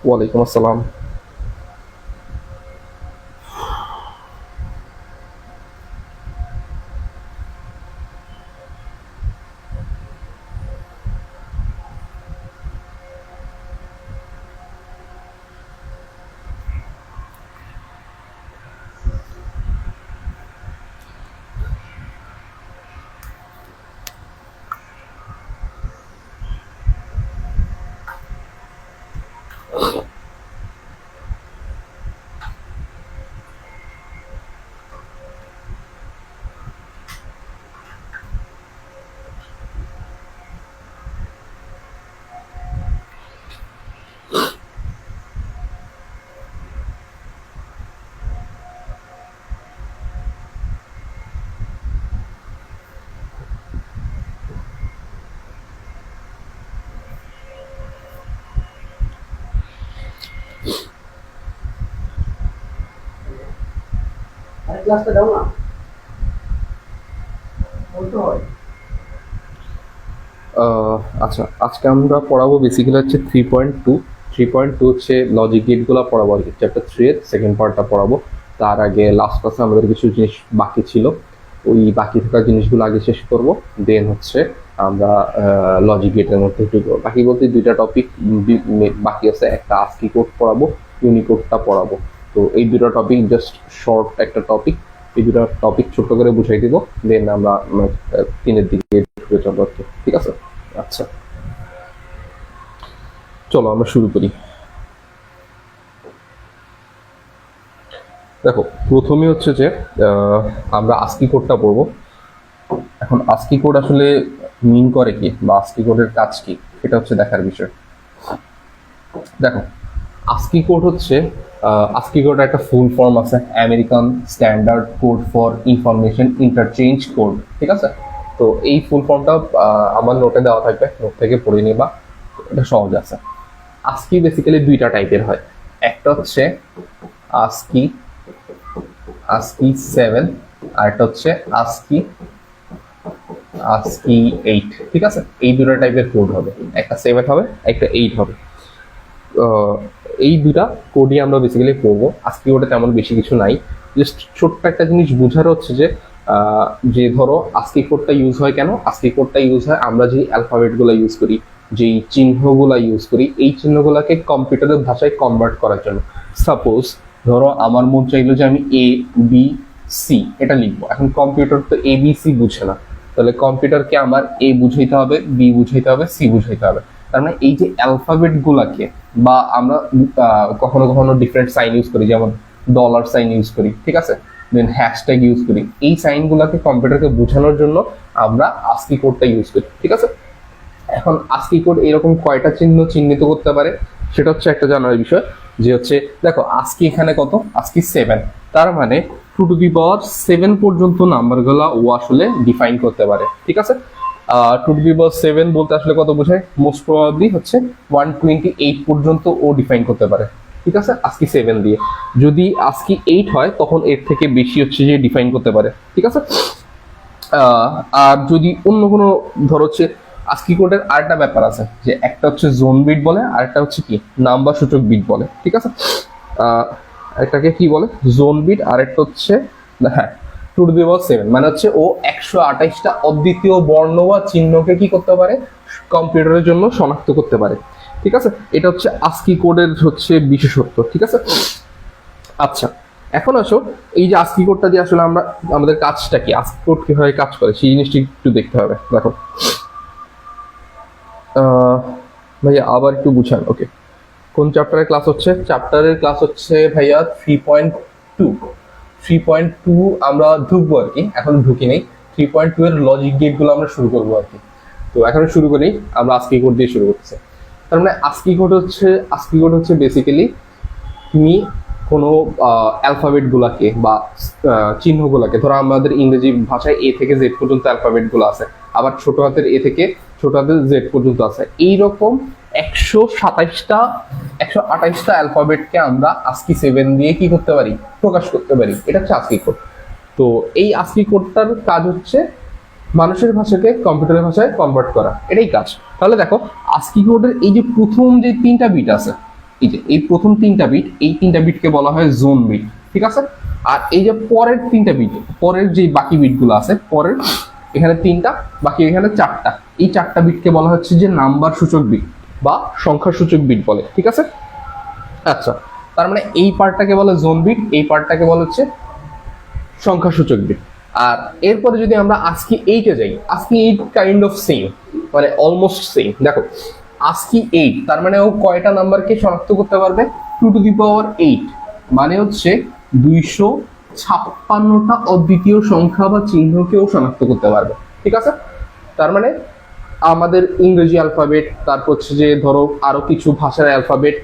ওয়ালাইকুম আসসালাম। ক্লাসটা দাও না বলতে হয়। আচ্ছা, আজকে আমরা পড়াবো বেসিক্যালি হচ্ছে 3.2। 3.2 হচ্ছে লজিক গেটগুলো পড়াবো আর কি, চ্যাপ্টার 3 এর সেকেন্ড পার্টটা পড়াবো। তার আগে লাস্ট ক্লাসে আমাদের কিছু জিনিস বাকি ছিল, ওই বাকি থাকা জিনিসগুলো আগে শেষ করব, দেন হচ্ছে আমরা লজিক গেটের মধ্যে ঢুকবো। বাকি বলতে দুইটা টপিক বাকি আছে, একটা আস্কি কোড পড়াবো, ইউনিকোডটা পড়াবো। তো এই দুটো টপিক জাস্ট শর্ট একটা টপিক, এই দুটো টপিক ছোট করে বুঝাই দিব, দেন আমরা তিনের দিকে ঢুকে চলবো আর কি। ঠিক আছে? আচ্ছা, চলো আমরা শুরু করি। দেখো, প্রথমে হচ্ছে যে আমরা আস্কি কোডটা পড়বো। এখন আস্কি কোড আসলে মিন করে কি, বা আস্কি কোডের কাজ কি, এটা হচ্ছে দেখার বিষয়। দেখো, আস্কি কোড হচ্ছে আস্কি কোড একটা ফুল ফর্ম আছে, American standard code for information interchange code. ঠিক আছে? তো এই ফুল ফর্মটা আমার নোটে দেওয়া থাকবে, নোট থেকে পড়ে নিবা, এটা সহজ আছে। আস্কি বেসিক্যালি দুইটা টাইপের হয়, একটা হচ্ছে আস্কি আস্কি 7, আর একটা হচ্ছে আস্কি আস্কি 8। ঠিক আছে? এই দুটো টাইপের কোড হবে, একটা 7 হবে, একটা 8 হবে। আহ, এই দুটা কোডই আমরা বেসিক্যালি পড়বো। আজকে ওটা তেমন বেশি কিছু নাই, জাস্ট ছোট্ট একটা জিনিস বোঝার হচ্ছে যে যে ধরো আস্কি কোডটা ইউজ হয় কেন। আস্কি কোডটা ইউজ হয় আমরা যে অ্যালফাবেটগুলো ইউজ করি, যেই চিহ্নগুলো ইউজ করি, এই চিহ্নগুলোকে কম্পিউটারের ভাষায় কনভার্ট করার জন্য। সাপোজ ধরো আমার মন চাইলো যে আমি এ বি সি এটা লিখবো, এখন কম্পিউটার তো এ বি সি বুঝে না, তাহলে কম্পিউটারকে আমার এ বুঝাইতে হবে, বি বুঝাইতে হবে, সি বুঝাইতে হবে। তার মানে এই যে অ্যালফাবেট গুলাকে, বা আমরা কখনো কখনো ডিফারেন্ট সাইন ইউজ করি, যেমন ডলার সাইন ইউজ করি, ঠিক আছে, দেন হ্যাশট্যাগ ইউজ করি, এই সাইন গুলাকে কম্পিউটারকে বোঝানোর জন্য আমরা আস্কি কোডটা ইউজ করি। ঠিক আছে? এখন আস্কি কোড এরকম কয়টা চিহ্ন চিহ্নিত করতে পারে, সেটা হচ্ছে একটা জানার বিষয়। যে হচ্ছে দেখো, আস্কি এখানে কত, আস্কি 7, তার মানে 2 to the power 7 পর্যন্ত নাম্বারগুলো ও আসলে ডিফাইন করতে পারে। ঠিক আছে? 2 to the power 7 বলতে আসলে কত বোঝায়, মোস্ট প্রবাবলি হচ্ছে 128 পর্যন্ত ও ডিফাইন করতে পারে। ঠিক আছে? আস্কি 7 দিয়ে। যদি আস্কি 8 হয় তখন এর থেকে বেশি হচ্ছে যে ডিফাইন করতে পারে। ঠিক আছে? আর যদি অন্য কোনো ধর হচ্ছে আস্কি কোডের আরেকটা ব্যাপার আছে, যে একটা হচ্ছে জোন বিট বলে, আর একটা হচ্ছে কি নাম্বার সূচক বিট বলে। ঠিক আছে? এটাকে কি বলে, জোন বিট, আর একটা হচ্ছে হ্যাঁ 2 to the power 7, মানে হচ্ছে ও 128টা অদ্বিতীয় বর্ণ বা চিহ্নকে কি করতে পারে, কম্পিউটারের জন্য শনাক্ত করতে পারে। ঠিক আছে? এটা হচ্ছে আস্কি কোডের হচ্ছে বিশেষত্ব। ঠিক আছে? আচ্ছা, এখন আসো, এই যে আস্কি কোডটা দিয়ে আসলে আমরা আমাদের কাজটা কি, আস্কি কোড কিভাবে কাজ করে সেই জিনিসটি একটু দেখতে হবে। দেখো ভাইয়া আবার একটু বুঝান। ওকে, কোন চ্যাপ্টারের ক্লাস হচ্ছে? চ্যাপ্টারের ক্লাস হচ্ছে ভাইয়া 3.2। 3.2 আমরা ঢুকবো আর কি, এখন ঢুকি নেই। 3.2 এর লজিক গেটগুলো আমরা শুরু করবো আর কি। তো এখন শুরু করি, আমরা আস্কি কোড দিয়ে শুরু করতেছি। তার মানে আস্কি কোড হচ্ছে বেসিক্যালি তুমি কোনো অ্যালফাবেট গুলাকে বা চিহ্নগুলাকে, ধরো আমাদের ইংরেজি ভাষায় এ থেকে জেড পর্যন্ত অ্যালফাবেট গুলো আছে, আবার ছোট হাতের এ থেকে ছোট হাতের জেড পর্যন্ত আছে, এইরকম 128টা অ্যালফাবেটকে আমরা আস্কি 7 দিয়ে কি করতে পারি, প্রকাশ করতে পারি। এটা হচ্ছে আস্কি কোড। তো এই আস্কি কোডটার কাজ হচ্ছে মানুষের ভাষাকে কম্পিউটারের ভাষায় কনভার্ট করা, এটাই কাজ। তাহলে দেখো, আস্কি কোডের এই যে প্রথম যে 3টা বিট আছে, এই যে এই প্রথম 3টা বিট, এই 3টা বিটকে বলা হয় জোন বিট, ঠিক আছে। আর এই যে পরের 3টা বিট, পরের যে বাকি বিটগুলো আছে, পরের এখানে 3টা, বাকি এখানে 4টা, এই 4টা বিটকে বলা হচ্ছে যে নাম্বার সূচক বিট বা সংখ্যা সূচক বিট বলে, ঠিক আছে। আচ্ছা, তার মানে এই পার্টটাকে বলে জোন বিট, এই পার্টটাকে বলা হচ্ছে সংখ্যা সূচক বিট। আর এরপরে যদি আমরা আজকে 8-এ যাই, আজকে 8 কাইন্ড অফ সেম, মানে অলমোস্ট সেম। দেখো আজকে 8, তার মানে ও কয়টা নাম্বারকে শনাক্ত করতে পারবে? 2^8, মানে হচ্ছে 256টা অদ্বিতীয় সংখ্যা বা চিহ্নকেও শনাক্ত করতে পারবে, ঠিক আছে। তার মানে আমাদের ইংরেজি অ্যালফাবেট, তারপর হচ্ছে যে ধরো আরো কিছু ভাষার অ্যালফাবেট,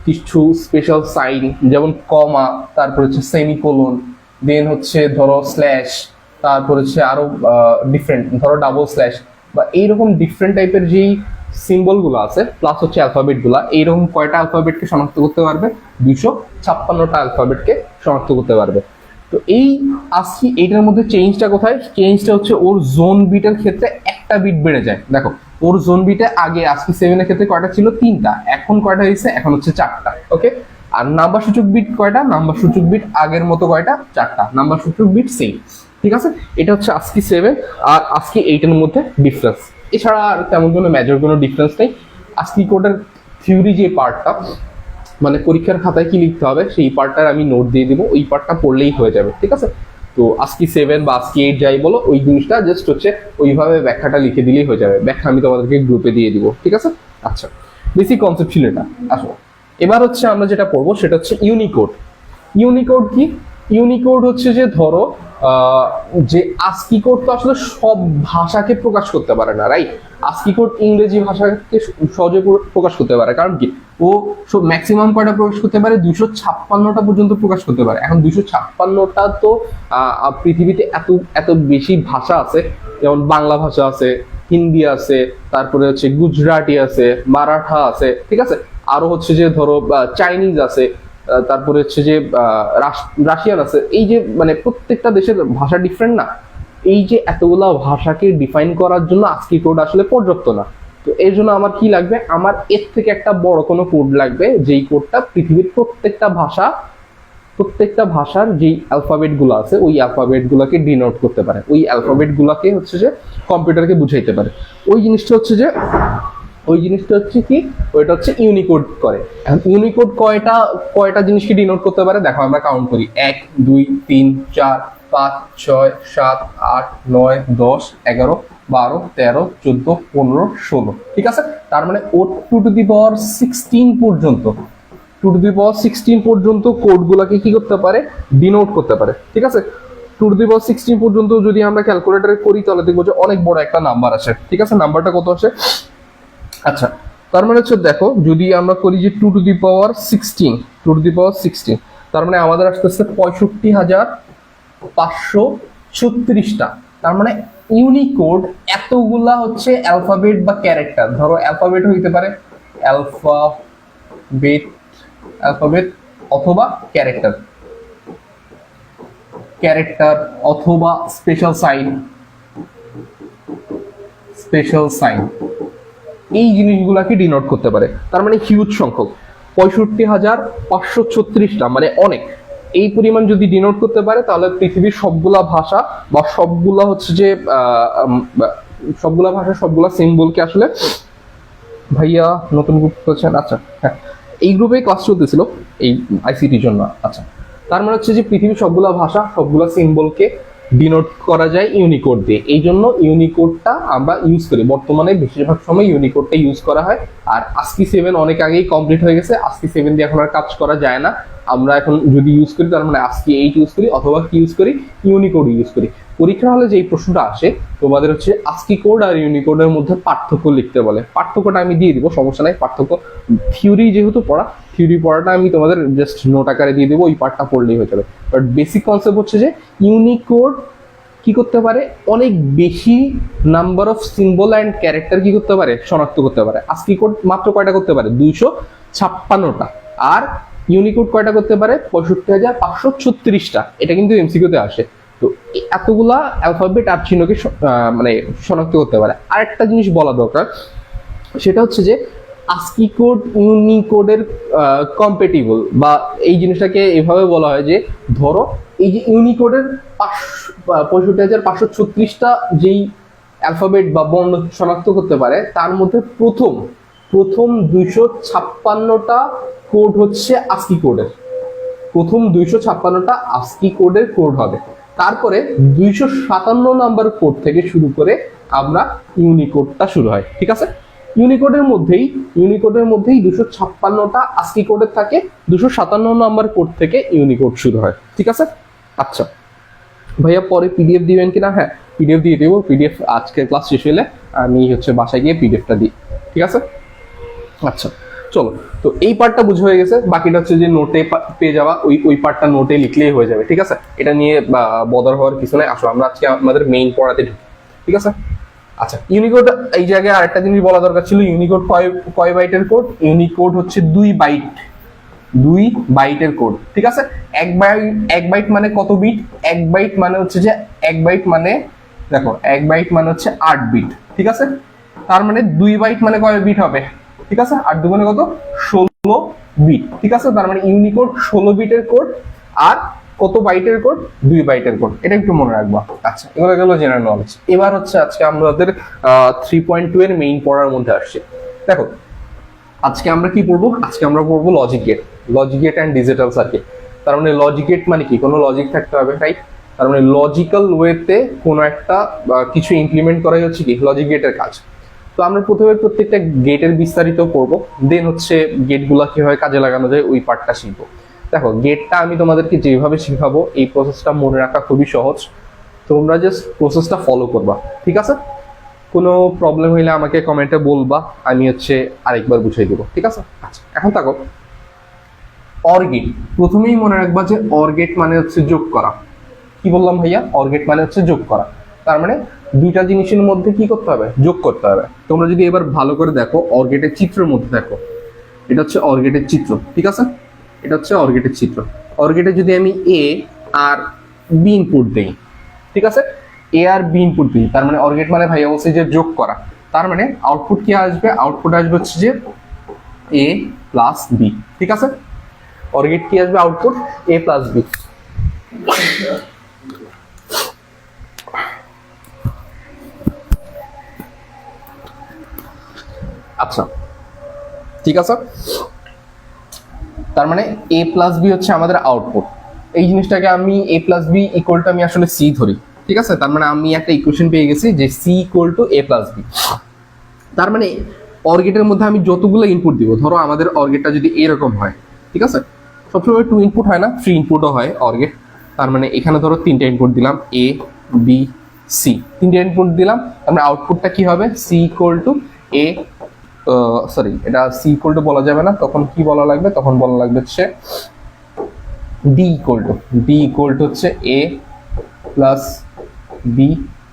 কিছু স্পেশাল সাইন যেমন কমা, তারপর হচ্ছে সেমিকোলন, দেন হচ্ছে ধরো স্ল্যাশ, তারপর হচ্ছে আরো ডিফারেন্ট ধরো ডাবল স্ল্যাশ বা এইরকম ডিফারেন্ট টাইপের যেই সিম্বল গুলো আছে, প্লাস হচ্ছে অ্যালফাবেট গুলা, এইরকম কয়টা অ্যালফাবেটকে শনাক্ত করতে পারবে? 256টা অ্যালফাবেটকে শনাক্ত করতে পারবে। তো এই আজকে এইটার মধ্যে চেঞ্জটা কোথায়? চেঞ্জটা হচ্ছে ওর জোন বিটের ক্ষেত্রে একটা বিট বেড়ে যায়। দেখো ওর জোন বিটে আগে আজকে 7-এর ক্ষেত্রে কয়টা ছিল? 3টা, এখন কয়টা হয়েছে? এখন হচ্ছে 4টা, ওকে। আর নাম্বার সূচক বিট কয়টা? নাম্বার সূচক বিট আগের মতো কয়টা? 4টা, নাম্বার সূচক বিট সেম, ঠিক আছে। এটা হচ্ছে আজকে 7 আর আজকে 8-এর মধ্যে ডিফারেন্স, এছাড়া আর তেমন কোনো মেজর কোনো ডিফারেন্স নেই। আজকে কোডের থিওরি যে পার্টটা, মানে পরীক্ষার খাতায় কি লিখতে হবে সেই পার্টটার আমি নোট দিয়ে দিব, ওই পার্টটা পড়লেই হয়ে যাবে, ঠিক আছে। তো আজকে 7 বা আজকে 8 যাই বলো, ওই জিনিসটা জাস্ট হচ্ছে ওইভাবে ব্যাখ্যাটা লিখে দিলেই হয়ে যাবে, ব্যাখ্যা আমি তোমাদেরকে গ্রুপে দিয়ে দিব, ঠিক আছে। আচ্ছা, বেসিক কনসেপ্ট ছিল এটা। আসো এবার হচ্ছে আমরা যেটা পড়বো সেটা হচ্ছে ইউনিকোড। ইউনিকোড কি? ইউনিকোড হচ্ছে যে ধরো যে আস্কি কোড তো আসলে সব ভাষাকে প্রকাশ করতে পারে না, রাইট। আস্কি কোড ইংরেজি ভাষাকে সহজে প্রকাশ করতে পারে, কারণ কি ও ম্যাক্সিমাম কয়টা প্রকাশ করতে পারে? 256টা পর্যন্ত প্রকাশ করতে পারে। এখন 256টা তো পৃথিবীতে এত এত বেশি ভাষা আছে, যেমন বাংলা ভাষা আছে, হিন্দি আছে, তারপরে হচ্ছে গুজরাটি আছে, মারাঠা আছে, ঠিক আছে। আরো হচ্ছে যে ধরো চাইনিজ আছে, তারপরে হচ্ছে যে রাশিয়ান আছে। এই যে মানে প্রত্যেকটা দেশের ভাষা ডিফারেন্ট না, এই যে এতগুলা ভাষাকে ডিফাইন করার জন্য আস্কি কোড আসলে পর্যাপ্ত না। তো এর জন্য আমার কি লাগবে? আমার এর থেকে একটা বড় কোনো কোড লাগবে, যেই কোডটা পৃথিবীর প্রত্যেকটা ভাষার যেই অ্যালফাবেট গুলো আছে ওই অ্যালফাবেট গুলাকে ডিনোট করতে পারে, ওই অ্যালফাবেট গুলাকে হচ্ছে যে কম্পিউটারকে বুঝাইতে পারে। ওই জিনিসটা হচ্ছে কি, ওইটা হচ্ছে ইউনিকোড করে। ইউনিকোড কয়টা জিনিসকে ডিনোট করতে পারে? দেখো আমরা কাউন্ট করি, 1 2 3 4 5 6 7 8 9 10 11 12 13 14 15 16, ঠিক আছে। তার মানে ও 2^16 পর্যন্ত 2^16 পর্যন্ত কোড গুলাকে কি করতে পারে? ডিনোট করতে পারে, ঠিক আছে। 2^16 পর্যন্ত যদি আমরা ক্যালকুলেটরে করি তাহলে দেখবো যে অনেক বড় একটা নাম্বার আসে, ঠিক আছে। নাম্বারটা কত আসে? আচ্ছা, তার মানে হচ্ছে দেখো যদি আমরা করি যে 2^16, তার মানে আমাদের আসতেছে 65,536টা। তার মানে ইউনিকোড এতগুলা হচ্ছে অ্যালফাবেট বা ক্যারেক্টার, ধরো অ্যালফাবেট হইতে পারে অ্যালফাবেট অথবা ক্যারেক্টার অথবা স্পেশাল সাইন, এই জিনিসগুলাকে ডিনোট করতে পারে। তার মানে হিউজ সংখ্যক, 65,536টা, মানে অনেক। এই পরিমাণ যদি ডিনোট করতে পারে তাহলে পৃথিবীর সবগুলা ভাষা বা সবগুলা হচ্ছে যে সবগুলা সিম্বলকে আসলে ভাইয়া নতুন গ্রুপ করছেন, আচ্ছা হ্যাঁ এই গ্রুপে ক্লাস চলতেছিল এই আইসিটির জন্য। আচ্ছা, তার মানে হচ্ছে যে পৃথিবীর সবগুলা ভাষা সবগুলা সিম্বলকে ডিনোট করা যায় ইউনিকোড দিয়ে। এই জন্য ইউনিকোডটা আমরা ইউজ করি, বর্তমানে বেশিরভাগ সময় ইউনিকোডটা ইউজ করা হয়। আর আস্কি 7 অনেক আগেই কমপ্লিট হয়ে গেছে, আস্কি 7 দিয়ে এখন আর কাজ করা যায় না। আমরা এখন যদি ইউজ করি তার মানে আস্কি 8 ইউজ করি, অথবা কি ইউজ করি? ইউনিকোড ইউজ করি। পরীক্ষা হলে যেই প্রশ্নটা আসে তোমাদের হচ্ছে আস্কি কোড আর ইউনিকোডের মধ্যে পার্থক্য লিখতে বলে, পার্থক্যটা আমি দিয়ে দিব, সমস্যা নাই। পার্থক্য থিওরি যেহেতু থিওরি পড়াটা আমি তোমাদের জাস্ট নোট আকারে দিয়ে দেবো, ওই পার্টটা পড়লেই হয়ে যাবে। বাট বেসিক কনসেপ্ট হচ্ছে যে ইউনিকোড কি করতে পারে? অনেক বেশি number of symbol and character কি করতে পারে? শনাক্ত করতে পারে। আস্কি কোড মাত্র কয়টা করতে পারে? 256টা। আর ইউনিকোড কয়টা করতে পারে? 65,536টা। এটা কিন্তু এমসিকিউতে আসে। তো এতগুলা অ্যালফাবেট আর চিহ্নকে মানে শনাক্ত করতে পারে। আরেকটা জিনিস বলা দরকার, সেটা হচ্ছে যে ASCII কোড ইউনিকোডের কম্পেটিবল, বা এই জিনিসটাকে এভাবে বলা হয় যে ধরো এই যে ইউনিকোডের 65,536টা যেই অ্যালফাবেট বা বর্ণ শনাক্ত করতে পারে, তার মধ্যে প্রথম 256টা কোড হচ্ছে ASCII কোডের। প্রথম 256টা ASCII কোডের কোড হবে। তারপরে 257 নাম্বার কোড থেকে শুরু করে আমরা ইউনিকোডটা শুরু হয়, ঠিক আছে। ইউনিকোডের মধ্যেই 256টা ASCII কোডের থাকে, 257 নাম্বার কোড থেকে ইউনিকোড শুরু হয়, ঠিক আছে। আচ্ছা ভাইয়া পরে পিডিএফ দিবেন কিনা? হ্যাঁ, পিডিএফ দিয়ে দেবো। পিডিএফ আজকে ক্লাস শেষ হলে আমি বাসায় গিয়ে পিডিএফটা দিই, ঠিক আছে। আচ্ছা চলো, তো এই পার্টটা বুঝে হয়ে গেছে। বাকিটা হচ্ছে যে নোটে পেয়ে যাওয়া, ওই পার্টটা নোটে লিখলেই হয়ে যাবে, ঠিক আছে। এটা নিয়ে বদর হওয়ার কিছু নাই। আসলে আমরা আজকে আমাদের মেইন পড়াতে ঢুকি, ঠিক আছে। আচ্ছা ইউনিকোড, এই জায়গায় আরেকটা জিনিস বলা দরকার ছিল। ইউনিকোড কয় বাইটের কোড? ইউনিকোড হচ্ছে 2 বাইটের কোড, ঠিক আছে। এক বাইট মানে কত বিট? এক বাইট মানে হচ্ছে যে এক বাইট মানে দেখো, এক বাইট মানে হচ্ছে 8 বিট, ঠিক আছে। তার মানে 2 বাইট মানে কয় বিট হবে? ঠিক আছে, 8 দুগুণে কত? 16 বিট, ঠিক আছে। তার মানে ইউনিকোড 16 বিটের কোড। আর কত বাইটের কোড? 2 বাইটের কোড। এটা একটু মনে রাখবা। আচ্ছা এগুলো গেল জেনারেল নলেজ। এবার হচ্ছে আজকে আমাদের 3.2 এর মেইন পড়ার মধ্যে আসছে। দেখো আজকে আমরা কি পড়বো? আজকে আমরা পড়বো logic gate and digital circuit. তার মানে লজিক গেট মানে কি? কোনো লজিক থাকতে হবে, রাইট? তার মানে লজিক্যাল ওয়েতে কোনো একটা কিছু ইমপ্লিমেন্ট করাই হচ্ছে কি লজিক গেটের কাজ। তো আমরা প্রথমে প্রত্যেকটা গেটের বিস্তারিত পড়বো, দেন হচ্ছে গেটগুলো কিভাবে কাজে লাগানো যায় ওই পার্টটা শিখবো। দেখো গেটটা আমি তোমাদেরকে যেভাবে শিখাবো, এই প্রসেসটা মনে রাখা খুবই সহজ। তোমরা জাস্ট প্রসেসটা ফলো করবা, ঠিক আছে। কোনো প্রবলেম হইলে আমাকে কমেন্টে বলবা, আমি আরেকবার বুঝিয়ে দেবো, ঠিক আছে। আচ্ছা এখন দেখো অর গেট। প্রথমেই মনে রাখবা যে অর গেট মানে হচ্ছে যোগ করা। কি বললাম ভাইয়া? অর গেট মানে হচ্ছে যোগ করা। তার মানে দুইটা জিনিসের মধ্যে কি করতে হবে? যোগ করতে হবে। তোমরা যদি এবার ভালো করে দেখো অর গেটের চিত্রের মধ্যে দেখো, এটা হচ্ছে অর গেটের চিত্র, ঠিক আছে। এটা হচ্ছে অর গেটের চিত্র। অর গেটে যদি আমি এ আর বি ইনপুট দেই, ঠিক আছে, এ আর বি ইনপুট দিই, তার মানে অর গেট মানে ভাইয়া বলছে যে যোগ করা। তার মানে আউটপুট কি আসবে? আউটপুট আসবে হচ্ছে যে এ প্লাস বি, ঠিক আছে। অর গেট কি আসবে? আউটপুট এ প্লাস বি। আচ্ছা ঠিক আছে, তার মানে এ প্লাস বি হচ্ছে আমাদের আউটপুট। এই জিনিসটাকে আমি এ প্লাস বি ইকুয়াল টু আমি আসলে সি ধরি, ঠিক আছে। তার মানে আমি একটা ইকুয়েশন পেয়ে গেছি যে C equal to A plus B. তার মানে অর গেটের মধ্যে আমি যতগুলো ইনপুট দিব, ধরো আমাদের অর গেটটা যদি এরকম হয়, ঠিক আছে, সবসময় 2 ইনপুট হয় না, 3 ইনপুটও হয় অর গেট। তার মানে এখানে ধরো 3টে ইনপুট দিলাম, এ বি সি, 3টে ইনপুট দিলাম। তার মানে আউটপুটটা কি হবে? C equal to A, sorry এটা সি ইকুয়াল টু বলা যাবে না, তখন কি বলা লাগবে? তখন বলা লাগবে হচ্ছে ডি ইকুয়াল টু হচ্ছে এ প্লাস বি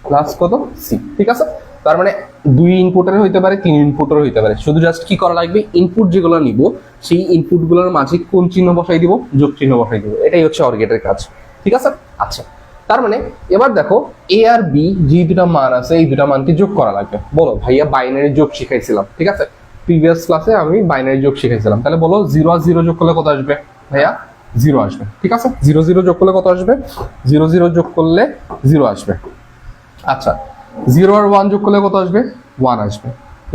প্লাস কত? সি, ঠিক আছে। তার মানে 2 ইনপুটের হইতে পারে, 3 ইনপুটের হইতে পারে। শুধু জাস্ট কি করা লাগবে? ইনপুট যেগুলো নিব সেই ইনপুটগুলোর মাঝে কোন চিহ্ন বসাই দিব? যোগ চিহ্ন বসাই দিব। এটাই হচ্ছে অর গেটের কাজ, ঠিক আছে। আচ্ছা তার মানে এবার দেখো এ আর বি যে দুটা মান আছে, এই দুটা মানকে যোগ করা লাগবে। বলো ভাইয়া বাইনারি যোগ শিখাইছিলাম, ঠিক আছে, প্রিভিয়াস ক্লাসে আমি বাইনারি যোগ শিখাইছিলাম। তাহলে বলো 0 আর 0 যোগ করলে কত আসবে? ভাইয়া 0 আসবে, ঠিক আছে। 0 0 যোগ করলে কত আসবে? 0 0 যোগ করলে 0 আসবে। আচ্ছা 0 আর 1 যোগ করলে কত আসবে? 1 আসবে।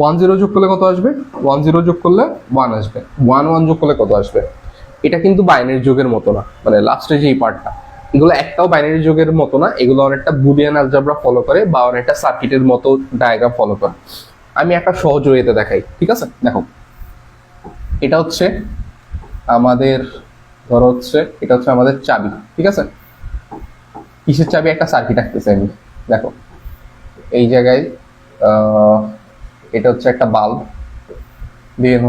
1 0 যোগ করলে কত আসবে? 1 0 যোগ করলে 1 আসবে। 1 1 যোগ করলে কত আসবে? এটা কিন্তু বাইনারি যোগের মতো না, মানে লাস্টে যে পার্টটা, এগুলো একটাও বাইনারি যোগের মতো না। এগুলো অনেকটা বুলিয়ান অ্যালজেব্রা ফলো করে বা অনেকটা সার্কিটের মতো ডায়াগ্রাম ফলো করে। আমি একটা সহজ ওয়েতে দেখাই, ঠিক আছে। দেখো এটা হচ্ছে আমাদের, ধরো এটা হচ্ছে আমাদের চাবি, ঠিক আছে। কিসের চাবি? একটা সার্কিট আঁকতেছি আমি। দেখো এই জায়গায় এটা হচ্ছে একটা বাল্ব, দেন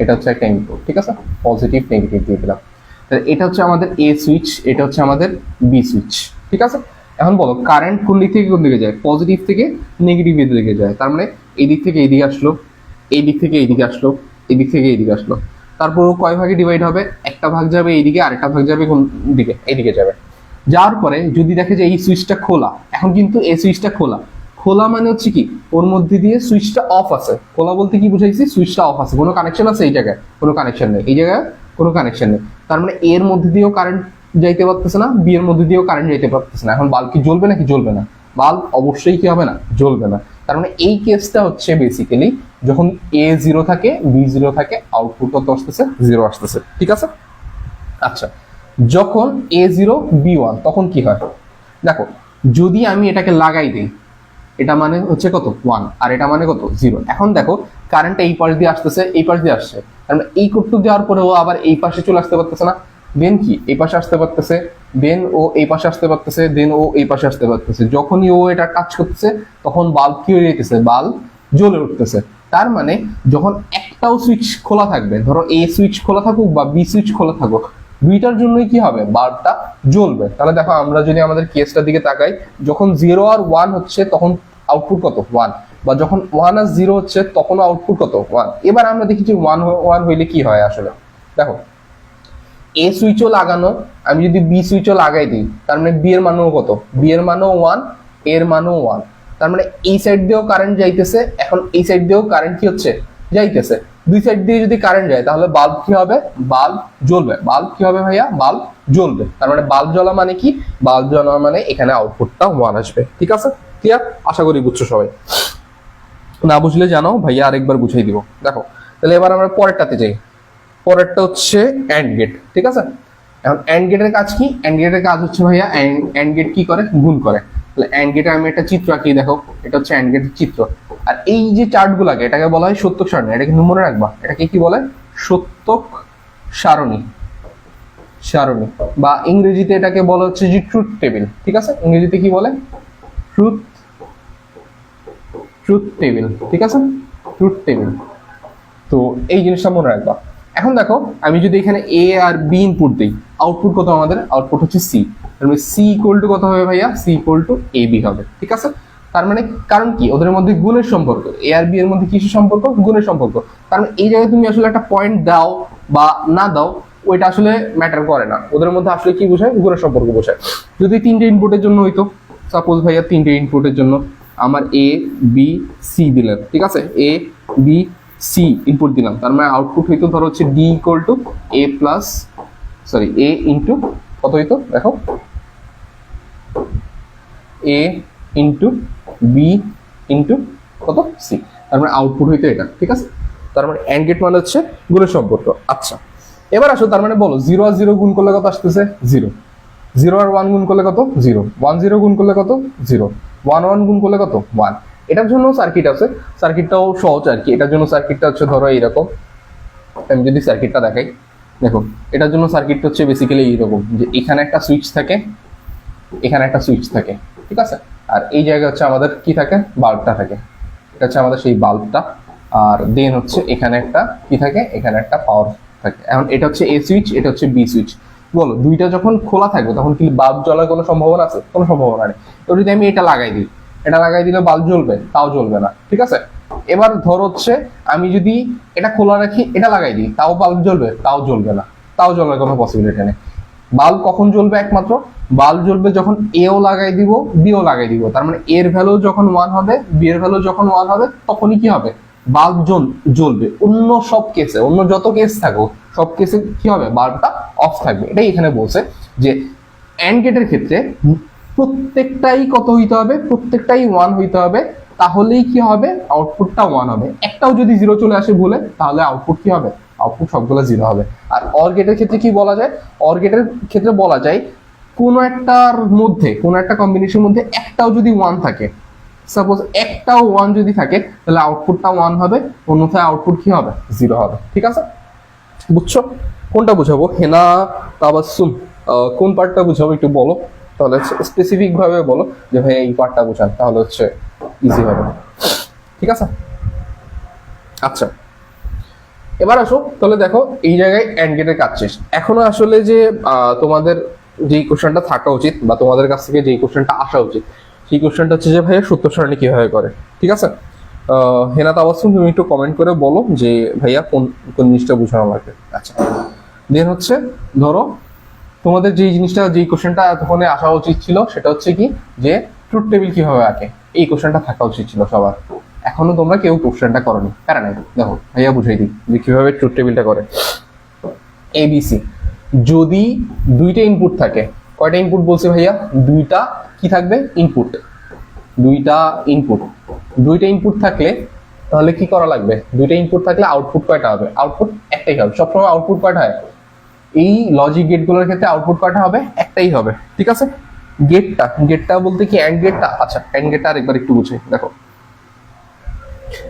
এটা হচ্ছে একটা ইনপুট, ঠিক আছে, পজিটিভ নেগেটিভ দিয়ে দিলাম। এটা হচ্ছে আমাদের এ সুইচ, এটা হচ্ছে আমাদের বি সুইচ, ঠিক আছে। এখন বলো কারেন্ট কোন দিক থেকে কোন দিকে যায়? পজিটিভ থেকে নেগেটিভ এর দিকে যায়। তার মানে এই দিক থেকে এইদিকে আসলো, এই দিক থেকে এইদিকে আসলো, এই দিক থেকে এইদিকে আসলো। তারপর কয় ভাগে ডিভাইড হবে? একটা ভাগ যাবে এইদিকে, আরেকটা ভাগ যাবে কোন দিকে? এইদিকে যাবে। যাওয়ার পরে যদি দেখে যে এই সুইচটা খোলা, এখন কিন্তু এই সুইচটা খোলা, খোলা মানে হচ্ছে কি ওর মধ্যে দিয়ে সুইচটা অফ আছে। খোলা বলতে কি বুঝাইছি, সুইচটা অফ আছে, কোনো কানেকশন আছে এই জায়গায়, কোনো কানেকশন নেই, এই জায়গায় কোনো কানেকশন নেই। তার মানে এর মধ্যে দিয়েও কারেন্ট যাইতে পারতেছে না, বি এর মধ্যে দিয়েও কারেন্ট যাইতে পারতেছে না। এখন বাল্ব কি জ্বলবে নাকি জ্বলবে না? বাল্ব অবশ্যই কি হবে না, জ্বলবে না। তার মানে এই কেসটা হচ্ছে বেসিক্যালি যখন এ 0 থাকে, বি 0 থাকে, আউটপুট কত আসতেছে, 0 আসতেছে। ঠিক আছে। আচ্ছা, যখন এ 0 বি 1 তখন কি হয় দেখো, যদি আমি এটাকে লাগাই দিই, এটা মানে হচ্ছে কত 1, আর এটা মানে কত 0। এখন দেখো কারেন্টটা এই পাশ দিয়ে আসতেছে, এই পাশ দিয়ে আসছে, কারণ এই কোটটুক দেওয়ার পরেও আবার এই পাশে চলে আসতে পারতেছে না, দেন কি এই পাশে আসতে পারতেছে, দেন ও এই পাশে আসতে পারতেছে, দেন ও এই পাশে আসতে পারতেছে। যখনই ও এটা টাচ করতেছে তখন বাল্ব কি হয়ে যেতেছে, বাল্ব জ্বলে উঠতেছে। তার মানে যখন একটাও সুইচ খোলা থাকবে, ধরো এ সুইচ খোলা থাকুক বা বি সুইচ খোলা থাকুক, দুইটার জন্যই কি হবে, বাল্বটা জ্বলবে। তাহলে দেখো আমরা যদি আমাদের কেসটার দিকে তাকাই, যখন 0 আর 1 হচ্ছে তখন আউটপুট কত 1, বা যখন 1 আর 0 হচ্ছে তখন আউটপুট কত 1। এবার আমরা দেখি যে 1 হইলে কি হয় আসলে। দেখো এ সুইচও লাগানো, আমি যদি বি সুইচও লাগাই দিই, তার মানে বি এর মানও কত, বি এর মানও 1, এর মানও 1। তার মানে এই সাইড দিয়েও কারেন্ট যাইতেছে, এখন এই সাইড দিয়েও কারেন্ট কি হচ্ছে, যাইতেছে। দুই সাইড দিয়ে যদি কারেন্ট যায় তাহলে বাল্ব কি হবে, বাল্ব জ্বলবে। বাল্ব কি হবে ভাইয়া, বাল্ব জ্বলবে। তার মানে বাল্ব জ্বলা মানে কি, বাল্ব জ্বলা মানে এখানে আউটপুটটা 1 আসবে। ঠিক আছে, ক্লিয়ার? আশা করি বুঝছো সবাই। না বুঝলে জানাও, ভাইয়া আরেকবার বুঝাই দিব। দেখো তাহলে এবার আমরা পরেরটাতে যাই। পরেরটা হচ্ছে অ্যান্ড গেট। ঠিক আছে, এখন অ্যান্ড গেটের কাজ কি, অ্যান্ড গেটের কাজ হচ্ছে ভাইয়া অ্যান্ড গেট কি করে, গুণ করে। তাহলে অ্যান্ড গেটে আমি একটা চিত্র আঁকি, দেখো এটা হচ্ছে অ্যান্ড গেটের চিত্র। আর এই যে চার্টগুলোকে এটাকে বলা হয় সত্যক সারণী, এটা কিন্তু মনে রাখবা, এটাকে কি বলে, সত্যক সারণী, সারণী, বা ইংরেজিতে এটাকে বলা হচ্ছে যে ট্রুথ টেবিল। ঠিক আছে, ইংরেজিতে কি বলে, ট্রুথ টেবিল। ঠিক আছে, ট্রুথ টেবিল। তো এই জিনিসটা মনে রাখবা। এখন দেখো আমি যদি এখানে এ আর বি ইনপুট দিই, আউটপুট কত আমাদের, আউটপুট হচ্ছে সি। তার মানে সি ইকুয়াল টু কত হবে ভাইয়া, C equal to A B হবে। ঠিক আছে, তার মানে কারণ কি, ওদের মধ্যে গুণের সম্পর্ক, এ আর বি এর মধ্যে কিসের সম্পর্ক, গুণের সম্পর্ক। কারণ এই জায়গায় তুমি আসলে একটা পয়েন্ট দাও বা না দাও ওইটা আসলে ম্যাটার করে না, ওদের মধ্যে আসলে কি বোঝায়, গুণের সম্পর্ক বোঝায়। যদি 3টে ইনপুটের জন্য হইতো, সাপোজ ভাইয়া 3টে ইনপুটের জন্য আমার এ বি সি দিলেন, ঠিক আছে, এ বি সি ইনপুট দিলাম, তার মানে আউটপুট হইতো ধরো হচ্ছে D equal to A plus sorry A into কত হইতো দেখো, এ ইন্টু বি ইন্টু কত সি, তার মানে আউটপুট হইতো এটা। ঠিক আছে, তার মানে অ্যান্ড গেট মানে হচ্ছে গুণের সম্পর্ক। আচ্ছা এবার আসো, তার মানে বলো 0 আর 0 গুণ করলে কত আসতেছে, 0। 0 আর 1 গুণ করলে কত, 0। 1 0 গুণ করলে কত, 0। 1 1 গুণ করলে কত, 1। এটার জন্য সার্কিট আছে, সার্কিটটাও সহজ আর কি। এটার জন্য সার্কিটটা হচ্ছে ধরো এইরকম, আমি যদি সার্কিটটা দেখাই, দেখো এটার জন্য সার্কিটটা হচ্ছে বেসিক্যালি এইরকম, যে এখানে একটা সুইচ থাকে, এখানে একটা সুইচ থাকে, ঠিক আছে, আর এই জায়গায় হচ্ছে আমাদের কি থাকে, বাল্বটা থাকে, এটা হচ্ছে আমাদের সেই বাল্বটা। আর দেন হচ্ছে এখানে একটা কি থাকে, এখানে একটা পাওয়ার থাকে। এখন এটা হচ্ছে এ সুইচ, এটা হচ্ছে বি সুইচ। বলো দুইটা যখন খোলা থাকবে তখন কি বাল্ব জ্বলার কোনো সম্ভাবনা আছে, কোনো সম্ভাবনা নেই। তো যদি আমি এটা লাগাই দিই, এটা লাগাই দিলে বাল্ব জ্বলবে, তাও জ্বলবে না। ঠিক আছে, এবার ধর হচ্ছে আমি যদি এটা খোলা রাখি, এটা লাগাই দিই, তাও বাল্ব জ্বলবে, তাও জ্বলবে না, তাও জ্বলার কোনো পসিবিলিটি নেই। বাল্ব কখন জ্বলবে, একমাত্র বাল্ব জ্বলবে যখন এও লাগাই দিব, বিও লাগাই দিব। তার মানে এর ভ্যালু যখন 1 হবে, বি এর ভ্যালু যখন 1 হবে, তখনই কি হবে, বাল্ব জ্বলবে। অন্য সব কেসে, অন্য যত কেস থাকুক সব কেসে কি হবে, বাল্বটা অফ থাকবে। এটাই এখানে বলছে যে অ্যান্ড গেটের ক্ষেত্রে প্রত্যেকটাই কত হইতে হবে, প্রত্যেকটাই 1 হইতে হবে, তাহলেই কি হবে, আউটপুটটা 1 হবে। একটাও যদি 0 চলে আসে ভুলে, তাহলে আউটপুট কি হবে, আউটপুট সবগুলো 0 হবে। আর অর গেটের ক্ষেত্রে কি বলা যায়, অর গেটের ক্ষেত্রে বলা যায় কোনো একটার মধ্যে, কোনো একটা কম্বিনেশনের মধ্যে একটাও যদি 1 থাকে, সাপোজ একটাও 1 যদি থাকে, তাহলে আউটপুটটা 1 হবে, অন্যথায় আউটপুট কি হবে, 0 হবে। ঠিক আছে, বুঝছো? কোনটা বুঝাবো, হেনা তাবাসসুম, কোন পার্টটা বুঝাবো একটু বলো, তাহলে স্পেসিফিক ভাবে বলো যে ভাই এই পার্টটা বুঝান, তাহলে হচ্ছে ইজি হবে। ঠিক আছে, আচ্ছা এবার আসো, তাহলে দেখো এই জায়গায় অ্যান্ড গেটের কাজ শেষ। এখনো আসলে যে তোমাদের যেই কোশ্চেনটা থাকা উচিত বা তোমাদের কাছ থেকে যেই কোশ্চেনটা আসা উচিত, সেই কোশ্চেনটা হচ্ছে যে ভাইয়া সূত্র সারণী কিভাবে করে। ঠিক আছে, হেনা তাবাসসুম তুমি একটু কমেন্ট করে বলো যে ভাইয়া কোন কোন জিনিসটা বোঝানো লাগবে। আচ্ছা দেন হচ্ছে ধরো তোমাদের যেই জিনিসটা, যেই কোশ্চেনটা এতক্ষণে আসা উচিত ছিল, সেটা হচ্ছে কি যে ট্রুথ টেবিল কিভাবে আঁকে। এই কোশ্চেনটা থাকা উচিত ছিল সবার। এখনো তোমরা কেউ কোশ্চেনটা করোনি, কারণ নাই। দেখো ভাইয়া বুঝাই দিই যে কিভাবে ট্রুথ টেবিলটা করে। এবিসি, যদি দুইটা ইনপুট থাকে, কয়টা ইনপুট বলছে ভাইয়া? দুইটা কি থাকবে? ইনপুট। দুইটা ইনপুট থাকলে তাহলে কি করা লাগবে? দুইটা ইনপুট থাকলে আউটপুট কয়টা হবে? আউটপুট একটাই হবে। সবসময় আউটপুট কয়টা হয়? এই লজিক গেটগুলোর ক্ষেত্রে আউটপুট কয়টা হবে? একটাই হবে, ঠিক আছে? গেটটা বলতে কি অ্যান্ড গেটটা? আচ্ছা, অ্যান্ড গেটটা আরেকবার একটু বুঝে দেখো।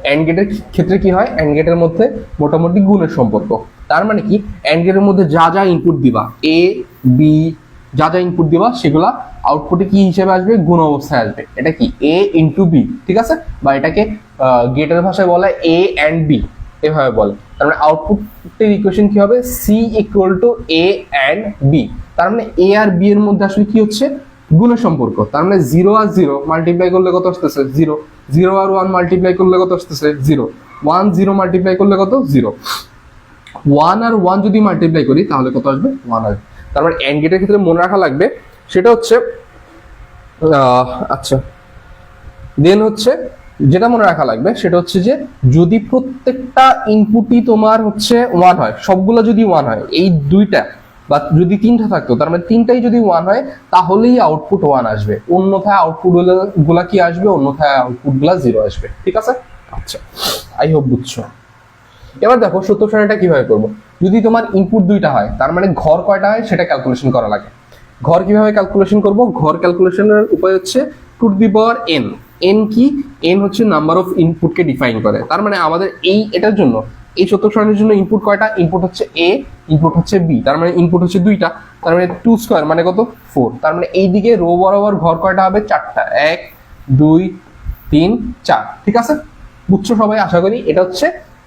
অ্যান্ড গেটের ক্ষেত্রে কি হয়? অ্যান্ড গেটের মধ্যে মোটামুটি গুণের সম্পর্ক। তার মানে কি, অ্যান্ড গেটের মধ্যে যা যা ইনপুট দিবা, এ বি যা যা ইনপুট দিবা, সেগুলা আউটপুটে কি হিসেবে আসবে? গুণ অবস্থায় আসবে। এটা কি এ ইন্টু বি, ঠিক আছে? বা এটাকে গেটের ভাষায় বলা হয় এ অ্যান্ড বি, এভাবে বলে। তার মানে আউটপুটের ইকুয়েশন কি হবে? C equal to A and B. তার মানে এ আর বি এর মধ্যে আসলে কি হচ্ছে? গুণের সম্পর্ক। তার মানে 0 আর 0 মাল্টিপ্লাই করলে কত আসতেছে? 0। 0 আর 1 মাল্টিপ্লাই করলে কত আসতেছে? 0। 1 0 মাল্টিপ্লাই করলে কত? 0। 1 আর 1 যদি মাল্টিপ্লাই করি তাহলে কত আসবে? 1 আসবে। তার মানে এন্ড গেটের ক্ষেত্রে মনে রাখা লাগবে সেটা হচ্ছে আচ্ছা, দেন হচ্ছে যেটা মনে রাখা লাগবে সেটা হচ্ছে যে যদি প্রত্যেকটা ইনপুটই তোমার হচ্ছে 1 হয়, সবগুলো যদি 1 হয়, এই দুইটা বা যদি তিনটা থাকতো, তার মানে তিনটাই যদি 1 হয় তাহলেই আউটপুট 1 আসবে। অন্যথায় আউটপুট গুলা কি আসবে? অন্যথায় আউটপুট গুলা 0 আসবে, ঠিক আছে? আচ্ছা, আই হোপ বুঝছো। এবার দেখো সত্য সারণীটা কিভাবে করবো। যদি তোমার ইনপুট দুইটা হয়, তার মানে ঘর কয়টা হয় সেটা ক্যালকুলেশন করা লাগে। ঘর কিভাবে ক্যালকুলেশন করব? ঘর ক্যালকুলেশনের উপায় হচ্ছে to the power N. N কি? এন হচ্ছে নাম্বার অফ ইনপুটকে ডিফাইন করে। তার মানে আমাদের এটার জন্য, এই সত্য সারণীর জন্য ইনপুট কয়টা? ইনপুট হচ্ছে এ, ইনপুট হচ্ছে বি। তার মানে ইনপুট হচ্ছে দুইটা, তার মানে 2 স্কয়ার মানে কত? 4। তার মানে এই দিকে রো বরাবর ঘর কয়টা হবে? 4টা। 1 2 3 4, ঠিক আছে? বুঝছো সবাই আশা করি। এটা হচ্ছে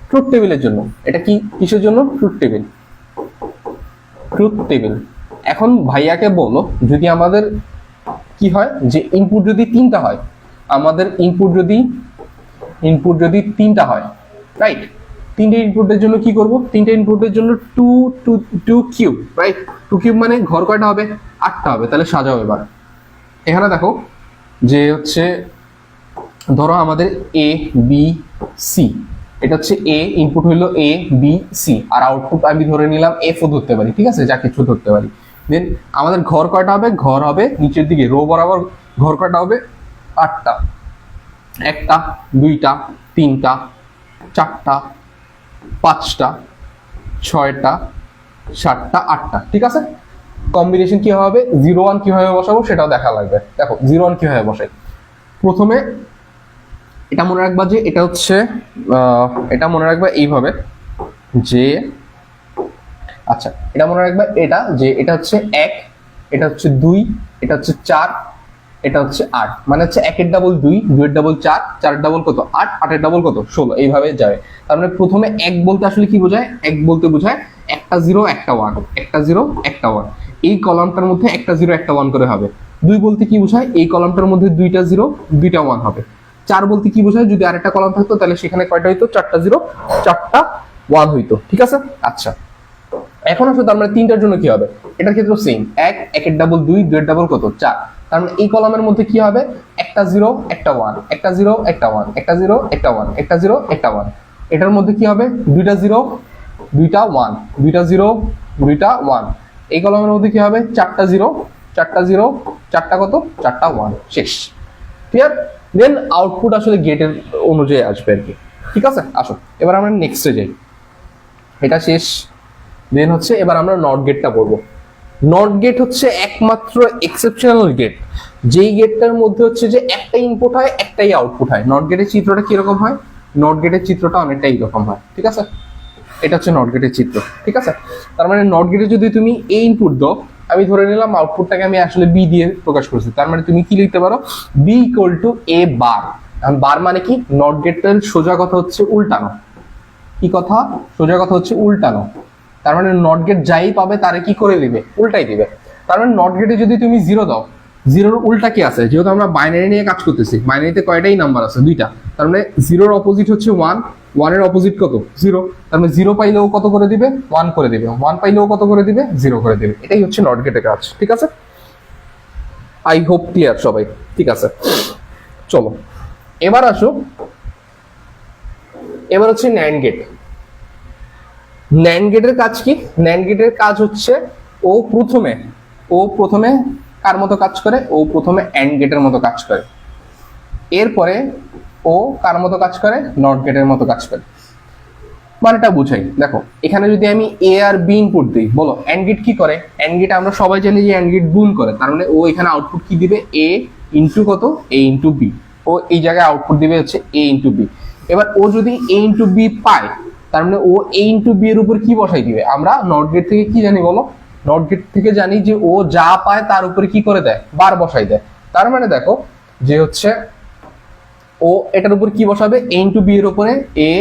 ট্রুথ টেবিলের জন্য। এটা কি কিসের জন্য? Truth table. এখন ভাইয়াকে বলো, যদি আমাদের কি হয় যে ইনপুট যদি তিনটা হয়, আমাদের ইনপুট যদি তিনটা হয়, রাইট? তিনটে ইনপুটের জন্য কি করব? তিনটে ইনপুটের জন্য 2 কিউব, রাইট? 2 কিউব মানে ঘর কয়টা হবে? 8টা হবে। তাহলে সাজাও এবার। এখানে দেখো যে হচ্ছে ধরো আমাদের এ বি সি, এটা হচ্ছে এ, ইনপুট হইলো এ বি সি, আর আউটপুট আমি ধরে নিলাম এফ ও ধরতে পারি, ঠিক আছে? যা কিছু ধরতে পারি। দেন আমাদের ঘর কয়টা হবে? ঘর হবে নিচের দিকে রো বরাবর ঘর কয়টা হবে? 8টা। 1টা 2টা 3টা 4টা 5টা 6টা 7টা 8টা, ঠিক আছে? কম্বিনেশন কি হবে? 0 1 কিভাবে বসাবো সেটাও দেখা লাগবে। দেখো 0 1 কিভাবে বসাই। প্রথমে এটা মনে রাখবা যে এটা হচ্ছে এটা মনে রাখবা এইভাবে যে, আচ্ছা এটা মনে রাখবা এটা যে এটা হচ্ছে 1, এটা হচ্ছে 2, এটা হচ্ছে 4, এটা হচ্ছে 8। মানে হচ্ছে 1 এর ডাবল 2, 2 এর ডাবল 4, 4 এর ডাবল কত? 8, 8 এর ডাবল কত? 16। এইভাবে যাবে। তার মানে প্রথমে 1 বলতে আসলে কি বোঝায়? 1 বলতে বোঝায় একটা 0 একটা 1, একটা 0 একটা 1। এই কলামটার মধ্যে একটা 0 একটা 1 করে হবে। 2 বলতে কি বোঝায়? এই কলামটার মধ্যে দুইটা 0 দুইটা 1 হবে। 4 বলতে কি বোঝায়? যদি আরেকটা কলাম থাকতো তাহলে সেখানে কয়টা হইতো? 4টা 0 4টা 1 হইতো, ঠিক আছে? আচ্ছা, এখন আসলে তার মানে তিনটার জন্য কি হবে? এটার ক্ষেত্রে সেম, 1 1 এর ডাবল 2, 2 এর ডাবল কত? 4। তার মানে এই কলামের মধ্যে কি হবে? একটা 0 একটা 1, একটা 0 একটা 1, একটা 0 একটা 1, একটা 0 একটা 1। এটার মধ্যে কি হবে? দুইটা 0 দুইটা 1, দুইটা 0 দুইটা 1। এই কলামের মধ্যে কি হবে? চারটা 0 চারটা 0 চারটা কত? চারটা 1। শেষ, ক্লিয়ার? দেন আউটপুট আসলে গেটের অনুযায়ী আসবে আর কি, ঠিক আছে? আসো এবার আমরা নেক্সটে যাই। এটা শেষ। দেন হচ্ছে এবার আমরা নট গেটটা পড়বো। নট গেট হচ্ছে একমাত্র এক্সেপশনাল গেট, যেই গেটটার মধ্যে হচ্ছে যে একটা ইনপুট হয় একটাই আউটপুট হয়। নট গেটের চিত্রটা কিরকম হয়? নট গেটের চিত্রটা অনেকটা এইরকম হয়, ঠিক আছে? এটা হচ্ছে নট গেটের চিত্র, ঠিক আছে? তার মানে নট গেটে যদি তুমি এ ইনপুট দাও, আমি ধরে নিলাম আউটপুটটাকে আমি আসলে বি দিয়ে প্রকাশ করছি। তার মানে তুমি কি লিখতে পারো? বি ইকুয়াল টু এ বার। এখন বার মানে কি? নট গেটের সোজা কথা হচ্ছে উল্টানো। কি কথা? সোজা কথা হচ্ছে উল্টানো। তার মানে নট গেট যাই পাবে তারে কি করে দিবে? উল্টাই দিবে। তার মানে নট গেটে যদি তুমি 0 দাও, 0-র উল্টা কি আছে? যেহেতু আমরা বাইনারি নিয়ে কাজ করতেছি, বাইনারিতে কয়টাই নাম্বার আছে? 2টা। তার মানে 0-র অপোজিট হচ্ছে 1, 1-এর অপোজিট কত? 0। তার মানে 0 পাইলেও কত করে দিবে? 1 করে দিবে। 1 পাইলেও কত করে দিবে? 0 করে দিবে। এটাই হচ্ছে নট গেটের কাজ, ঠিক আছে? আই হোপ ক্লিয়ার সবাই, ঠিক আছে? চলো এবার আসো, এবার হচ্ছে ন্যান্ড গেট। ন্যান্ড গেটের কাজ কি? ন্যান্ড গেটের কাজ হচ্ছে ও প্রথমে কার মতো কাজ করে? ও প্রথমে অ্যান্ড গেটের মতো কাজ করে, এরপরে ও কার মতো কাজ করে? নট গেটের মতো কাজ করে। মানেটা বুঝাই, দেখো এখানে যদি আমি এ আর বি ইনপুট দিই, বলো অ্যান্ড গেট কি করে? অ্যান্ড গেট আমরা সবাই জানি যে অ্যান্ড গেট গুণ করে, তার মানে ও এখানে আউটপুট কি দিবে? এ ইন্টু কত? A into B. ও এই জায়গায় আউটপুট দিবে হচ্ছে এ ইন্টু বি। এবার ও যদি এ ইন্টু বি পায়, তার মানে ও এ ইন্টু বি এর উপর কি বসাই দিবে? আমরা নট গেট থেকে কি জানি বলো? নট গেট থেকে জানি যে ও যা পায় তার উপরে কি করে দেয়? বার বসাই দেয়। তার মানে দেখো যে হচ্ছে ও এটার উপর কি বসাবে? এ ইন্টু বি এর উপরে এ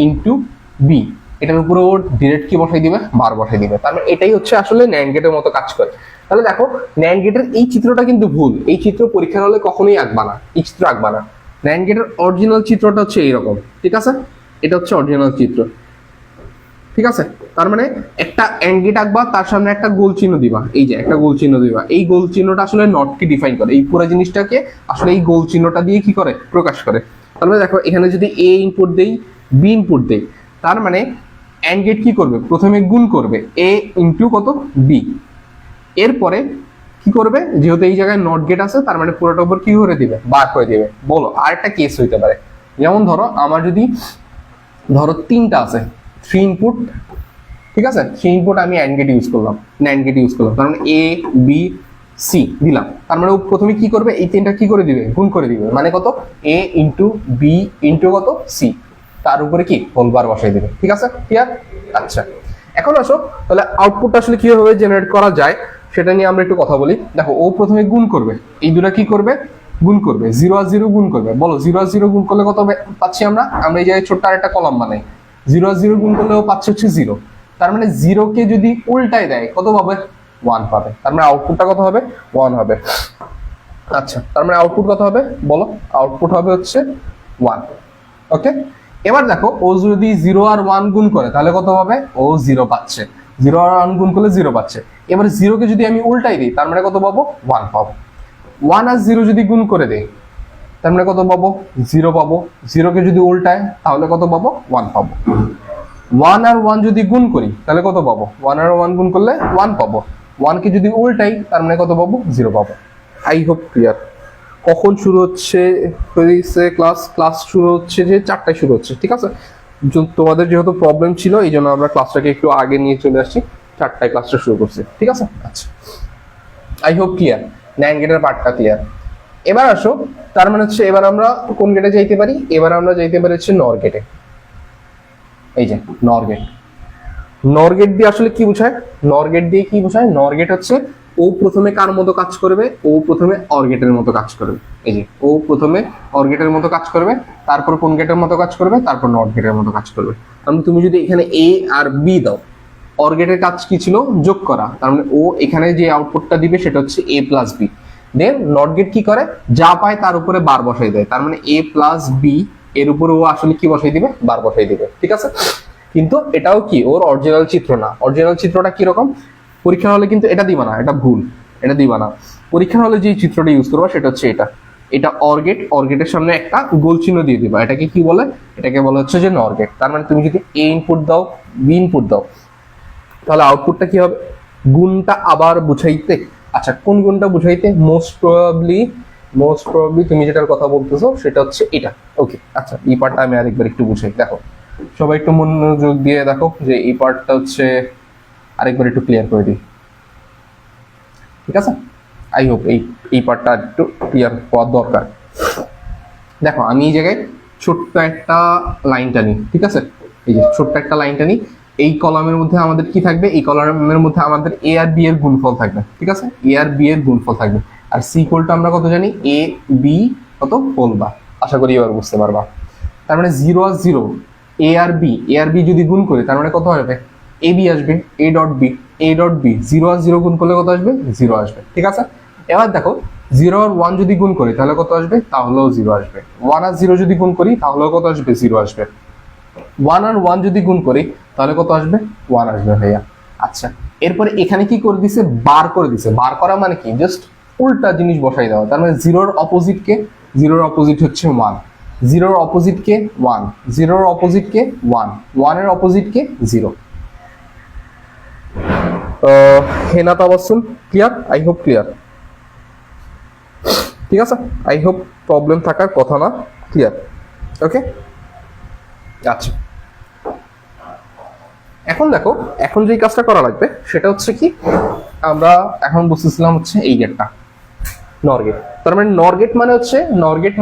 ইন্টু বি, এটার উপরে ও ডিরেক্ট কি বসাই দিবে? বার বসাই দিবে। তার মানে এটাই হচ্ছে আসলে ন্যান্ড গেটের মতো কাজ করে। তাহলে দেখো ন্যান্ড গেটের এই চিত্রটা কিন্তু ভুল, এই চিত্র পরীক্ষার হলে কখনোই আঁকবা না, এই চিত্র আঁকবা না। ন্যান্ড গেটের অরিজিনাল চিত্রটা হচ্ছে এইরকম, ঠিক আছে? এটা হচ্ছে অরিজিনাল চিত্র, ঠিক আছে? তার মানে একটা অ্যান্ড গেট আঁকবা, তার সামনে একটা গোল চিহ্ন দিবা, এই যে একটা গোল চিহ্ন দিবা। এই গোল চিহ্নটা আসলে নটকে ডিফাইন করে, এই পুরো জিনিসটাকে আসলে এই গোল চিহ্নটা দিয়ে কি করে? প্রকাশ করে। তাহলে দেখো এখানে যদি এ ইনপুট দেই, বি ইনপুট দেই, তার মানে অ্যান্ড গেট কি করবে? প্রথমে গুণ করবে এ ইনটু কত? বি। এরপরে কি করবে? যেহেতু এই জায়গায় নট গেট আছে, তার মানে পুরোটার উপর কি করে দিবে? বার করে দিবে। বলো আরেকটা কেস হইতে পারে, যেমন ধরো আমার যদি ধরো তিনটা আছে, 3 ইনপুট, ঠিক আছে? 3 ইনপুট আমি অ্যান্ড গেট ইউজ করলাম, ন্যান্ড গেট ইউজ করলাম, তার মানে এ বি সি দিলাম। তার মানে ও প্রথমে কি করবে? এই তিনটা কি করে দিবে? গুণ করে দিবে। মানে কত? এ ইন্টু বি ইন্টু কত? সি, তার উপরে কি হোল বার বসাই দিবে। ঠিক আছে, ক্লিয়ার? আচ্ছা, এখন আসো তাহলে আউটপুটটা আসলে কিভাবে জেনারেট করা যায় সেটা নিয়ে আমরা একটু কথা বলি। দেখো ও প্রথমে গুণ করবে, এই দুটা কি করবে? গুণ করবে, 0 আর 0 গুণ করবে। বলো 0 আর 0 গুণ করলে কত পাচ্ছি আমরা? আমরা এই জায়গায় ছোট্ট আরেকটা কলাম বানাই, 0 আর 0 গুণ করলেও পাচ্ছে হচ্ছে 0। তার মানে 0 কে যদি উল্টায় দেয় কত পাবে? 1 পাবে। তার মানে আউটপুটটা কত হবে? 1 হবে। আচ্ছা, তার মানে আউটপুট কত হবে বলো? আউটপুট হবে হচ্ছে 1। ওকে, এবার দেখো ও যদি 0 আর 1 গুণ করে তাহলে কত হবে? ও 0 পাচ্ছে। 0 আর 1 গুণ করলে 0 পাচ্ছে। এবার 0 কে যদি আমি উল্টাই দিই, তার মানে কত পাবো? 1 পাবো। 1 আর 0 যদি গুণ করে দেই, তার মানে কত পাবো? 0 পাবো। 0 কে যদি উল্টায় তাহলে কত পাবো? 1 পাবো। 1 আর 1 যদি গুণ করি তাহলে কত পাবো? 1 আর 1 গুণ করলে 1 পাবো। 1 কে যদি উল্টাই তার মানে কত পাবো? 0 পাবো। I hope clear. কখন শুরু হচ্ছে ক্লাস শুরু হচ্ছে যে 4টায় শুরু হচ্ছে, ঠিক আছে? তোমাদের যেহেতু প্রবলেম ছিল এই জন্য আমরা ক্লাসটাকে একটু আগে নিয়ে চলে আসছি, 4টায় ক্লাসটা শুরু করছি, ঠিক আছে? আচ্ছা, আই হোপ ক্লিয়ার, ন্যান্ড গেটের পার্টটা ক্লিয়ার। এবার আসো, তার মানে হচ্ছে এবার আমরা কোন গেটে যাইতে পারি? এবার আমরা যাইতে পারি হচ্ছে নর গেটে। এই যে নর গেট, নর গেট দিয়ে আসলে কি বোঝায়? নর গেট দিয়ে কি বোঝায়? নর গেট হচ্ছে ও প্রথমে কার মতো কাজ করবে? ও প্রথমে অর গেটের মতো কাজ করবে। এই যে ও প্রথমে অর গেটের মতো কাজ করবে, তারপর কোন গেটের মতো কাজ করবে? তারপর নট গেটের মতো কাজ করবে। তাহলে তুমি যদি এখানে এ আর বি দাও, অর গেটের কাজ কি ছিল? যোগ করা। তার মানে ও এখানে যে আউটপুটটা দিবে সেটা হচ্ছে A plus B. Then not gate কি করে? যা পায় তার উপরে বার বসাই দেয়। তার মানে এ প্লাস বি এর উপরে ও আসলে কি বসাই দিবে? বার বসাই দিবে, ঠিক আছে? কিন্তু এটাও কি ওর অরিজিনাল চিত্র না। অরিজিনাল চিত্রটা কিরকম? পরীক্ষা হলে কিন্তু এটা দিবা না, এটা ভুল, এটা দিবা না। পরীক্ষা হলে যে চিত্রটা ইউজ করবা সেটা হচ্ছে এটা। এটা অর গেট, অর গেটের সামনে একটা গোল চিহ্ন দিয়ে দিবা। এটাকে কি বলে? এটাকে বলা হচ্ছে যে নর গেট। তার মানে তুমি যদি এ ইনপুট দাও, বি ইনপুট দাও, তাহলে আউটপুটটা কি হবে? গুণটা আবার বুঝাইতে, আচ্ছা কোন গুণটা বুঝাইতে? মোস্ট প্রবাবলি তুমি যেটার কথা বলতেছো সেটা হচ্ছে এটা। ওকে, আচ্ছা এই পার্টটা আমি আরেকবার একটু বুঝাই। দেখো সবাই একটু মনোযোগ দিয়ে দেখো যে এই পার্টটা হচ্ছে আরেকবার একটু ক্লিয়ার করে দিই, ঠিক আছে? আই হোপ এই পার্টটা একটু ক্লিয়ার হওয়ার দরকার। দেখো আমি এই জায়গায় ছোট্ট একটা লাইন টানি, ঠিক আছে? এই যে ছোট্ট একটা লাইন টানি, এই কলামের মধ্যে আমাদের কি থাকবে? এই কলামের মধ্যে আমাদের এ আর বি এর গুণফল থাকবে, ঠিক আছে? এ আর বি এর গুণফল থাকবে। আর সি ইকুয়ালটা আমরা কত জানি? এ বি কত হোল বার। আশা করি এবার বুঝতে পারবা। তার মানে 0 আর 0, এ আর বি যদি গুণ করি তার মানে কত হবে? এ বি আসবে, এ ডট বি, 0 আর 0 গুণ করলে কত আসবে? 0 আসবে, ঠিক আছে? এবার দেখো 0 আর 1 যদি গুণ করি তাহলে কত আসবে? তাহলেও 0 আসবে। 1 আর 0 যদি গুণ করি তাহলেও কত আসবে? 0 আসবে। 1 আর 1 যদি গুণ করি তাহলে কত আসবে? 1 আসবে ভাইয়া। আচ্ছা, এরপরে এখানে কি করে দিছে? বার করে দিছে। বার করা মানে কি? জাস্ট উল্টা জিনিস বসাই দেওয়া। তার মানে 0 এর অপোজিট কে? জিরোর অপোজিট হচ্ছে 1, জিরোর অপোজিট কে 1, জিরোর অপোজিট কে 1, 1 এর অপোজিট কে 0। Hena Tabassum clear? I hope clear. ঠিক আছে, আই হোপ প্রবলেম থাকার কথা না, ক্লিয়ার। ওকে, আচ্ছা এখন দেখো, এখন যে কাজটা করা লাগবে সেটা হচ্ছে কি, আমরা এখন বুঝতেছিলাম হচ্ছে এই গেটটা নর গেট। তার মানে নর গেট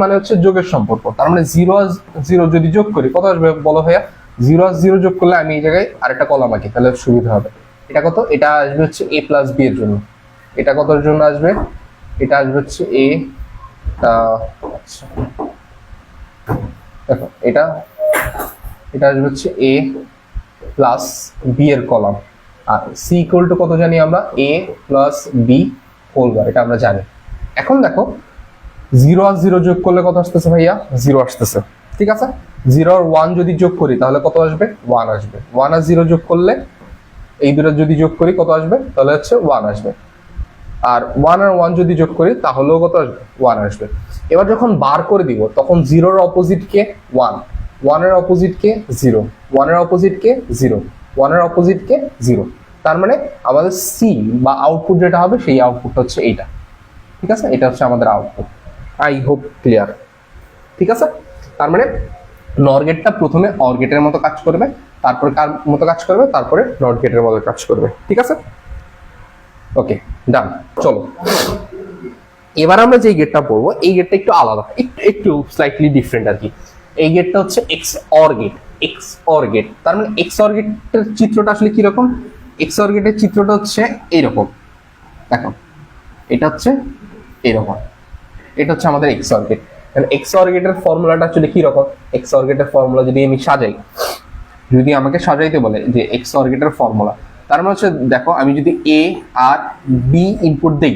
মানে হচ্ছে যোগের সম্পর্ক। তার মানে 0 আর 0 যদি যোগ করি কত আসবে বলো ভাইয়া? 0 আর 0 যোগ করলে আমি এই জায়গায় আরেকটা কলাম আঁকি, তাহলে সুবিধা হবে। এটা কত? এটা আসবে হচ্ছে a প্লাস b এর জন্য। এটা কতর জন্য আসবে? এটা আসবে হচ্ছে a, আচ্ছা দেখো এটা আসবে হচ্ছে a প্লাস b এর কলাম, আর c ইকুয়াল টু কত জানি আমরা? a plus b whole bar, এটা আমরা জানি। এখন দেখো 0 আর 0 যোগ করলে কত আসতেছে ভাইয়া? 0 আসতেছে, ঠিক আছে। 0 আর 1 যদি যোগ করি তাহলে কত আসবে? 1 আসবে। 1 আর 0 যোগ করলে, এই দুটো যদি যোগ করি কত আসবে? তাহলে হচ্ছে 1 আসবে। আর 1 আর 1 যদি যোগ করি তাহলেও কত আসবে? 1 আসবে। এবার যখন বার করে দিব তখন 0 এর অপোজিট কে 1, 1 এর অপোজিট কে 0, 1 এর অপোজিট কে 0, 1 এর অপোজিট কে 0। তার মানে আমাদের সি বা আউটপুট যেটা হবে সেই আউটপুটটা হচ্ছে এইটা, ঠিক আছে। এটা হচ্ছে আমাদের আউটপুট। আই হোপ ক্লিয়ার, ঠিক আছে। তার মানে নর গেটটা প্রথমে অর গেটের মতো কাজ করবে, তারপরে কার মতো কাজ করবে? তারপরে নট গেটের মতো কাজ করবে, ঠিক আছে। ওকে ডান। চলো এবার আমরা যে গেটটা পড়বো এই গেটটা একটু আলাদা, একটু স্লাইটলি ডিফারেন্ট আর কি। এই গেটটা হচ্ছে X or gate. X or gate, তার মানে এক্স অর গেটের চিত্রটা আসলে কি রকম? এক্স অর গেটের চিত্রটা হচ্ছে এইরকম, দেখো এটা হচ্ছে এইরকম, এটা হচ্ছে আমাদের X or gate. X or গেটের ফর্মুলাটা আসলে কি রকম? এক্স অর গেটের ফর্মুলা যদি আমি সাজাই, যদি আমাকে সাজাইতে বলে যে এক্স অর গেটের ফর্মুলা, তার মানে হচ্ছে দেখো আমি যদি এ আর বি ইনপুট দেই,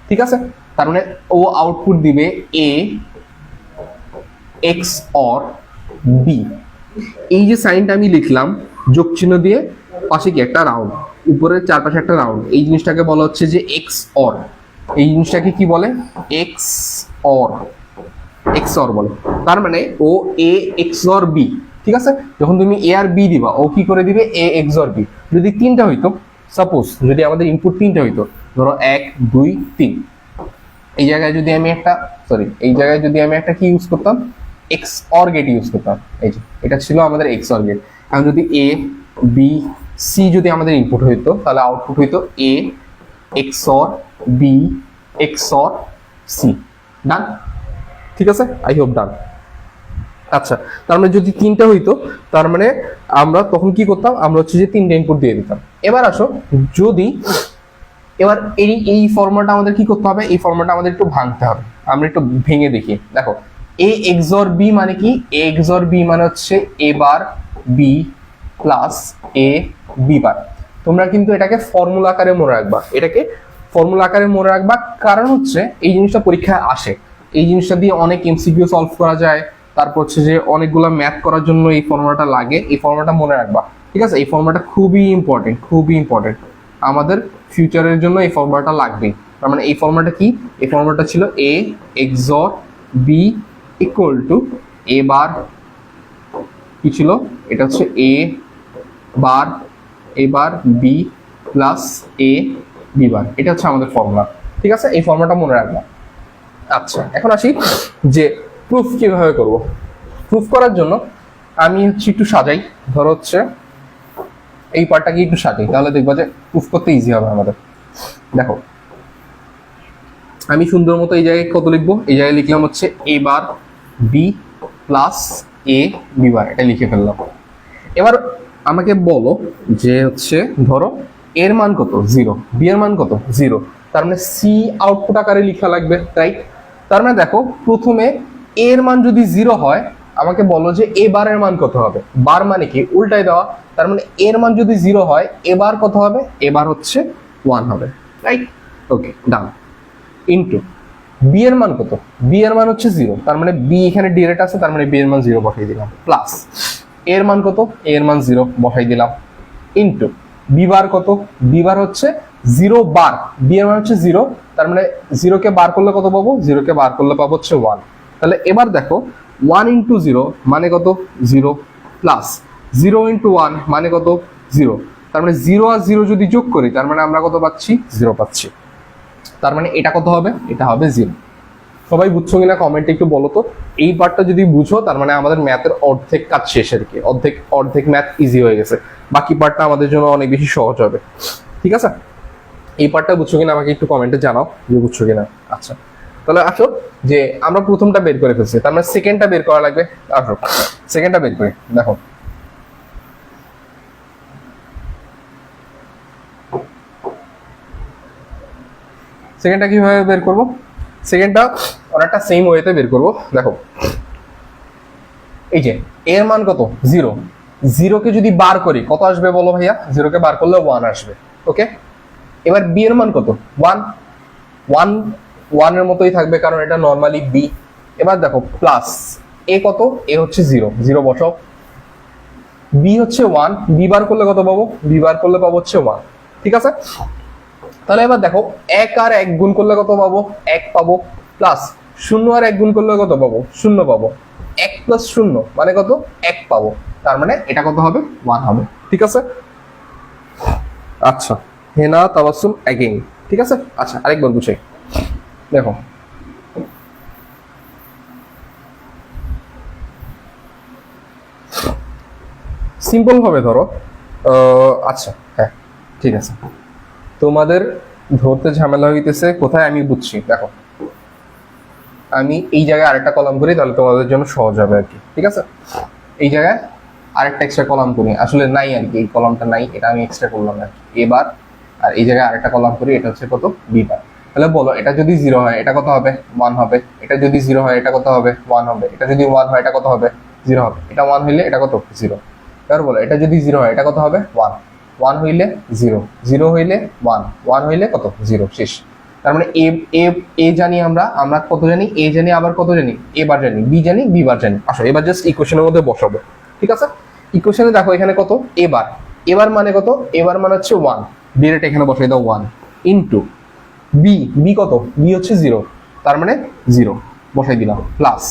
ঠিক আছে, তার মানে ও আউটপুট দিবে এ এক্স অর বি। এই যে সাইনটা আমি লিখলাম যোগ চিহ্ন দিয়ে, পাশে কি একটা রাউন্ড, উপরের চারপাশে একটা রাউন্ড, এই জিনিসটাকে বলা হচ্ছে যে এক্স অর। এই জিনিসটাকে কি বলে? এক্স অর, এক্স অর বলে। তার মানে ও এ এক্স অর বি, ঠিক আছে। যখন তুমি এ আর বি দিবা ও কি করে দিবে? এ এক্স অর বি। যদি তিনটা হইতো, সাপোজ যদি আমাদের ইনপুট তিনটা হইতো, ধরো 1 2 3, এই জায়গায় যদি আমি একটা কি ইউজ করতাম? এক্স অর গেট ইউজ করতাম। এই যে এটা ছিল আমাদের এক্স অর গেট। এখন যদি এ বি সি যদি আমাদের ইনপুট হইতো তাহলে আউটপুট হইতো A X or B X or C. Done, ঠিক আছে, আই হোপ ডান। আচ্ছা, তার মানে যদি তিনটা হইতো তার মানে আমরা তখন কি করতাম? আমরা হচ্ছে যে তিনটা ইনপুট দিয়ে দিতাম। এবার আসো, যদি এবার এই ফর্মুলাটা আমাদের কি করতে হবে? এই ফর্মুলাটা আমাদের একটু ভাঙতে হবে। আমরা একটু ভেঙে দেখি। দেখো এ এক্সর বি মানে কি? এ এক্সর বি মানে হচ্ছে A bar B plus A B বার। তোমরা কিন্তু এটাকে ফর্মুলা আকারে মনে রাখবা, এটাকে ফর্মুলা আকারে মনে রাখবা, কারণ হচ্ছে এই জিনিসটা পরীক্ষায় আসে। এই জিনিসটা দিয়ে অনেক এমসিকিউ সলভ করা যায়, তারপর হচ্ছে যে অনেকগুলো ম্যাথ করার জন্য এই ফর্মুলাটা লাগে। এই ফর্মুলাটা মনে রাখবা, ঠিক আছে। এই ফর্মুলাটা খুবই ইম্পর্টেন্ট, খুবই ইম্পর্টেন্ট, আমাদের ফিউচারের জন্য এই ফর্মুলাটা লাগবে। তার মানে এই ফর্মুলাটা কি? এই ফর্মুলাটা ছিল এ XOR B equal to A বার, কি ছিল? এটা হচ্ছে A bar B plus A B বার। এটা হচ্ছে আমাদের ফর্মুলা, ঠিক আছে। এই ফর্মুলাটা মনে রাখবা। আচ্ছা, এখন আসি যে প্রুফ কিভাবে করব। প্রুফ করার জন্য আমি হচ্ছে একটু সাজাই, ধরো হচ্ছে এই পার্টটাকে একটু সাজাই, তাহলে দেখবা যে প্রুফ করতে ইজি হবে আমাদের। দেখো আমি সুন্দর মতো এই জায়গায় কত লিখবো? এই জায়গায় লিখলাম হচ্ছে A bar B plus A B বার, এটা লিখে ফেললাম। এবার আমাকে বলো যে হচ্ছে ধরো এর মান কত? 0, বি এর মান কত? 0। তার মানে সি আউটপুট আকারে লেখা লাগবে, রাইট? তার মানে দেখো প্রথমে এর মান যদি 0 হয়, আমাকে বলো যে এ বারের মান কত হবে? বার মানে কি? উল্টাই দেওয়া। তার মানে এর মান যদি 0 হয়, এবার কত হবে? এবার হচ্ছে 1 হবে, রাইট? ওকে ডান। ইনটু বি এর মান কত? বি এর মান হচ্ছে 0, তার মানে বি এখানে ডিরেক্ট আছে, তার মানে বি এর মান 0 বসাই দিলাম, প্লাস এর মান কত? এর মান 0 বসাই দিলাম, ইনটু বি বার কত? বি বার হচ্ছে 0 বার, বি এর মান হচ্ছে 0, তার মানে 0 কে বার করলে কত পাবো? 0 কে বার করলে পাবো হচ্ছে 1, তাহলে এবার দেখো 1 ইন্টু 0 মানে কত 0 প্লাস 0 ইন্টু 1 মানে কত 0, তার মানে 0 আর 0 যদি যোগ করি তার মানে আমরা কত পাচ্ছি 0 পাচ্ছি। তার মানে এটা কত হবে, এটা হবে 0। সবাই বুঝছো কিনা কমেন্টে একটু বলো তো। এই পার্টটা যদি বুঝো তার মানে আমাদের ম্যাথের অর্ধেক কাজ শেষ আর কি, অর্ধেক ম্যাথ ইজি হয়ে গেছে, বাকি পার্টটা আমাদের জন্য অনেক বেশি সহজ হবে। ঠিক আছে, এই পার্টটা বুঝছো কিনা আমাকে একটু কমেন্টে জানাও যে বুঝছো কিনা। আচ্ছা তাহলে আসো যে আমরা প্রথমটা বের করে ফেলছি, তার মানে সেকেন্ডটা বের করা লাগবে। আসো সেকেন্ডটা বের করি। দেখো সেকেন্ডটা কিভাবে বের করব, সেকেন্ডটা অনেকটা সেম ওয়েতে বের করব। দেখো এই যে এর মান কত 0, 0 কে যদি বার করি কত আসবে বলো ভাইয়া, 0 কে বার করলে 1 আসবে। ওকে, এবার বি এর মান কত 1, 1 এর মতোই থাকবে কারণ এটা নরমালি বি। এবার দেখো প্লাস এ কত, এ হচ্ছে 0, 0 বসাও। বি হচ্ছে 1, বি বার করলে কত পাবো, বি বার করলে পাবো হচ্ছে 1। ঠিক আছে, তাহলে এবার দেখো 1 আর 1 গুণ করলে কত পাবো, 1 পাবো, প্লাস 0 আর 1 গুণ করলে কত পাবো, 0 পাবো। 1 প্লাস 0 মানে কত 1 পাবো, তার মানে এটা কত হবে 1 হবে। ঠিক আছে, আচ্ছা হেনা তাবাসসুম অ্যাগেইন। ঠিক আছে, আচ্ছা আরেকবার বুঝাই। দেখো সিম্পল ভাবে ধরো, আচ্ছা হ্যাঁ ঠিক আছে, তোমাদের ধরতে ঝামেলা হইতেছে কোথায় আমি বুঝছি। দেখো আমি এই জায়গায় আরেকটা কলাম করি তাহলে তোমাদের জন্য সহজ হবে আর কি। ঠিক আছে, এই জায়গায় আরেকটা এক্সট্রা কলাম করি, আসলে নাই আর কি, এই কলামটা নাই, এটা আমি এক্সট্রা করলাম আর কি এবার। আর এই জায়গায় আরেকটা কলাম করি, এটা হচ্ছে কত বি বার। তাহলে বলো এটা যদি 0 হয় এটা কত হবে 1 হবে, এটা যদি 0 হয় এটা কত হবে 1 হবে, এটা যদি 1 হয় এটা কত হবে 0 হবে, এটা 1 হইলে এটা কত 0। এবার বলো এটা যদি 0 হয় এটা কত হবে 1, 1 হইলে 0, 0 হইলে 1, 1 হইলে কত 0, শেষ। তার মানে এ এ এ জানি আমরা, আমরা কত জানি এ জানি, আবার কত জানি এ বার জানি, বি জানি, বি বার জানি। আসো এবার জাস্ট ইকুয়েশনের মধ্যে বসাবো। ঠিক আছে, ইকুয়েশনে দেখো এখানে কত এবার, এবার মানে কত, এবার মানে হচ্ছে 1, ডিরেক্ট এখানে বসাই দাও 1 ইনটু বি, বি কত, বি হচ্ছে 0, তার মানে 0 বসাই দিলাম, প্লাস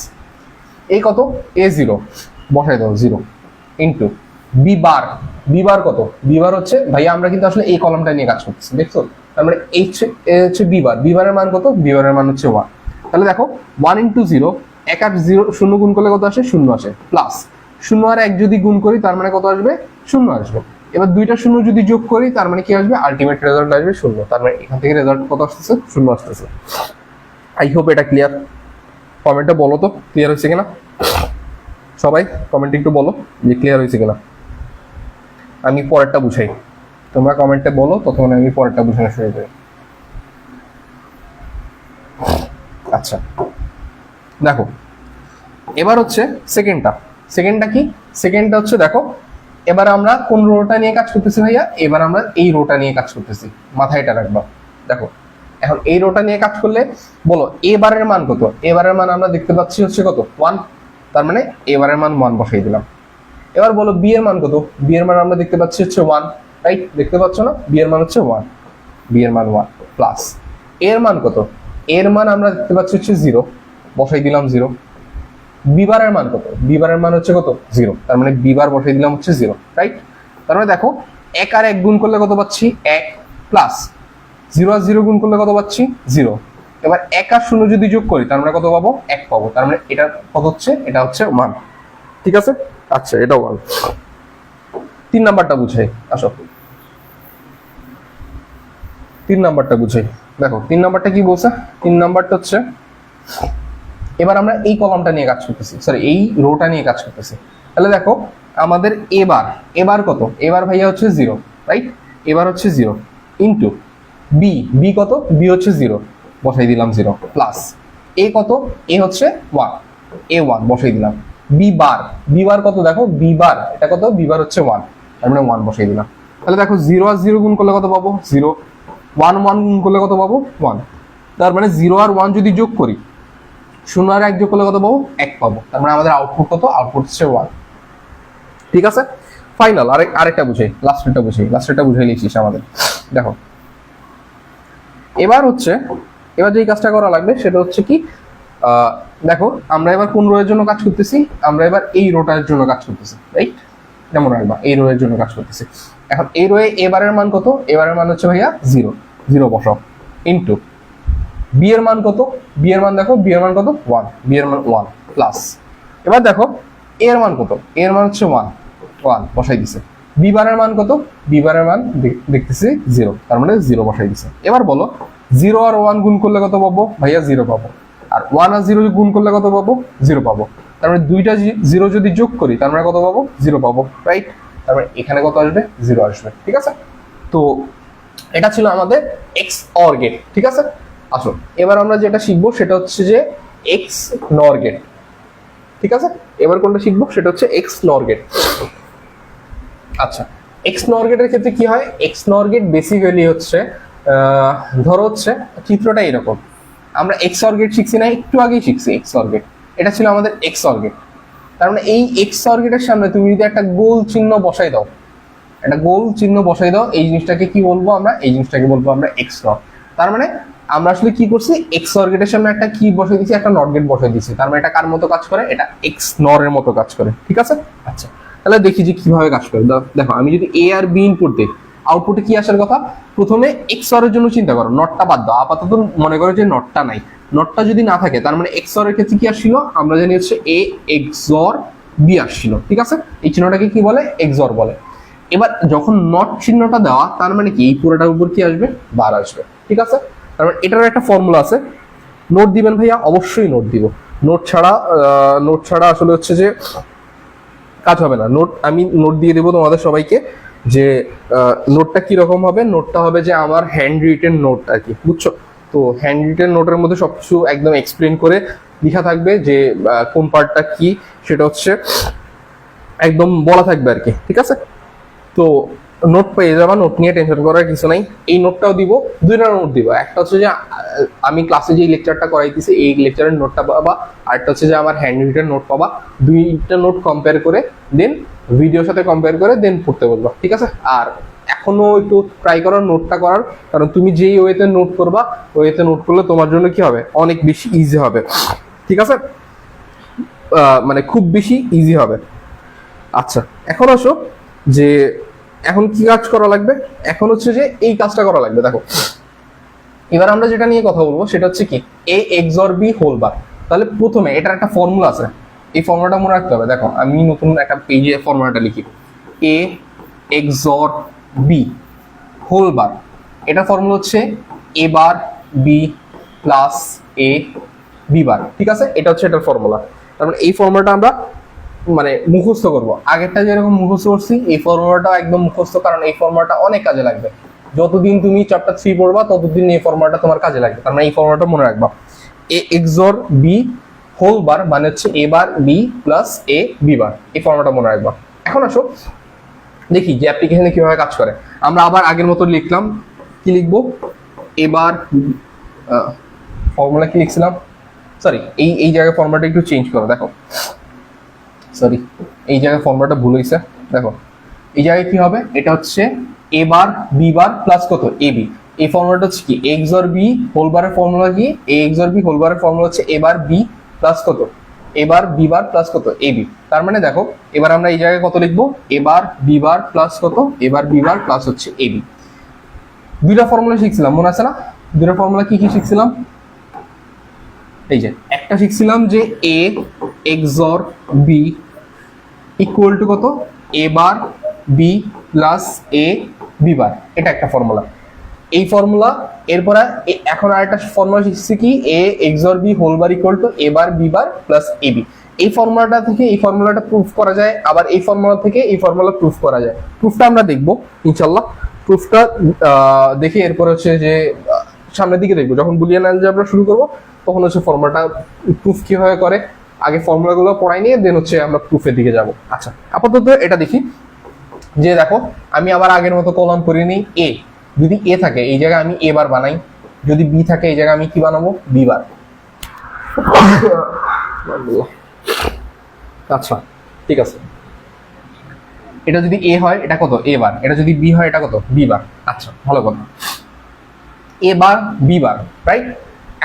এ কত, এ 0 বসাই দাও 0 into B bar, B bar কত, বি বার হচ্ছে ভাইয়া আমরা কিন্তু আসলে এই কলমটা নিয়ে কাজ করতেছি দেখছো, তার মানে হচ্ছে বি বার, বি বারের মান কত, বি বারের মান হচ্ছে 1। তাহলে দেখো 1 ইন্টু 0, 1 আর 0 0 গুণ করলে কত আসে 0 আসে, প্লাস 0 আর 1 যদি গুণ করি তার মানে কত আসবে 0 আসবে। এবার দুইটা 0 যদি যোগ করি তার মানে কি আসবে, আলটিমেট রেজাল্ট আসবে 0, তার মানে এখান থেকে রেজাল্ট কত আসতেছে 0 আসতেছে। আই হোপ এটা ক্লিয়ার। কমেন্টে বলো তো ক্লিয়ার হয়েছে কিনা, সবাই কমেন্টে একটু বলো যে ক্লিয়ার হয়েছে কিনা। আমি পরেরটা বুঝাই, তোমরা কমেন্টে বলো ততক্ষণ আমি পরেরটা বুঝানো শুরু করি। আচ্ছা দেখো এবার হচ্ছে সেকেন্ডটা কি, সেকেন্ডটা হচ্ছে দেখো এবার আমরা কোন রোটা নিয়ে কাজ করতেছি ভাইয়া, এবার আমরা এই রোটা নিয়ে কাজ করতেছি, মাথায় এটা রাখবা। দেখো এখন এই রোটা নিয়ে কাজ করলে বলো এবারের মান কত, এবারের মান আমরা দেখতে পাচ্ছি হচ্ছে কত 1, তার মানে এবারের মান 1 বসাই দিলাম। এবার বলো বি এর মান কত, বি এর মান আমরা দেখতে পাচ্ছি হচ্ছে 1, রাইট, দেখতে পাচ্ছ না, বি এর মান হচ্ছে 1, বি এর মান 1, প্লাস এর মান কত, এর মান আমরা দেখতে পাচ্ছি হচ্ছে 0, বসাই দিলাম 0। বিবারের মান কত, বিবারের মান হচ্ছে কত 0, তার মানে বিবার বসাই দিলাম হচ্ছে 0, রাইট। তার মানে দেখো 1 আর 1 গুণ করলে কত পাচ্ছি 1, প্লাস 0 আর 0 গুণ করলে কত পাচ্ছি 0। এবার 1 আর 0 যদি যোগ করি তার মানে কত পাবো 1 পাবো, তার মানে এটা কত হচ্ছে, এটা হচ্ছে 1। ঠিক আছে, আচ্ছা এটা 1। 3 নাম্বারটা বুঝাই, আসো 3 নাম্বারটা বুঝাই। দেখো 3 নাম্বারটা কি বলছে, 3 নাম্বারটা হচ্ছে এবার আমরা এই কলামটা নিয়ে কাজ করতেছি, সরি এই রোটা নিয়ে কাজ করতেছি। তাহলে দেখো আমাদের এবার কত, এবার ভাইয়া হচ্ছে 0, রাইট, এবার হচ্ছে 0 ইনটু বি, বি কত, বি হচ্ছে 0, বসাই দিলাম 0, প্লাস এ কত, এ হচ্ছে 1, এ 1 বসাই দিলাম। বি বার কত, দেখো বি বার এটা কত, বি বার হচ্ছে 1, তার মানে 1 বসাই দিলাম। তাহলে দেখো 0 আর 0 গুণ করলে কত পাবো 0, 1 1 গুণ করলে কত পাবো 1, তার মানে 0 আর 1 যদি যোগ করি 0 আর 1 যোগ করলে কত পাবো 1 পাবো, তার মানে আমাদের আউটপুট কত, আউটপুট হচ্ছে 1। ঠিক আছে, ফাইনাল আরেকটা বুঝাই, লাস্টেরটা বুঝাই লিখছিস আমাদের। দেখো এবার হচ্ছে এবার যেই কাজটা করা লাগবে সেটা হচ্ছে কি, দেখো আমরা এবার কোন রো এর জন্য কাজ করতেছি, আমরা এবার এই রোটার জন্য কাজ করতেছি, রাইট? যেমন রাখবা এই রো এর জন্য কাজ করতেছি। এখন এই রো এ এবারের মান কত? এবারের মান হচ্ছে ভাইয়া 0, 0 বসাও, ইনটু বি এর মান কত? বি এর মান দেখো, বি এর মান কত? 1, বি এর মান 1 প্লাস, এবার দেখো এ এর মান কত? এ এর মান হচ্ছে 1, 1 বসাই দিছে। বি বারের মান কত? বি বারের মান দেখতেছি 0, তার মানে 0 বসাই দিছে। এবার বলো 0 আর 1 গুণ করলে কত পাবো? ভাইয়া 0 পাবো। আর 1 আর 0 গুণ করলে কত পাবো? 0 পাবো। তার মানে দুইটা 0 যদি যোগ করি তার মানে কত পাবো? 0 পাবো, রাইট? তার মানে এখানে কত আসবে? 0 আসবে, ঠিক আছে? তো এটা ছিল আমাদের এক্স অর গেট, ঠিক আছে? আসো এবার আমরা যেটা শিখবো সেটা হচ্ছে যে এক্স নর গেট, ঠিক আছে? এবার কোনটা শিখবো সেটা হচ্ছে এক্স নর গেট। আচ্ছা, এক্স নর গেটের ক্ষেত্রে কি হয়? এক্স নর গেট বেসিক্যালি হচ্ছে ধরো হচ্ছে চিত্রটা এরকম। আমরা এক্স অর গেট শিখছি না, একটু আগেই শিখছি এক্স অর গেট। এটা ছিল আমাদের এক্স অর গেট। তার মানে এই এক্স অর গেটের সামনে তুমি যদি একটা গোল চিহ্ন বসাই দাও, একটা গোল চিহ্ন বসাই দাও, এই জিনিসটাকে কি বলবো আমরা? এই জিনিসটাকে বলবো আমরা এক্স নর। তার মানে আমরা আসলে কি করছি? এক্স অর গেটের সামনে একটা কি বসাই দিয়েছি? একটা নট গেট বসাই দিয়েছি। তার মানে এটা কার মতো কাজ করে? এটা এক্স নর এর মতো কাজ করে, ঠিক আছে? আচ্ছা, তাহলে দেখি যে কিভাবে কাজ করে। দেখো আমি যদি এ আর বি ইনপুট দিই, আউটপুটে কি আসার কথা? প্রথমে এক্স অর এর জন্য চিন্তা করো, নটটা বাদ দাও, আপাতত মনে করো যে নটটা নাই। নটটা যদি না থাকে তার মানে এক্স অর এর ক্ষেত্রে কি আসছিল? আমরা জানি হচ্ছে এ এক্সর বি আসছিল, ঠিক আছে? এই চিহ্নটাকে কি বলে? এক্সর বলে। এবার যখন নট চিহ্নটা দেওয়া তার মানে কি এই পুরোটার উপর কি আসবে? বার আসবে, ঠিক আছে? তার মানে এটার একটা ফর্মুলা আছে। নোট দিবেন ভাইয়া, অবশ্যই নোট দিব। নোট ছাড়া আসলে হচ্ছে যে কাজ হবে না। আমি নোট দিয়ে দেবো তোমাদের সবাইকে। যে নোটটা কিরকম হবে? নোটটা হবে যে আমার হ্যান্ড রিটেন নোট আর কি, বুঝছো? তো হ্যান্ড রিটেন নোটের মধ্যে সবকিছু একদম এক্সপ্লেন করে লেখা থাকবে, যে কোন পার্টটা কি সেটা হচ্ছে একদম বলা থাকবে আর কি, ঠিক আছে? তো নোট পেয়ে যাবা, নোট নিয়ে টেনশন করার কিছু নাই। এই নোটটাও দিব, দুইটা নোট দিব। একটা হচ্ছে যে আমি ক্লাসে যে লেকচারটা করাইতেছি এই লেকচারের নোটটা পাবা, আর একটা হচ্ছে যে আমার হ্যান্ড রিটেন নোট পাবা। দুইটা নোট কম্পেয়ার করে দেন ভিডিওর সাথে কম্পেয়ার করে দেন পড়তে বলবা, ঠিক আছে? আর এখনো একটু ট্রাই করার নোটটা করার, কারণ তুমি যেই ওয়েতে নোট করবা ওয়েতে নোট করলে তোমার জন্য কি হবে? অনেক বেশি ইজি হবে, ঠিক আছে? মানে খুব বেশি ইজি হবে। আচ্ছা, এখন আসো যে এখন কি কাজ করা লাগবে? এখন হচ্ছে যে এই কাজটা করা লাগবে। দেখো এবার আমরা যেটা নিয়ে কথা বলবো সেটা হচ্ছে কি A XOR B whole bar. তাহলে প্রথমে এটার একটা ফর্মুলা আছে, এই ফর্মুলাটা মনে রাখতে হবে। দেখো আমি নতুন একটা পেজে ফর্মুলাটা লিখি, এ এক্সর বি হোল বার। এটা ফর্মুলা হচ্ছে A bar B plus A B বার, ঠিক আছে? এটা হচ্ছে এটার ফর্মুলা। তার মানে এই ফর্মুলাটা আমরা মানে মুখস্থ করব। আগেরটা যেরকম মুখস্থ করছি এই ফর্মুলাটা একদম মুখস্থ, কারণ এই ফর্মুলাটা অনেক কাজে লাগবে। যতদিন তুমি চ্যাপ্টার 3 পড়বা ততদিন এই ফর্মুলাটা তোমার কাজে লাগবে। তার মানে এই ফর্মুলাটা মনে রাখবা, এ এক্সর বি হোল বার মানে হচ্ছে A bar B plus A B bar. এই ফর্মুলাটা মনে রাখবা। এখন আসো দেখি যে অ্যাপ্লিকেশনে কিভাবে কাজ করে। আমরা আবার আগের মতো লিখলাম, কি লিখবো? এবার ফর্মুলা কি লিখছিলাম? সরি, এই জায়গায় ফর্মুলাটা একটু চেঞ্জ করো। দেখো সরি, এই জায়গায় ফর্মুলাটা ভুল হয়েছে। দেখো এই জায়গায় কি হবে? এটা হচ্ছে A bar B bar plus কত? এ বি। এই ফর্মুলাটা হচ্ছে কি এক্সর বি হোল বারের ফর্মুলা কি? এ এক্সর বি হোল বারের ফর্মুলা হচ্ছে এ বার বি প্লাস কত? এ বার বি বার প্লাস কত? A B. তার মানে দেখো এবার আমরা এই জায়গায় কত লিখবো? এ বার বি বার প্লাস কত? এ বার বি বার প্লাস হচ্ছে এ বি। দুইটা ফর্মুলা শিখছিলাম, মনে আছে না? দুইটা ফর্মুলা কি কি শিখছিলাম? এই যে একটা শিখছিলাম যে এ এক্সর বি ইকুয়াল টু কত? এ bar B plus A B বার। এটা একটা ফর্মুলা। এই ফর্মুলা এরপর এখন আরেকটা ফর্মুলা শিখছি কি A XOR B whole bar equal to A bar B bar plus A B. এই ফর্মুলাটা থেকে এই ফর্মুলাটা প্রুফ করা যায়, আবার এই ফর্মুলা থেকে এই ফর্মুলা প্রুফ করা যায়। প্রুফটা আমরা দেখবো ইনশাল্লাহ। প্রুফটা দেখে এরপর হচ্ছে যে সামনের দিকে দেখবো, যখন বুলিয়ান অ্যালজেব্রা শুরু করবো তখন হচ্ছে ফর্মুলাটা প্রুফ কিভাবে করে আগে ফর্মুলাগুলো পড়াই নিয়ে দেন হচ্ছে আমরা প্রুফের দিকে যাব। আচ্ছা, আপাতত এটা দেখি যে দেখো আমি আবার আগের মতো কলাম করে নিই। এ যদি এ থাকে এই জায়গায় আমি এ বার বানাই, যদি বি থাকে এই জায়গায় আমি কি বানাবো? B bar. আচ্ছা ঠিক আছে, এটা যদি এ হয় এটা কত? এ বার। এটা যদি বি হয় এটা কত? B bar. আচ্ছা ভালো কথা, এ বার বি বার, রাইট?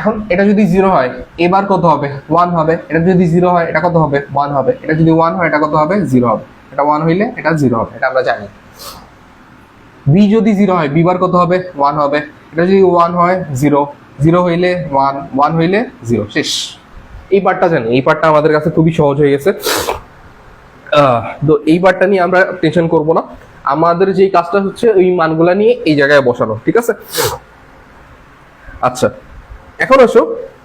এখন এটা যদি 0 হয় এবার কত হবে 1 হবে, এটা যদি 0 হয় এটা কত হবে 1 হবে, এটা যদি 1 হয় এটা কত হবে 0 হবে, এটা 1 হইলে এটা 0 হবে, এটা আমরা জানি। বি যদি 0 হয় বি বার কত হবে 1 হবে, এটা যদি 1 হয় 0, 0 হইলে 1, 1 হইলে 0, শেষ। এই পার্টটা জানি, এই পার্টটা আমাদের কাছে খুবই সহজ হয়ে গেছে। তো এই পার্টটা নিয়ে আমরা টেনশন করব না, আমাদের যে কাজটা হচ্ছে ওই মানগুলা নিয়ে এই জায়গায় বসানো, ঠিক আছে। আচ্ছা এখন আসো,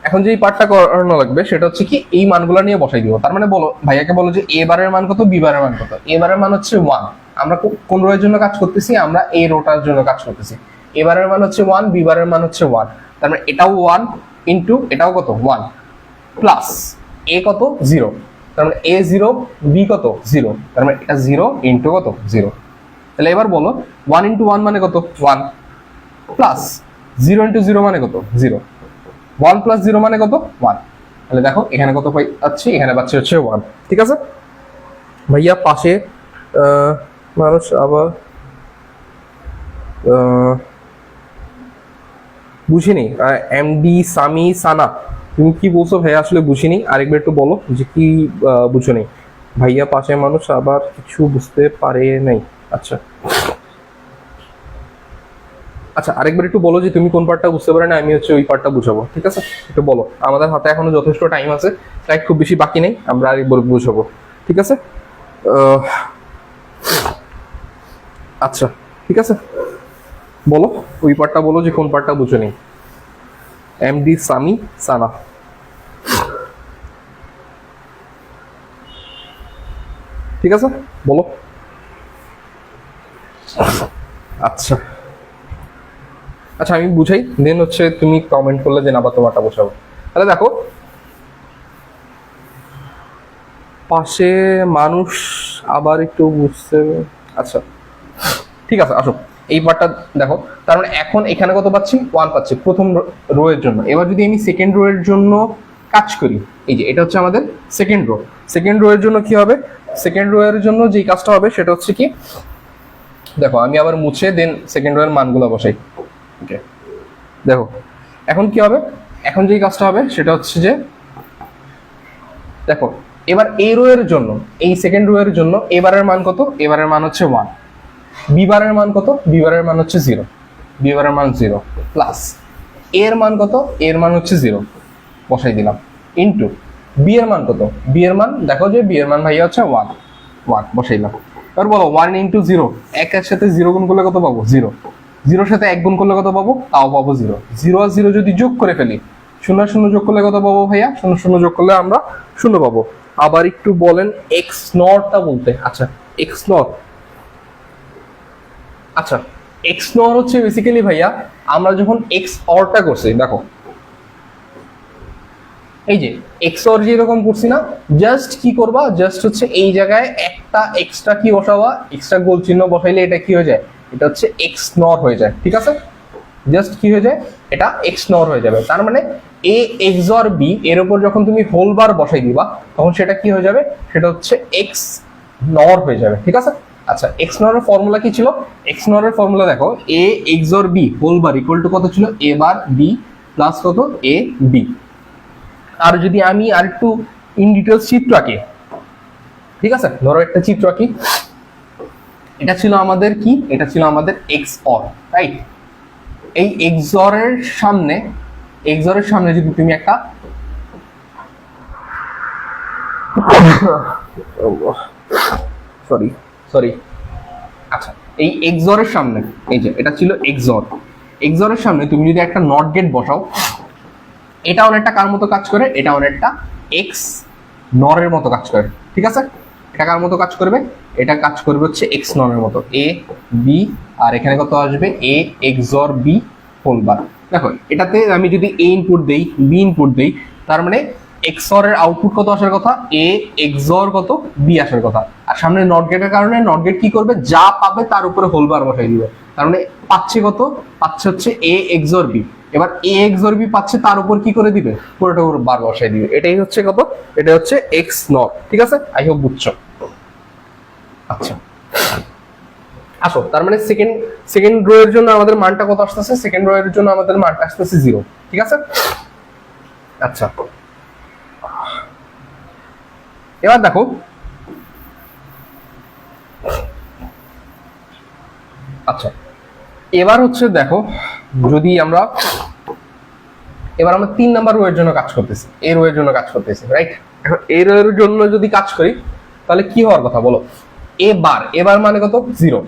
এখন যে পার্টটা করানো লাগবে সেটা হচ্ছে কি এই মানগুলা নিয়ে বসাই দিব। তার মানে বলো ভাইয়াকে বলো যে এ বারের মান কত, বি বারের মান কত। এ বারের মান হচ্ছে 1, আমরা কোন রোয়ের জন্য কাজ করতেছি, আমরা এই রোটার জন্য কাজ করতেছি। এ বারের মান হচ্ছে 1, বি বারের মান হচ্ছে 1, তার মানে এটাও 1 ইনটু এটাও কত 1 প্লাস এ কত 0, তার মানে এ 0, বি কত 0, তার মানে এটা 0 ইনটু কত 0। তাহলে এবার বলো 1 ইনটু 1 মানে কত 1 প্লাস 0 ইনটু 0 মানে কত 0, 1 প্লাস 0 মানে কত 1। তাহলে দেখো এখানে কত পাচ্ছি, এখানে পাচ্ছি হচ্ছে 1, ঠিক আছে। ভাইয়া পাশে মানুষ আবার বুঝিনি, এমডি সামি সানা তুমি কি বলছো ভাইয়া, আসলে বুঝিনি, আরেকবার একটু বলো যে কি বুঝো নেই। ভাইয়া পাশে মানুষ আবার কিছু বুঝতে পারে নাই। আচ্ছা আচ্ছা, আরেকবার একটু বলো যে তুমি কোন পার্টটা বুঝতে পারো না, আমি হচ্ছে ওই পার্টটা বুঝাবো, ঠিক আছে। একটু বলো, আমাদের হাতে এখনো যথেষ্ট টাইম আছে, টাইম খুব বেশি বাকি নেই, আমরা আরেকবার বুঝাবো, ঠিক আছে। আচ্ছা ঠিক আছে, বলো ওই পার্টটা বলো যে কোন পার্টটা বুঝো নেই। এমডি সামি সানা, ঠিক আছে বলো। আচ্ছা আচ্ছা আমি বুঝাই, দেন হচ্ছে তুমি কমেন্ট করলে দেন আবার তোমারটা বোঝাবো। তাহলে দেখো পাশে মানুষ আবার একটু বুঝতে, আচ্ছা ঠিক আছে আসো এই পার্টটা দেখো। তার মানে এখন এখানে কত পাচ্ছি 1 পাচ্ছি প্রথম রো এর জন্য। এবার যদি আমি সেকেন্ড রো এর জন্য কাজ করি, এই যে এটা হচ্ছে আমাদের সেকেন্ড রো, সেকেন্ড রো এর জন্য কি হবে, সেকেন্ড রো এর জন্য যে কাজটা হবে সেটা হচ্ছে কি, দেখো আমি আবার মুছে দেন সেকেন্ড রো এর মানগুলো বসাই। ওকে দেখো এখন কি হবে, এখন যেই কাজটা হবে সেটা হচ্ছে যে দেখো এবার এই রো এর জন্য, এই সেকেন্ড রো এর জন্য এবারের মান কত, এবারের মান হচ্ছে 1, বি বারের মান কত, বি বারের মান হচ্ছে 0, বি বারের মান 0 প্লাস এর মান কত, এর মান হচ্ছে 0 বসাই দিলাম ইনটু বি এর মান কত, বি এর মান দেখো যে বি এর মান ভাইয়া হচ্ছে 1, 1 বসাইলাম। এবার বলো 1 ইনটু 0, একের সাথে 0 গুণ করলে কত পাবো 0, 0 সাথে 1 গুণ করলে কত পাবো, তাও পাবো 0, 0 আর 0 যদি যোগ করে ফেলি, 0 আর 0 যোগ করলে কত পাবো ভাইয়া, 0 0 যোগ করলে আমরা 0 পাবো। আবার একটু বলেন এক্স নটটা বলতে। আচ্ছা এক্স নট, আচ্ছা এক্স নট হচ্ছে বেসিক্যালি ভাইয়া আমরা যখন এক্স অরটা করছি, দেখো এই যে এক্স অর যেরকম করছি না, জাস্ট কি করবা, জাস্ট হচ্ছে এই জায়গায় একটা এক্সট্রা কি বসাবা, এক্সট্রা গোল চিহ্ন বসাইলে এটা কি হয়ে যায়, এটা হচ্ছে এক্স নট হয়ে যায়, ঠিক আছে। জাস্ট কি হয়ে যায়, এটা এক্স নট হয়ে যাবে। তার মানে এ এক্স অর বি এর উপর যখন তুমি হোল বার বসাই দিবা তখন সেটা কি হয়ে যাবে, সেটা হচ্ছে এক্স নট হয়ে যাবে, ঠিক আছে। আচ্ছা এক্স নট এর ফর্মুলা কি ছিল, এক্স নট এর ফর্মুলা দেখো A X or B whole bar equal to কত ছিল, এ বার বি প্লাস কত এ বি। আর যদি আমি আর একটু ইন ডিটেলস চিত্র আঁকি, ঠিক আছে, ধরো একটা চিত্র আঁকি, এটা ছিল আমাদের কি, এটা ছিল আমাদের এক্স অর, রাইট। এই এক্স অর এর সামনে, এক্স অর এর সামনে যদি তুমি একটা সরি সরি আচ্ছা এই এক্স অর এর সামনে, এই যে এটা ছিল এক্স অর, এক্স অর এর সামনে তুমি যদি একটা নট গেট বসাও, এটা অনেকটা কার মতো কাজ করে, এটা অনেকটা এক্স নরের মতো কাজ করে, ঠিক আছে। এটা কার মতো কাজ করবে, এটা কাজ করবে হচ্ছে এক্স নরের মতো, এ বি আর এখানে কত আসবে A X or B whole bar. দেখো এটাতে আমি যদি এ ইনপুট দেই বি ইনপুট দেই, তার মানে এক্স অর এর আউটপুট কত আসার কথা, এ এক্স অর কত বি আসার কথা। আর সামনে নট গেটের কারণে নট গেট কি করবে, যা পাবে তার উপরে হোল বার বসাই দিবে, তার মানে পাচ্ছে কত, পাচ্ছে হচ্ছে এ এক্স অর বি। এবার এ এক্স অর বি পাচ্ছে, তার উপর কি করে দিবে, পুরোটা উপর বার বসাই দিবে, এটাই হচ্ছে কত, এটা হচ্ছে এক্স নট, ঠিক আছে। আই হোপ বুঝছো। আচ্ছা আসো, তার মানে সেকেন্ড রো এর জন্য আমাদের মানটা কত আসতেছে, সেকেন্ড রো এর জন্য আমাদের মানটা আসতেছে 0, ঠিক আছে। আচ্ছা, এবার দেখো আচ্ছা এবার হচ্ছে দেখো, যদি আমরা এবার আমরা 3 নাম্বার রো এর জন্য কাজ করতেছি, এ রো এর জন্য কাজ করতেছি, রাইট? এখন এ রো এর জন্য যদি কাজ করি তাহলে কি হওয়ার কথা বলো? এবার মানে কত? 0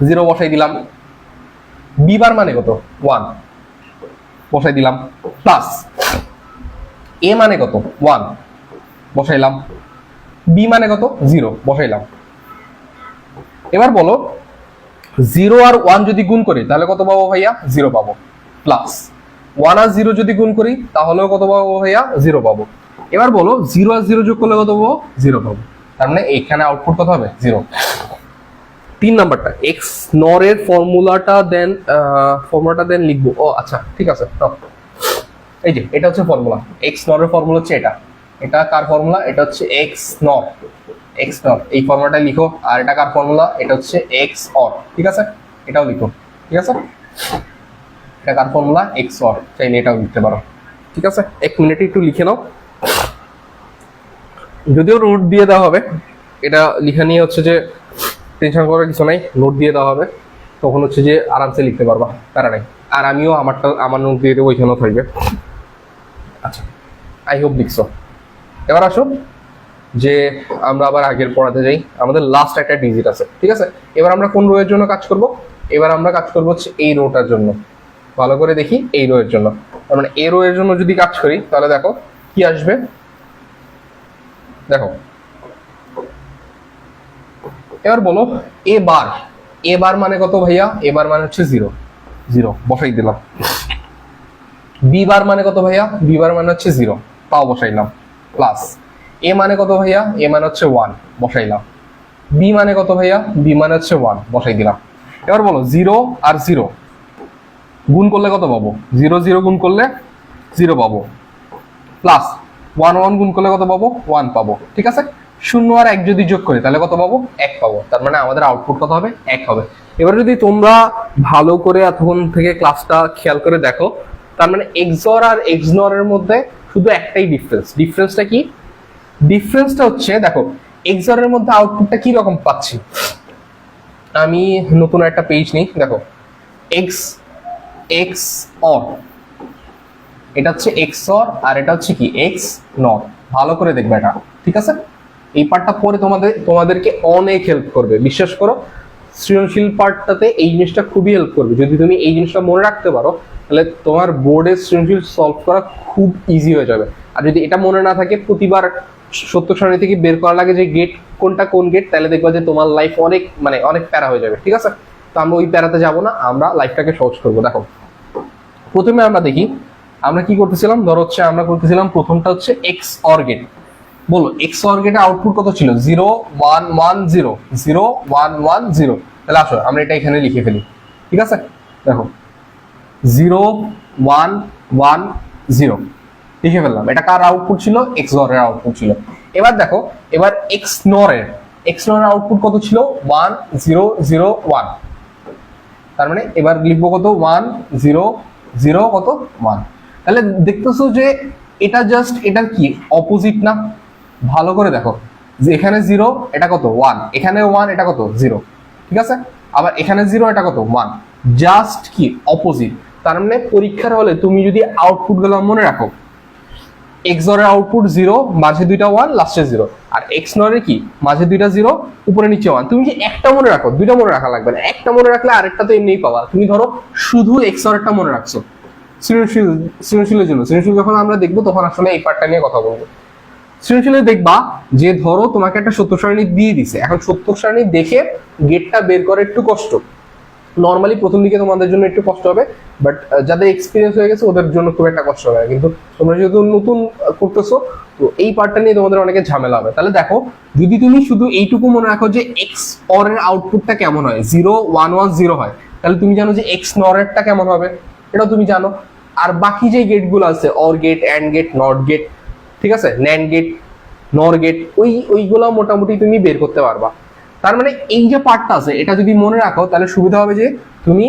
0 বসাই দিলাম। বি বার মানে কত? 1 বসাই দিলাম, প্লাস এ মানে কত? 1 বসাইলাম, বি মানে কত? 0 বসাইলাম। এবার বলো 0 আর 1 যদি গুণ করি তাহলে কত পাবো ভাইয়া? 0 পাবো, প্লাস 1 আর 0 যদি গুণ করি তাহলেও কত পাবো ভাইয়া? 0 পাবো। এবার বলো 0 আর 0 যোগ করলে কত পাবো? 0 পাবো। তার মানে এখানে আউটপুট কত হবে? 0। 3 নাম্বারটা এক্স নর এর ফর্মুলাটা দেন লিখবো। ও আচ্ছা, ঠিক আছে। এই যে এটা হচ্ছে ফর্মুলা, এক্স নর এর ফর্মুলা হচ্ছে এটা। এটা কার ফর্মুলা? এটা হচ্ছে এক্স নর। এক্স নর এই ফর্মুলাটা লিখো। আর এটা কার ফর্মুলা? এটা হচ্ছে এক্স অর, ঠিক আছে? এটাও লিখো, ঠিক আছে? এটা কার ফর্মুলা? X or. চাইলে এটাও লিখতে পারো, ঠিক আছে? 1 মিনিটে একটু লিখে নাও, যদিও নোট দিয়ে দেওয়া হবে। এটা লিখা নিয়ে হচ্ছে যে টেনশন করার কিছু নাই, নোট দিয়ে দেওয়া হবে, তখন হচ্ছে যে আরামসে লিখতে পারবা, তারা নাই। আর আমিও আমার নোট দিয়ে দেবো, ওইখানেও থাকবে। আচ্ছা, আই হোপ লিখছো। এবার আসো যে আমরা আবার আগের পড়াতে যাই। আমাদের লাস্ট একটা ডিজিট আছে, ঠিক আছে? এবার আমরা কোন রো এর জন্য কাজ করব? এবার আমরা কাজ করবো হচ্ছে এই রোটার জন্য। ভালো করে দেখি, এই রো এর জন্য। তার মানে এই রো এর জন্য যদি কাজ করি তাহলে দেখো কি আসবে। দেখো এবার বলো এবার মানে কত ভাইয়া? এবার মানে হচ্ছে 0 0 বসাই দিলাম। বি বার মানে কত ভাইয়া? বি বার মানে হচ্ছে 0, তাও বসাইলাম, প্লাস এ মানে কত ভাইয়া? এ মানে হচ্ছে 1 বসাইলাম। বি মানে কত ভাইয়া? বি মানে হচ্ছে 1 বসাই দিলাম। এবার বলো 0 আর 0 গুণ করলে কত পাবো? 0 0 গুণ করলে 0 পাবো, প্লাস 1 1 গুণ করলে কত পাবো? 1 পাবো, ঠিক আছে? 0 আর 1 যদি যোগ করি তাহলে কত পাবো? 1 পাবো। তার মানে আমাদের আউটপুট কত হবে? 1 হবে। এবার যদি তোমরা ভালো করে এতক্ষণ থেকে ক্লাসটা খেয়াল করে দেখো, তার মানে এক্সঅর আর এক্সনর এর মধ্যে শুধু একটাই ডিফারেন্সটা কি? ডিফারেন্সটা হচ্ছে দেখো এক্সঅর এর মধ্যে আউটপুটটা কি রকম পাচ্ছি। আমি নতুন একটা পেজ নিই, দেখো এক্স অর, এটা হচ্ছে এক্স অর আর এটা হচ্ছে কি? এক্স নর। ভালো করে দেখবে এটা, ঠিক আছে? এই পার্টটা পরে তোমাদেরকে অনেক হেল্প করবে, বিশ্বাস করো। সৃজনশীল পার্টটাতে এই জিনিসটা খুবই হেল্প করবে। যদি তুমি এই জিনিসটা মনে রাখতে পারো তাহলে তোমার বোর্ডের সৃজনশীল সলভ করা খুব ইজি হয়ে যাবে। আর যদি এটা মনে না থাকে, প্রতিবার সত্য সারণী থেকে বের করা লাগে যে গেট কোনটা কোন গেট, তাহলে দেখবা যে তোমার লাইফ অনেক প্যারা হয়ে যাবে, ঠিক আছে? তো আমরা ওই প্যারাতে যাবো না, আমরা লাইফটাকে সহজ করবো। দেখো প্রথমে আমরা দেখি আমরা কি করতেছিলাম। ধরো হচ্ছে আমরা করতেছিলাম প্রথমটা হচ্ছে এক্স অর গেট। বলো এক্স অর গেটের আউটপুট কত ছিল? 0 1 1 0 0 1 1 0। তাহলে আসো আমরা এটা এখানে লিখে ফেলি, ঠিক আছে? দেখো 0 1 1 0 লিখে ফেললাম। এটা কার আউটপুট ছিল? এক্স অর এর আউটপুট ছিল। এবার দেখো এবার এক্স নর এর আউটপুট কত ছিল? 1 0 0 1। তার মানে এবার লিখবো কত? 1 0 0 কত? 1। তাহলে দেখতেছো যে এটা জাস্ট এটার কি অপোজিট না? ভালো করে দেখো যে এখানে 0 এটা কত? 1, এখানে 1 এটা কত? 0, ঠিক আছে? আবার এখানে 0 এটা কত? 1, জাস্ট কি অপোজিট। তার মানে পরীক্ষার হলে তুমি যদি আউটপুট গুলো মনে রাখো, এক্স অর এর আউটপুট 0, মাঝে দুইটা 1, লাস্টে 0। আর এক্স নর এর কি? মাঝে দুইটা 0, উপরে নিচে 1। তুমি যে একটা মনে রাখো, দুইটা মনে রাখা লাগবে না। একটা মনে রাখলে আরেকটা তো এমনিই পাবা। তুমি ধরো শুধু এক্স অর একটা মনে রাখছো সৃজনশীলের জন্য। সৃজনশীল যখন আমরা দেখবো তখন আসলে এই পার্টটা নিয়ে কথা বলবো। সৃজনশীলে দেখবা যে ধরো তোমাকে একটা সত্য সারণী দিয়ে দিছে, এখন সত্য সারণী দেখে গেটটা বের করে একটু কষ্ট। নর্মালি প্রথম দিকে তোমাদের জন্য একটু কষ্ট হবে, বাট যাদের এক্সপিরিয়েন্স হয়ে গেছে ওদের জন্য খুব একটা কষ্ট হবে না। কিন্তু তোমরা যেহেতু নতুন করতেছো, তো এই পার্টটা নিয়ে তোমাদের অনেকে ঝামেলা হবে। তাহলে দেখো যদি তুমি শুধু এইটুকু মনে রাখো যে এক্স অর এর আউটপুটটা কেমন হয়, 0 1 1 0 হয়, তাহলে তুমি জানো যে এক্স নর এরটা কেমন হবে, এটাও তুমি জানো। আর বাকি যে গেটগুলো আছে, or gate, and gate, not gate, ঠিক আছে, ন্যান্ড গেট, নর গেট, ওইগুলো মোটামুটি তুমি বের করতে পারবা। তার মানে এই যে পার্টটা আছে এটা যদি মনে রাখো তাহলে সুবিধা হবে যে তুমি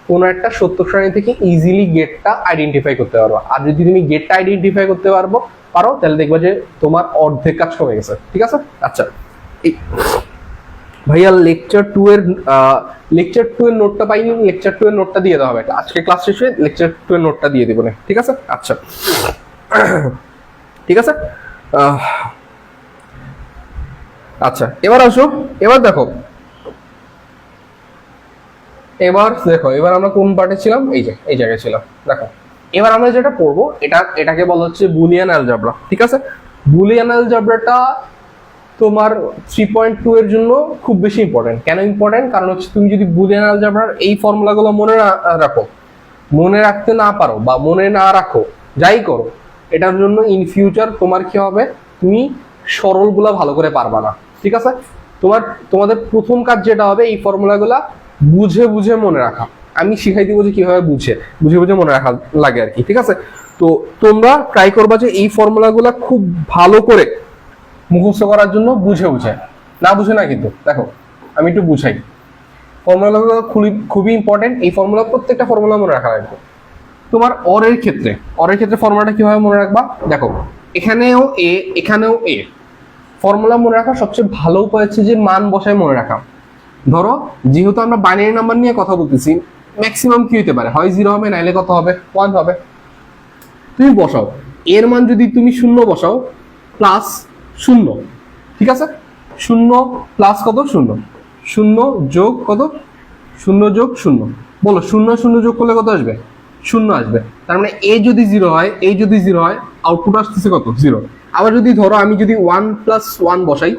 কোনো একটা সত্য সারণী থেকে ইজিলি গেটটা আইডেন্টিফাই করতে পারবো। আর যদি তুমি গেটটা আইডেন্টিফাই করতে পারো তাহলে দেখবা যে তোমার অর্ধেক কাজ কমে গেছে। ঠিক আছে? আচ্ছা, ভাইয়া লেকচার 2 এর নোটটা পাইনি, লেকচার 2 এর নোটটা দিয়ে দেওয়া হবে। আজকে ক্লাস শেষে লেকচার 2 এর নোটটা দিয়ে দেবো না, ঠিক আছে? আচ্ছা ঠিক আছে। আচ্ছা, এবার আসো, এবার দেখো এবার আমরা কোন পার্টে ছিলাম? এই জায়গায় ছিলাম। দেখো এবার আমরা যেটা পড়বো এটাকে বলা হচ্ছে বুলিয়ান অ্যালজেব্রা। ঠিক আছে? বুলিয়ান অ্যালজেব্রাটা তোমার 3.2 এর জন্য খুব বেশি ইম্পর্টেন্ট। কেন ইম্পর্টেন্ট? কারণ হচ্ছে তুমি যদি বুলিয়ান অ্যালজেব্রার এই ফর্মুলাগুলো মনে রাখতে না পারো বা মনে না রাখো, যাই করো, এটার জন্য ইন ফিউচার তোমার কি হবে, তুমি সরলগুলা ভালো করে পারবা না। ঠিক আছে? তোমাদের প্রথম কাজ যেটা হবে এই ফর্মুলাগুলা বুঝে বুঝে মনে রাখা। আমি শিখাই দিব যে কিভাবে বুঝে বুঝে মনে রাখা লাগে আর কি। ঠিক আছে? তো তোমরা ট্রাই করবা যে এই ফর্মুলাগুলা খুব ভালো করে মুখস্থ করার জন্য বুঝে না বুঝে না। কিন্তু দেখো আমি একটু বুঝাই, ফর্মুলাগুলো খুবই ইম্পর্টেন্ট। এই ফর্মুলা প্রত্যেকটা ফর্মুলা মনে রাখা লাগবে। তোমার অরের ক্ষেত্রে ফর্মুলাটা কিভাবে মনে রাখবা? দেখো এখানেও এ ফর্মুলা মনে রাখা সবচেয়ে ভালো উপায় হচ্ছে যে মান বসায় মনে রাখা। ধরো যেহেতু আমরা বাইনারি নাম্বার নিয়ে কথা বলতেছি, ম্যাক্সিমাম কি হতে পারে, হয় 0 হবে, নাইলে কত হবে, 1 হবে। তুমি বসাও, এর মান যদি তুমি 0 বসাও প্লাস 0, ঠিক আছে? 0 প্লাস কত? 0 যোগ কত? 0 যোগ 0, বলো 0 যোগ করলে কত আসবে? 0 আসবে। তার মানে এ যদি 0 হয় আউটপুট আসতেছে কত? 0। আবার যদি ধরো আমি যদি 1 প্লাস 1 বসাই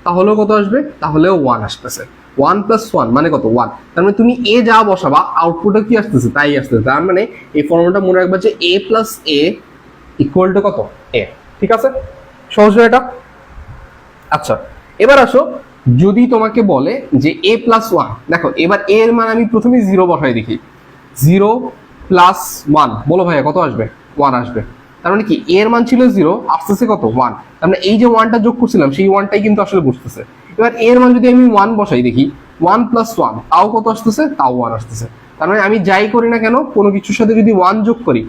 তাহলেও কত আসবে? তাহলেও 1 আসতেছে। 1 প্লাস 1 মানে কত? 1। তার মানে তুমি এ যা বসাবা আউটপুটে কি আসতেছে? তাই আসতেছে। তার মানে এই ফর্মুলাটা মনে রাখবা যে A plus A equal to কত? এ। ঠিক আছে? সহজ না এটা? আচ্ছা, এবার আসো, যদি তোমাকে বলে যে এ প্লাস 1, দেখো এবার এর মান আমি প্রথমে 0 বসাই দেখি। 0 প্লাস 1, বলো ভাইয়া কত আসবে? 1 আসবে। তার মানে কি এর মান ছিল 0, আসতেছে কত? 1। তার মানে এই যে 1টা যোগ করছিলাম সেই 1টাই কিন্তু আসলে বুঝতেছে। এবার এর মান যদি আমি 1 বসাই দেখি, 1 প্লাস 1, তাও কত আসতেছে? তাও 1 আসতেছে। তার মানে আমি যাই করি না কেন, কোনো কিছুর সাথে যদি 1 যোগ করি,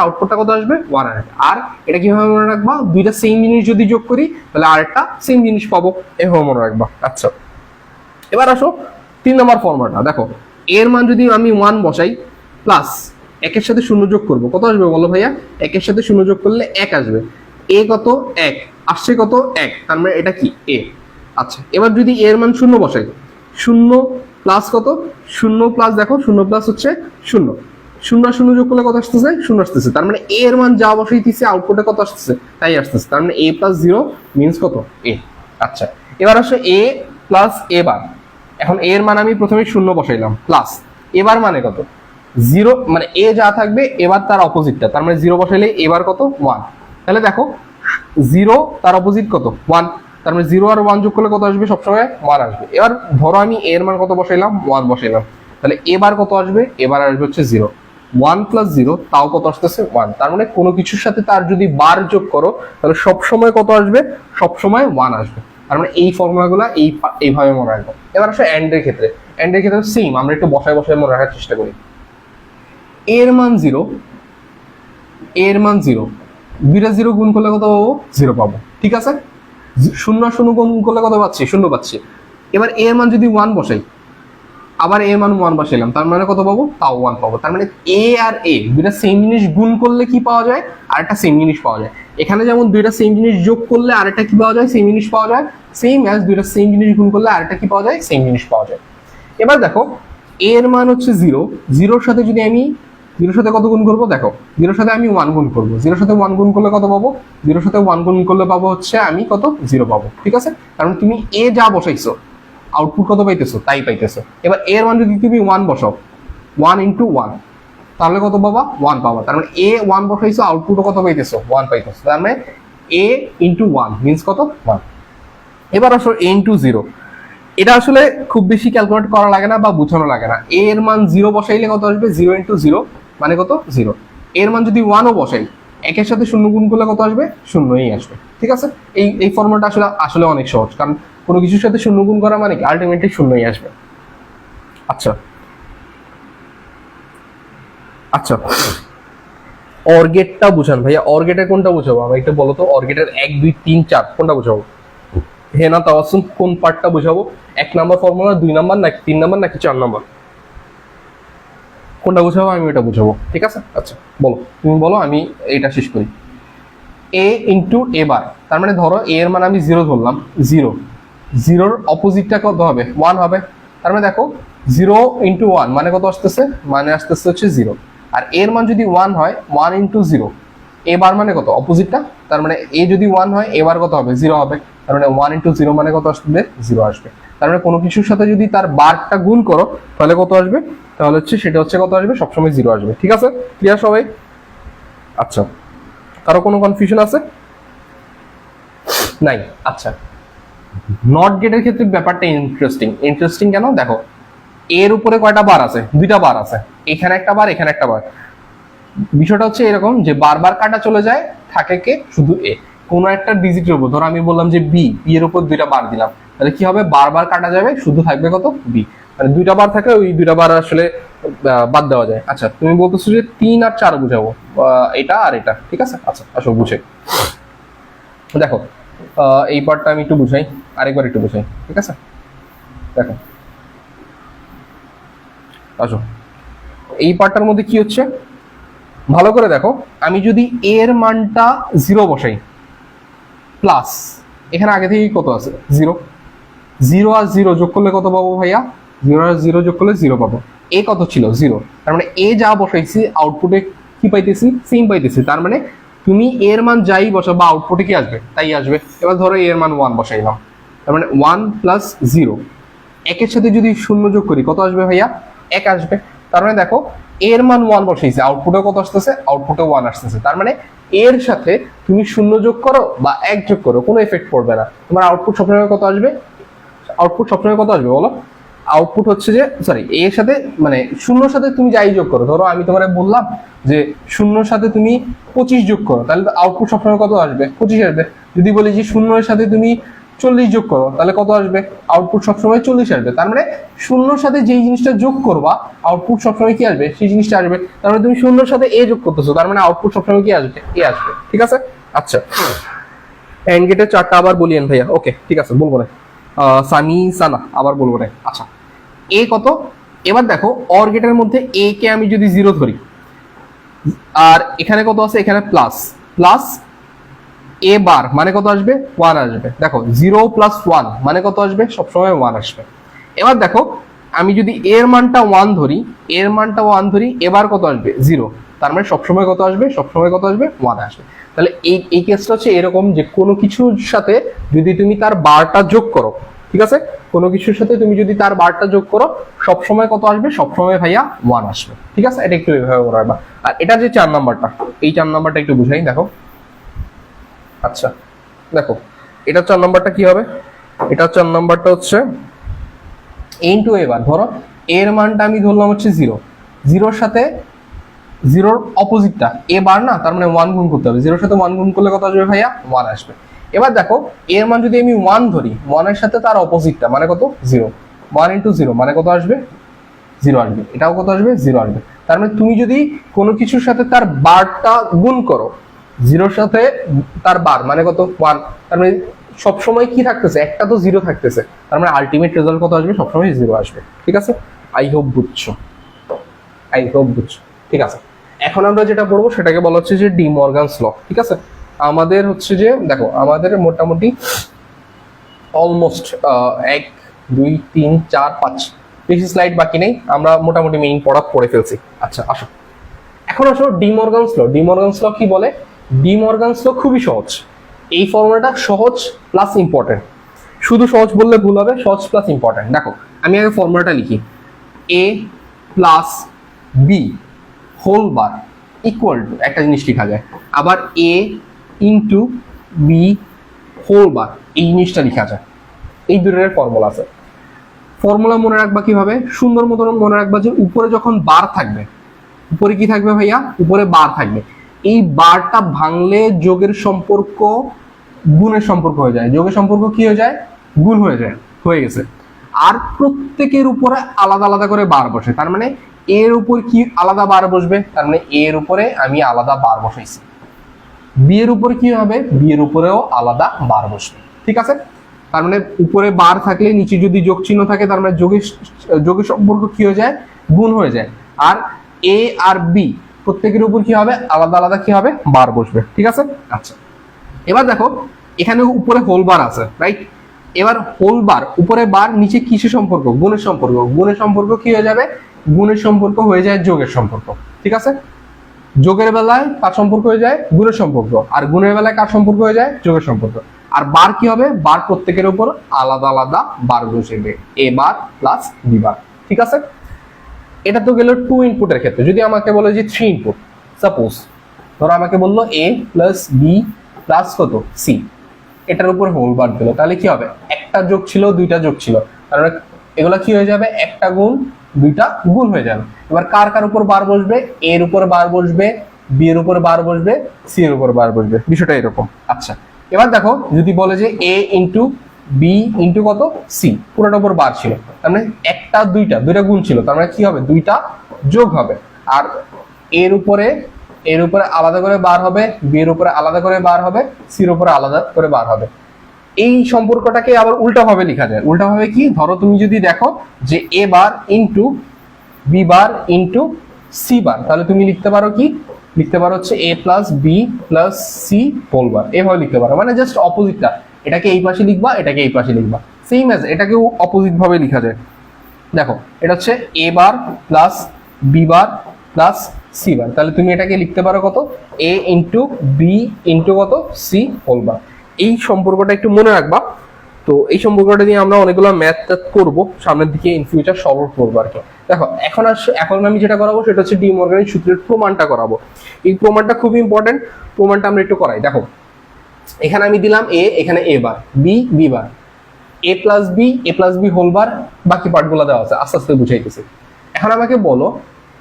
আউটপুটটা কত আসবে? 1 আসবে। আর এটা কিভাবে মনে রাখবা? দুইটা সেম জিনিস যদি যোগ করি তাহলে আরেকটা সেম জিনিস পাবো, এভাবে মনে রাখবা। আচ্ছা, এবার আসো 3 নম্বর ফর্মুলাটা। দেখো এর মান যদি আমি 1 বসাই প্লাস 1 এর সাথে 0 যোগ করবো, কত আসবে বলো ভাইয়া? 1 এর সাথে 0 যোগ করলে 1 আসবে। এ কত? 1 আসছে, কত? 1। তার মানে এটা কি? এ। আচ্ছা, এবার যদি এর মান 0 বসাই, 0 প্লাস কত? 0 প্লাস, দেখো 0 প্লাস হচ্ছে 0, 0 যোগ করলে কত আসতেছে? 0 আসতেছে। তার মানে এর মান যা বসাইতেছে আউটপুটে কত আসতেছে? তাই আসতেছে। তার মানে এ প্লাস 0 মিনস কত? এ। আচ্ছা, এবার আসো এ প্লাস এ বার। এখন এর মান আমি প্রথমে 0 বসাইলাম প্লাস এবার মানে কত? 0, মানে এ যা থাকবে এবার তার অপোজিটটা। তার মানে 0 বসাইলে এবার কত? 1। তাহলে দেখো 0 তার অপোজিট কত? 1। তার মানে 0 আর 1 যোগ করলে কত আসবে? সবসময় 1 আসবে। এবার ধরো আমি এর মান কত বসাইলাম? 1 বসাইলাম। তাহলে এবার কত আসবে? এবার আসবে হচ্ছে 0। 1 প্লাস 0, তাও কত আসতেছে? 1। তার মানে কোনো কিছুর সাথে তার যদি বার যোগ করো তাহলে সবসময় কত আসবে? সবসময় 1 আসবে। তার মানে এই ফর্মুলাগুলো এইভাবে মনে রাখবো। এবার আসো এন্ডের ক্ষেত্রে সেম, আমরা একটু বসায় মনে রাখার চেষ্টা করি। এর মান 0, দুইটা 0 গুণ করলে কত পাবো? 0 পাবো। ঠিক আছে? 0 গুণ করলে কত পাচ্ছি? 0 পাচ্ছি। এবার এর মান যদি 1 বসাই, আবার এর মান 1 বসাইলাম, তার মানে কত পাবো? তাও 1 পাবো। তার মানে এ আর এ দুইটা সেম জিনিস গুণ করলে কি পাওয়া যায়? আরেকটা সেম জিনিস পাওয়া যায়। এখানে যেমন দুইটা সেম জিনিস যোগ করলে আরেকটা কি পাওয়া যায়? সেম জিনিস পাওয়া যায়। সেম অ্যাজ দুইটা সেম জিনিস গুণ করলে আরেকটা কি পাওয়া যায়? সেম জিনিস পাওয়া যায়। এবার দেখো এর মান হচ্ছে 0, 0 সাথে যদি আমি 0 সাথে কত গুণ করবো? দেখো 0 সাথে আমি 1 গুণ করবো। 0 সাথে 1 গুণ করলে কত পাবো? 0 সাথে 1 গুণ করলে পাবো হচ্ছে আমি কত? 0 পাবো। ঠিক আছে? কারণ তুমি এ যা বসাইছো আউটপুট কত পাইতেছো? তাই পাইতেছো। এবার এর মান যদি তুমি 1 বসাও, 1 ইন্টু 1, তাহলে কত পাবা? 1 পাবা। তার মানে এ 1 বসাইছো, আউটপুটও কত পাইতেছো? 1 পাইতেছো। তার মানে এ ইন্টু 1 মিনস কত? 1। এবার আসো এ ইন্টু 0, এটা আসলে খুব বেশি ক্যালকুলেট করা লাগে না বা বোঝানো লাগে না। এর মান 0 বসাইলে কত আসবে? 0 ইন্টু 0 মানে কত? 0। এর মান যদি 1ও বসাই, 1 এর সাথে 0 গুণ করলে কত আসবে? 0ই আসবে। ঠিক আছে? এই ফর্মুলাটা আসলে অনেক সহজ, কারণ কোনো কিছুর সাথে 0 গুণ করা মানে কি আলটিমেটলি 0ই আসবে। আচ্ছা, আচ্ছা, অর গেটটা বুঝান ভাইয়া, অর গেটের কোনটা বুঝাবো আমি একটু বলো তো, অর গেটের 1 2 3 4 কোনটা বুঝাবো? হ্যাঁ না তাওয়াসুম, কোন পার্টটা বুঝাবো? 1 নাম্বার ফর্মুলা, 2 নাম্বার নাকি 3 নাম্বার নাকি 4 নাম্বার? কোনটা বুঝাবো? আমি ওটা বুঝাবো, ঠিক আছে? আচ্ছা বলো, তুমি বলো, আমি এটা শেষ করি। এ ইন্টু এ বার, তার মানে ধরো এ এর মান আমি 0 ধরলাম, 0, 0-র অপোজিটটা কত হবে? 1 হবে। তার মানে দেখো 0 ইন্টু 1 মানে কত আসতেছে? মানে আসতেছে হচ্ছে 0। আর এর মান যদি 1 হয়, 1 ইন্টু 0, এ বার মানে কত? অপোজিটটা। তার মানে এ যদি 1 হয়, এ বার কত হবে? 0 হবে। তার মানে 1 ইন্টু 0 মানে কত আসবে? 0 আসবে। তার মানে কোনো কিছুর সাথে যদি তার বারটা গুণ করো তাহলে কত আসবে? তাহলে হচ্ছে সেটা হচ্ছে কত আসবে? সবসময় 0 আসবে। ঠিক আছে, ক্লিয়ার সবাই? আচ্ছা, কারো কোনো কনফিউশন আছে? নাই? আচ্ছা, নট গেটের ক্ষেত্রে ব্যাপারটা ইন্টারেস্টিং কেন দেখো, এর উপরে কয়টা বার আছে? 2টা বার আছে, এখানে একটা বার, এখানে একটা বার। বিষয়টা হচ্ছে এরকম যে বারবার কাটা চলে যায়, থাকে কে? শুধু এ। কোনো একটা ডিজিটের উপর, ধরো আমি বললাম যে বি, বি এর উপর 2টা বার দিলাম, তাহলে কি হবে? বারবার কাটা যাবে, শুধু থাকবে কত? বি। মানে 2টা বার থাকলে ওই 2টা বার আসলে বাদ দেওয়া যায়। আচ্ছা, তুমি বলতেছো যে 3 আর 4 বুঝাবো, এটা আর এটা, ঠিক আছে? আচ্ছা আসো বুঝে দেখো, এই পার্টটা আমি একটু বুঝাই, আরেকবার একটু বুঝাই, ঠিক আছে? দেখো আসো, এই পার্টটার মধ্যে কি হচ্ছে ভালো করে দেখো। আমি যদি এর মানটা 0 বসাই, প্লাস এখানে আগে থেকেই কত আছে? 0। 0 আর 0 যোগ করলে কত পাবো ভাইয়া? 0 আর 0 যোগ করলে 0 পাবো। এ কত ছিল? 0। তার মানে এ যা বসাইছি আউটপুটে কি পাইতেছি? সেম পাইতেছি। তার মানে তুমি এর মান যাই বসাও বা আউটপুটে কি আসবে? তাই আসবে। এবার ধরো এর মান 1 বসাইলাম, তার মানে 1 প্লাস 0, একের সাথে যদি 0 যোগ করি কত আসবে ভাইয়া? 1 আসবে। তার মানে দেখো এর মান 1 বসাইছে, আউটপুটে কত আসতেছে? আউটপুটে 1 আসতেছে। তার মানে এর সাথে তুমি 0 যোগ করো বা 1 যোগ করো, কোনো এফেক্ট পড়বে না, তোমার আউটপুট সবসময় কত আসবে? আউটপুট সবসময় কত আসবে বলো? আউটপুট হচ্ছে যে, সরি, এর সাথে মানে 0-র সাথে তুমি যাই যোগ করো, ধরো আমি তোমার বললাম যে 0-র সাথে তুমি 25 যোগ করো, তাহলে আউটপুট সবসময় কত আসবে? 25 আসবে। যদি বলি যে 0-এর সাথে তুমি 40 যোগ করো, তাহলে কত আসবে? আউটপুট সবসময় 40 আসবে। তার মানে 0-র সাথে যেই জিনিসটা যোগ করবা আউটপুট সবসময় কি আসবে? সেই জিনিসটা আসবে। তার মানে তুমি 0-র সাথে এ যোগ করতেছো, তার মানে আউটপুট সবসময় কি আসবে? এ আসবে। ঠিক আছে? আচ্ছা, এন্ড গেটের 4টা আবার বলিয়েন ভাইয়া। ওকে ঠিক আছে, বলবো না। সানি সানা আবার বলবো না। আচ্ছা, এ কত? এবার দেখো অর গেটের মধ্যে এ কে আমি যদি 0 ধরি, আর এখানে কত আছে? এখানে প্লাস, প্লাস এ বার মানে কত আসবে? 1 আসবে। দেখো 0 প্লাস 1 মানে কত আসবে? সবসময় 1 আসবে। এবার দেখো আমি যদি এর মানটা 1 ধরি, এর মানটা 1 ধরি, এবার কত আসবে? 0। তার মানে সবসময় কত আসবে? সবসময় কত আসবে? 1 আসবে। তাহলে এই কেসটা হচ্ছে এরকম যে কোনো কিছুর সাথে যদি তুমি তার বারটা যোগ করো, ঠিক আছে, কোনো কিছুর সাথে তুমি যদি তার বারটা যোগ করো সবসময় কত আসবে? সবসময় ভাইয়া 1 আসবে। ঠিক আছে, এটা একটু এভাবে করা। আর এটা যে 4 নাম্বারটা, এই 4 নাম্বারটা একটু বুঝাই দেখো। আচ্ছা দেখো, এটা 4 নাম্বারটা কি হবে? এটা 4 নাম্বারটা হচ্ছে ইনটু এবার ধরো এর মানটা আমি ধরলাম হচ্ছে 0, 0-র সাথে 0-র অপোজিটটা এ বার না, তার মানে 1 গুণ করতে হবে। 0-র সাথে 1 গুণ করলে কত আসবে ভাইয়া? 1 আসবে। এবার দেখো এর মান যদি আমি 1 ধরি, 1-এর সাথে তার অপোজিটটা মানে কত? 0। 1 ইন্টু 0 মানে কত আসবে? 0 আসবে। এটাও কত আসবে? 0 আসবে। তার মানে তুমি যদি কোনো কিছুর সাথে তার বারটা গুণ করো, 0-র সাথে তার বার মানে কত? 1। তার মানে সবসময় কি থাকতেছে? একটা তো 0 থাকতেছে। তার মানে আলটিমেট রেজাল্ট কত আসবে? সবসময় 0 আসবে। ঠিক আছে, আই হোপ বুঝছো, আই হোপ বুঝছো। ঠিক আছে, এখন আমরা যেটা পড়বো সেটাকে বলা হচ্ছে যে ডি মর্গানস ল। ঠিক আছে, আমাদের হচ্ছে যে দেখো আমাদের মোটামুটি অলমোস্ট 1 2 3 4 5 বেশি স্লাইড বাকি নেই, আমরা মোটামুটি মেইন পড়া পড়ে ফেলছি। আচ্ছা আসো, এখন আসো ডি মর্গানস ল। ডি মর্গানস ল কি বলে? ডি মর্গানস ল খুবই সহজ। এই ফর্মুলাটা সহজ প্লাস ইম্পর্টেন্ট। শুধু সহজ বললে ভুল হবে, সহজ প্লাস ইম্পর্টেন্ট। দেখো আমি আগে ফর্মুলাটা লিখি, A plus B whole bar equal to, একটা জিনিস লেখা যায় আবার A into B whole bar, এই জিনিসটা লেখা যায়। এই দুটোর ফর্মুলা আছে। ফর্মুলা মনে রাখবা কিভাবে? সুন্দর মতো মনে রাখবা যে উপরে যখন বার থাকবে, উপরে কি থাকবে ভাইয়া? উপরে বার থাকবে। এই বারটা ভাঙলে যোগের সম্পর্ক গুণের সম্পর্ক হয়ে যায়, যোগের সম্পর্ক কি হয়ে যায়? গুণ হয়ে যায়, হয়ে গেছে। আর প্রত্যেকের উপরে আলাদা আলাদা করে বার বসে। তার মানে এর উপর কি আলাদা বার বসবে, তার মানে এর উপরে আমি আলাদা বার বসাইছি। বি এর উপর কি হবে, বি এর উপরেও আলাদা বার বসবে, ঠিক আছে। তার মানে উপরে বার থাকলে নিচে যদি যোগ চিহ্ন থাকে তার মানে যোগের সম্পর্ক কি হয়ে যায়, গুণ হয়ে যায়। আর এ আর বি প্রত্যেকের উপর কি হবে, আলাদা আলাদা কি হবে, বার বসবে, ঠিক আছে। আচ্ছা, এবার দেখো এখানে উপরে হোল বার আছে, রাইট। এবার হোল বার উপরে বার, নিচে কিসের সম্পর্ক, গুণের সম্পর্ক। গুণের সম্পর্ক কি হয়ে যাবে, গুণের সম্পর্ক হয়ে যায় যোগের সম্পর্ক, ঠিক আছে। যোগের বেলায় কার সম্পর্ক হয়ে যায়, গুণের সম্পর্ক। আর গুণের বেলায় কার সম্পর্ক হয়ে যায়, যোগের সম্পর্ক। আর বার কি হবে, বার প্রত্যেকের উপর আলাদা আলাদা বার বসবে, এ বার প্লাস বি বার, ঠিক আছে। এটা তো গেল টু ইনপুটের ক্ষেত্রে। যদি আমাকে বলে যে থ্রি ইনপুট, সাপোজ ধরো আমাকে বললো এ প্লাস বি প্লাস কত সি, এটার উপর হোল বার দিল, তাহলে কি হবে, একটা যোগ ছিল দুইটা যোগ ছিল, তাহলে এগুলা কি হয়ে যাবে, একটা গুণ দুইটা গুণ হয়ে যাবে। এবার কার কার উপর বার বসবে, এর উপর বার বসবে, বি এর উপর বার বসবে, সি এর উপর বার বসবে, বিষয়টা এরকম। আচ্ছা, এবার দেখো যদি বলে যে এ ইন্টু বি ইন্টু কত সি, পুরোটার উপর বার ছিল, তার মানে একটা দুইটা গুণ ছিল, তার মানে কি হবে, দুইটা যোগ হবে। আর এর উপরে আলাদা করে বার হবে, বি এর উপরে আলাদা করে বার হবে, সি এর উপরে আলাদা করে বার হবে। এই সম্পর্কটাকে আবার উল্টা ভাবে লেখা যায়। উল্টা ভাবে কি, ধরো তুমি যদি দেখো যে A bar into B bar into C bar, তাহলে তুমি লিখতে পারো কি, লিখতে পারো হচ্ছে A plus B plus C whole bar, এভাবে লিখতে পারো। মানে জাস্ট অপোজিটটা, এটাকে এই পাশে লিখবা, এটাকে এই পাশে লিখবা, সেম অ্যাজ এটাকেও অপোজিট ভাবে লেখা যায়। দেখো এটা হচ্ছে A bar plus B bar plus C bar, তাহলে তুমি এটাকে লিখতে পারো কত, এ ইন্টু বি ইন্টু কত সি হোল বার। এই সম্পর্কটা একটু মনে রাখবা। তো এই সম্পর্কটা দিয়ে আমরা অনেকগুলো ম্যাথ করবো সামনের দিকে, ইন ফিউচার সলভ করবো আর কি। দেখো এখন আমি যেটা করাবো সেটা হচ্ছে ডি মর্গানের সূত্রের প্রমাণটা করাবো। এই প্রমাণটা খুবই ইম্পর্টেন্ট, প্রমাণটা আমরা একটু করাই। দেখো এখানে আমি দিলাম এ, এখানে এ বার, বি বি বার, এ প্লাস বি হোল বার, বাকি পার্টগুলো দেওয়া আছে, আস্তে আস্তে বুঝাইতেছি। এখন আমাকে বলো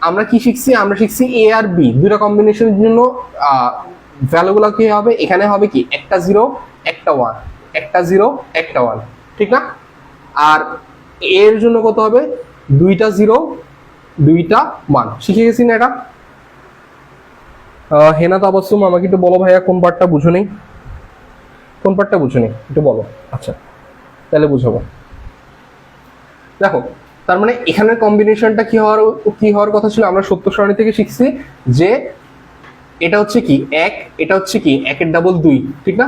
আমরা কি শিখছি, আমরা শিখছি এ আর বি দুইটা কম্বিনেশনের জন্য ভ্যালুগুলো কি হবে, এখানে হবে কি একটা জিরো একটা ওয়ান, একটা জিরো একটা ওয়ান, ঠিক না। আর এর জন্য কত হবে, দুইটা জিরো দুইটা ওয়ান, শিখে গেছি না এটা। হেনা তাবাসসুম আমাকে একটু বলো ভাইয়া কোন পার্টটা বুঝো নেই, কোন পার্টটা বুঝো নেই একটু বলো। আচ্ছা তাহলে বুঝাবো। দেখো তার মানে এখানের কম্বিনেশনটা কি হওয়ার কথা ছিল, আমরা সত্য সারণী থেকে শিখছি যে এটা হচ্ছে কি এক, এটা হচ্ছে কি একের ডাবল দুই, ঠিক না।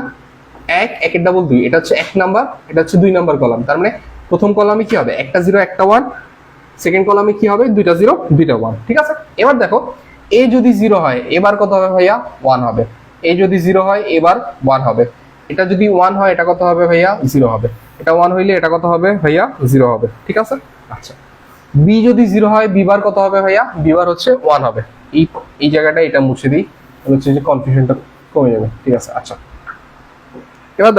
এক একের ডাবল দুই, এটা হচ্ছে এক নাম্বার, এটা হচ্ছে দুই নাম্বার কলাম। তার মানে প্রথম কলামে কি হবে, একটা জিরো একটা ওয়ান, সেকেন্ড কলামে কি হবে, দুইটা জিরো দুইটা ওয়ান, ঠিক আছে। এবার দেখো এ যদি জিরো হয় এবার কত হবে ভাইয়া, ওয়ান হবে। এ যদি জিরো হয় এবার ওয়ান হবে। এটা যদি ওয়ান হয় এটা কত হবে ভাইয়া, জিরো হবে। এটা ওয়ান হইলে এটা কত হবে ভাইয়া, জিরো হবে, ঠিক আছে। আচ্ছা বি যদি জিরো হয় বি বার কত হবে ভাইয়া, বি বার হচ্ছে ওয়ান হবে। এই জায়গাটা এটা মুছে দিই, হচ্ছে যে কনফিউশনটা কমে যাবে, ঠিক আছে। আচ্ছা এবার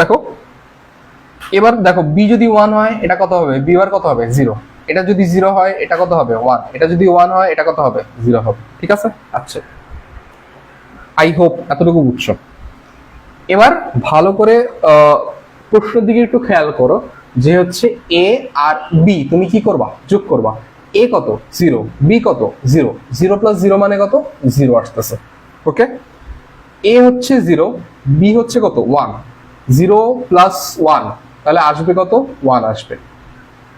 দেখো বি যদি ওয়ান হয় এটা কত হবে, বি বার কত হবে, জিরো। এটা যদি জিরো হয় এটা কত হবে, ওয়ান। এটা যদি ওয়ান হয় এটা কত হবে, জিরো হবে, ঠিক আছে। আচ্ছা আই হোপ এতটুকু বুঝছো। এবার ভালো করে প্রশ্নের দিকে একটু খেয়াল করো, যে হচ্ছে এ আর বি তুমি কি করবা, যোগ করবা। এ কত, জিরো, বি কত, জিরো, জিরো প্লাস জিরো মানে কত, জিরো আসতেছে, ওকে। এ হচ্ছে জিরো, বি হচ্ছে কত, ওয়ান, জিরো প্লাস ওয়ান তাহলে আসবে কত, ওয়ান আসবে।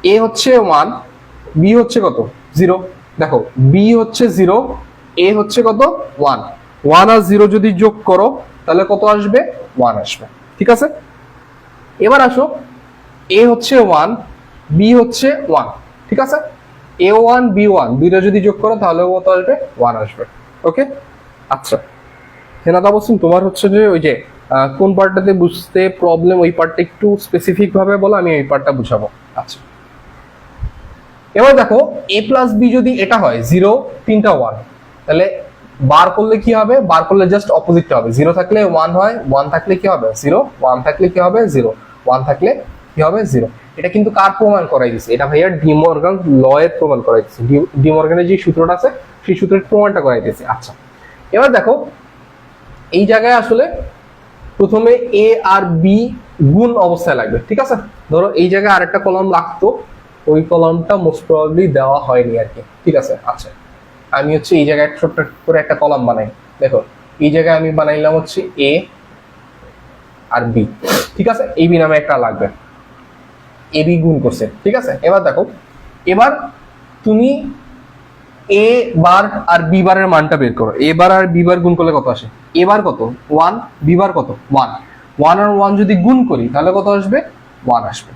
এ হচ্ছে ওয়ান, বি হচ্ছে কত, জিরো। দেখো বি হচ্ছে জিরো, এ হচ্ছে কত, ওয়ান। ওয়ান আর জিরো যদি যোগ করো তাহলে কত আসবে, ওয়ান আসবে, ঠিক আছে। এবার আসো এ হচ্ছে ওয়ান, বি হচ্ছে ওয়ান, ঠিক আছে। এ ওয়ান বি ওয়ান দুইটা যদি যোগ করো তাহলে কত আসবে, ওয়ান আসবে, ওকে। আচ্ছা হেনা তাবাসসুম তোমার হচ্ছে যে ওই যে কোন পার্টটাতে বুঝতে প্রবলেম, ওই পার্টটা একটু স্পেসিফিক ভাবে বলো, আমি ওই পার্টটা বুঝাবো। আচ্ছা এবার দেখো এ প্লাস বি যদি এটা হয় জিরো তিনটা ওয়ান, তাহলে বার করলে কি হবে, বার করলে জাস্ট অপোজিটটা হবে। জিরো থাকলে ওয়ান হয়, ওয়ান থাকলে কি হবে, জিরো, ওয়ান থাকলে কি হবে, জিরো, ওয়ান থাকলে কি হবে, জিরো। এটা কিন্তু কার প্রমাণ করাই দিচ্ছে, এটা ভাইয়া ডি মর্গান ল এর প্রমাণ করাই দিচ্ছে। ডি মর্গানের যে সূত্রটা আছে সেই সূত্রের প্রমাণটা করাই দিচ্ছে। আচ্ছা এবার দেখো এই জায়গায় আসলে প্রথমে এ আর বি গুণ অবস্থায় লাগবে, ঠিক আছে। ধরো এই জায়গায় আরেকটা কলাম লাগতো, ওই কলামটা মোস্ট প্রবাবলি দেওয়া হয়নি আর কি, ঠিক আছে। আচ্ছা আমি হচ্ছে এই জায়গায় ছোট্ট করে একটা কলাম বানাই। দেখো এই জায়গায় আমি বানাইলাম হচ্ছে এ আর বি, ঠিক আছে, এই বি নামে একটা লাগবে, এ বি গুণ করছে, ঠিক আছে। এবার দেখো, এবার তুমি এ বার আর বি বারের মানটা বের করো। এ বার আর বি বার গুণ করলে কত আসে? এ বার কত? 1, বি বার কত? 1। 1 আর 1 যদি গুণ করি তাহলে কত আসবে? 1 আসবে।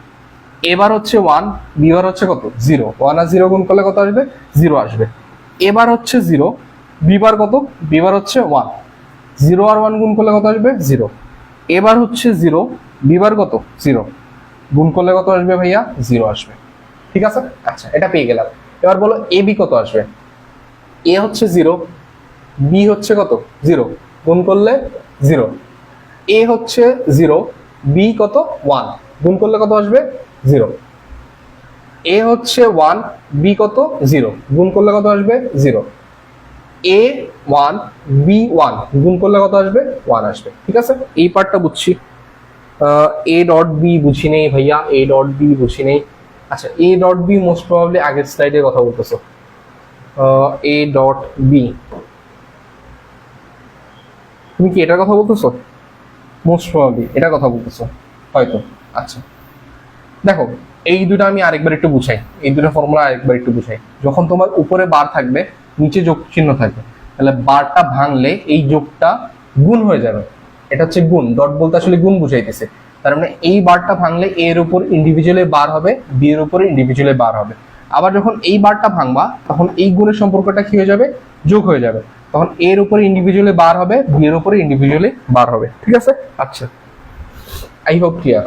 এবার হচ্ছে 1, বি বার হচ্ছে কত? 0। 1 আর 0 গুণ করলে কত আসবে? 0 আসবে। এবার হচ্ছে 0, বি বার কত? বি বার হচ্ছে 1। 0 আর 1 গুণ করলে কত আসবে? 0। এবার হচ্ছে 0, বি বার কত? 0। গুণ করলে কত আসবে ভাইয়া? 0 আসবে, ঠিক আছে। আচ্ছা, এটা পেয়ে গেলাম। এবার বলো এ বি কত আসবে? এ হচ্ছে 0, বি হচ্ছে কত? 0, গুণ করলে 0। এ হচ্ছে 0, বি কত? 1, গুণ করলে কত আসবে? 0। এ হচ্ছে 1, বি কত? 0, গুণ করলে কত আসবে? 0। এ 1, বি 1, গুণ করলে কত আসবে? 1 আসবে, ঠিক আছে। এই পার্টটা বুঝছি। এ ডট বি বুঝি নেই ভাইয়া, এ ডট বি বুঝি নেই। আচ্ছা, A dot B most probably আগের স্লাইডের কথা বলতেছো। এ ডট বি, তুমি কি এটার কথা বলতেছো? মোস্ট প্রবাবলি এটার কথা বলতেছো হয়তো। আচ্ছা দেখো, এই দুটো আমি আরেকবার একটু বুঝাই, এই দুটো ফর্মুলা আরেকবার একটু বুঝাই। যখন তোমার উপরে বার থাকবে, নিচে যোগ চিহ্ন থাকবে, তাহলে বারটা ভাঙলে এই যোগটা গুণ হয়ে যাবে। এটা হচ্ছে গুণ, ডট বলতে আসলে গুণ বুঝাইতেছে। তার মানে এই বারটা ভাঙলে এর উপর ইন্ডিভিজুয়ালি বার হবে, বি এর উপরে ইন্ডিভিজুয়ালি বার হবে। আবার যখন এই বারটা ভাঙবা, তখন এই গুণের সম্পর্কটা কি হয়ে যাবে? যোগ হয়ে যাবে। তখন এর উপরে ইন্ডিভিজুয়ালি বার হবে, বি এর উপরে ইন্ডিভিজুয়ালি বার হবে, ঠিক আছে। আচ্ছা, আই হোপ ক্লিয়ার।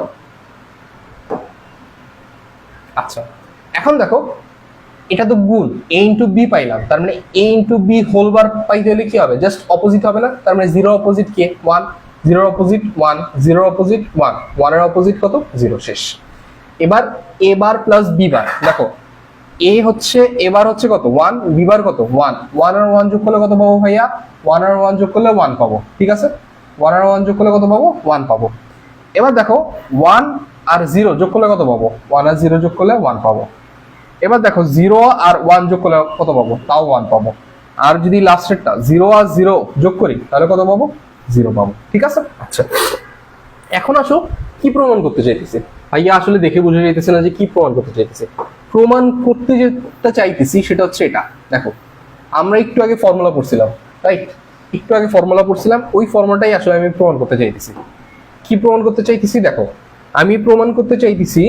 আচ্ছা, এখন দেখো, এটা তো গুণ, এ ইন্টু বি পাইলাম, তার মানে এ ইন্টু বি হোল বার পাইতে হলে কি হবে? জাস্ট অপোজিট হবে না? তার মানে 0 অপোজিট কে? 1, 0 অপোজিট 1, 0 অপোজিট 1, 1 এর অপোজিট কত? 0, শেষ। এবার এ বার প্লাস বি বার, দেখো এ হচ্ছে এবার হচ্ছে কত? 1, বি বার কত? 1। 1 আর 1 যোগ করলে কত পাবো ভাইয়া? 1 আর 1 যোগ করলে 1 পাবো, ঠিক আছে। 1 আর 1 যোগ করলে কত পাবো? 1 পাবো। এবার দেখো 1 আর 0 যোগ করলে কত পাবো? 1 আর 0 যোগ করলে 1 পাবো। এবার দেখো 0 আর 1 যোগ করলে কত পাবো? তাও 1 পাবো। আর যদি লাস্টেরটা 0 আর 0 যোগ করি তাহলে কত পাবো? 0 পাবো, ঠিক আছে। আচ্ছা, এখন আসো কি প্রমাণ করতে চাইতেছি। ভাইয়া আসলে দেখে বুঝে যাইতেছে না যে কি প্রমাণ করতে চাইতেছে। প্রমাণ করতে যেটা চাইতেছি সেটা হচ্ছে এটা। দেখো, আমরা একটু আগে ফর্মুলা পড়ছিলাম, রাইট? একটু আগে ফর্মুলা পড়ছিলাম, ওই ফর্মুলাটাই আসলে আমি প্রমাণ করতে চাইতেছি। কি প্রমাণ করতে চাইতেছি? দেখো, আমি প্রমাণ করতে চাইতেছি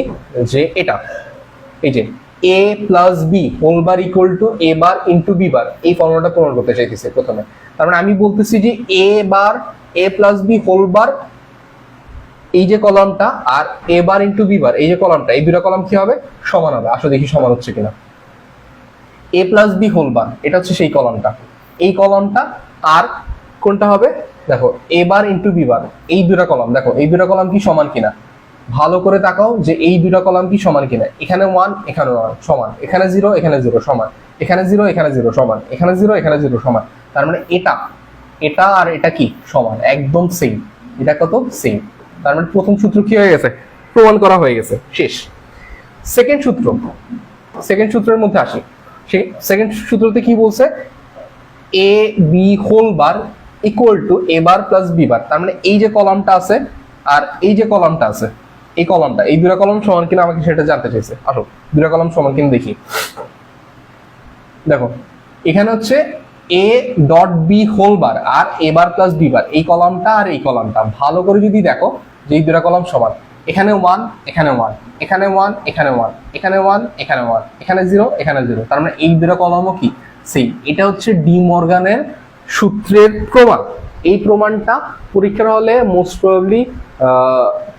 যে এটা, এই যে A plus B whole bar equal to A bar into B bar, এই ফর্মুলাটা প্রমাণ করতে চাইতেছি প্রথমে। তার মানে আমি বলতেছি যে A bar A plus B whole bar, এই যে কলামটা, আর A bar into B bar এই যে কলামটা, এই দুটো কলাম কি হবে? সমান হবে। আসলে দেখি সমান হচ্ছে কিনা। এ প্লাস বি হোল বার, এটা হচ্ছে সেই কলামটা, এই কলামটা। আর কোনটা হবে? দেখো এ বার ইন্টু বি বার, এই দুটা কলাম, দেখো এই দুটা কলাম কি সমান কিনা। ভালো করে তাকাও যে এই দুটা কলাম কি সমান কিনা। এখানে 1, এখানে 1 সমান, এখানে 0, এখানে 0 সমান, এখানে 0, এখানে 0 সমান, এখানে 0, এখানে 0 সমান। তার মানে এটা এটা আর এটা কি সমান, একদম সেম। এটা কত? সেম। তার মানে প্রথম সূত্র কি হয়ে গেছে? প্রমাণ করা হয়ে গেছে, শেষ। সেকেন্ড সূত্র, সেকেন্ড সূত্রের মধ্যে আসি। সেই সেকেন্ড সূত্রতে কি বলছে? A B whole bar equal to A bar plus B bar. তার মানে এই যে কলামটা আছে আর এই যে কলামটা আছে, এই কলামটা, এই দুটা কলাম সমান কিনা আমাকে সেটা জানতে চাইছে। আসো দুটা কলাম সমান কিনা দেখি। দেখো এখানে হচ্ছে A dot B whole bar আর A bar plus B bar, এই কলামটা আর এই কলামটা ভালো করে যদি দেখো যে এই দুটা কলাম সমান। এখানে 1, এখানে 1, এখানে 1, এখানে 1, এখানে 1, এখানে 1, এখানে 0, এখানে 0। তার মানে এই দুটা কলামও কি সেম। এটা হচ্ছে ডি মর্গানের সূত্রের প্রমাণ। এই প্রমাণটা পরীক্ষার হলে মোস্ট প্রবাবলি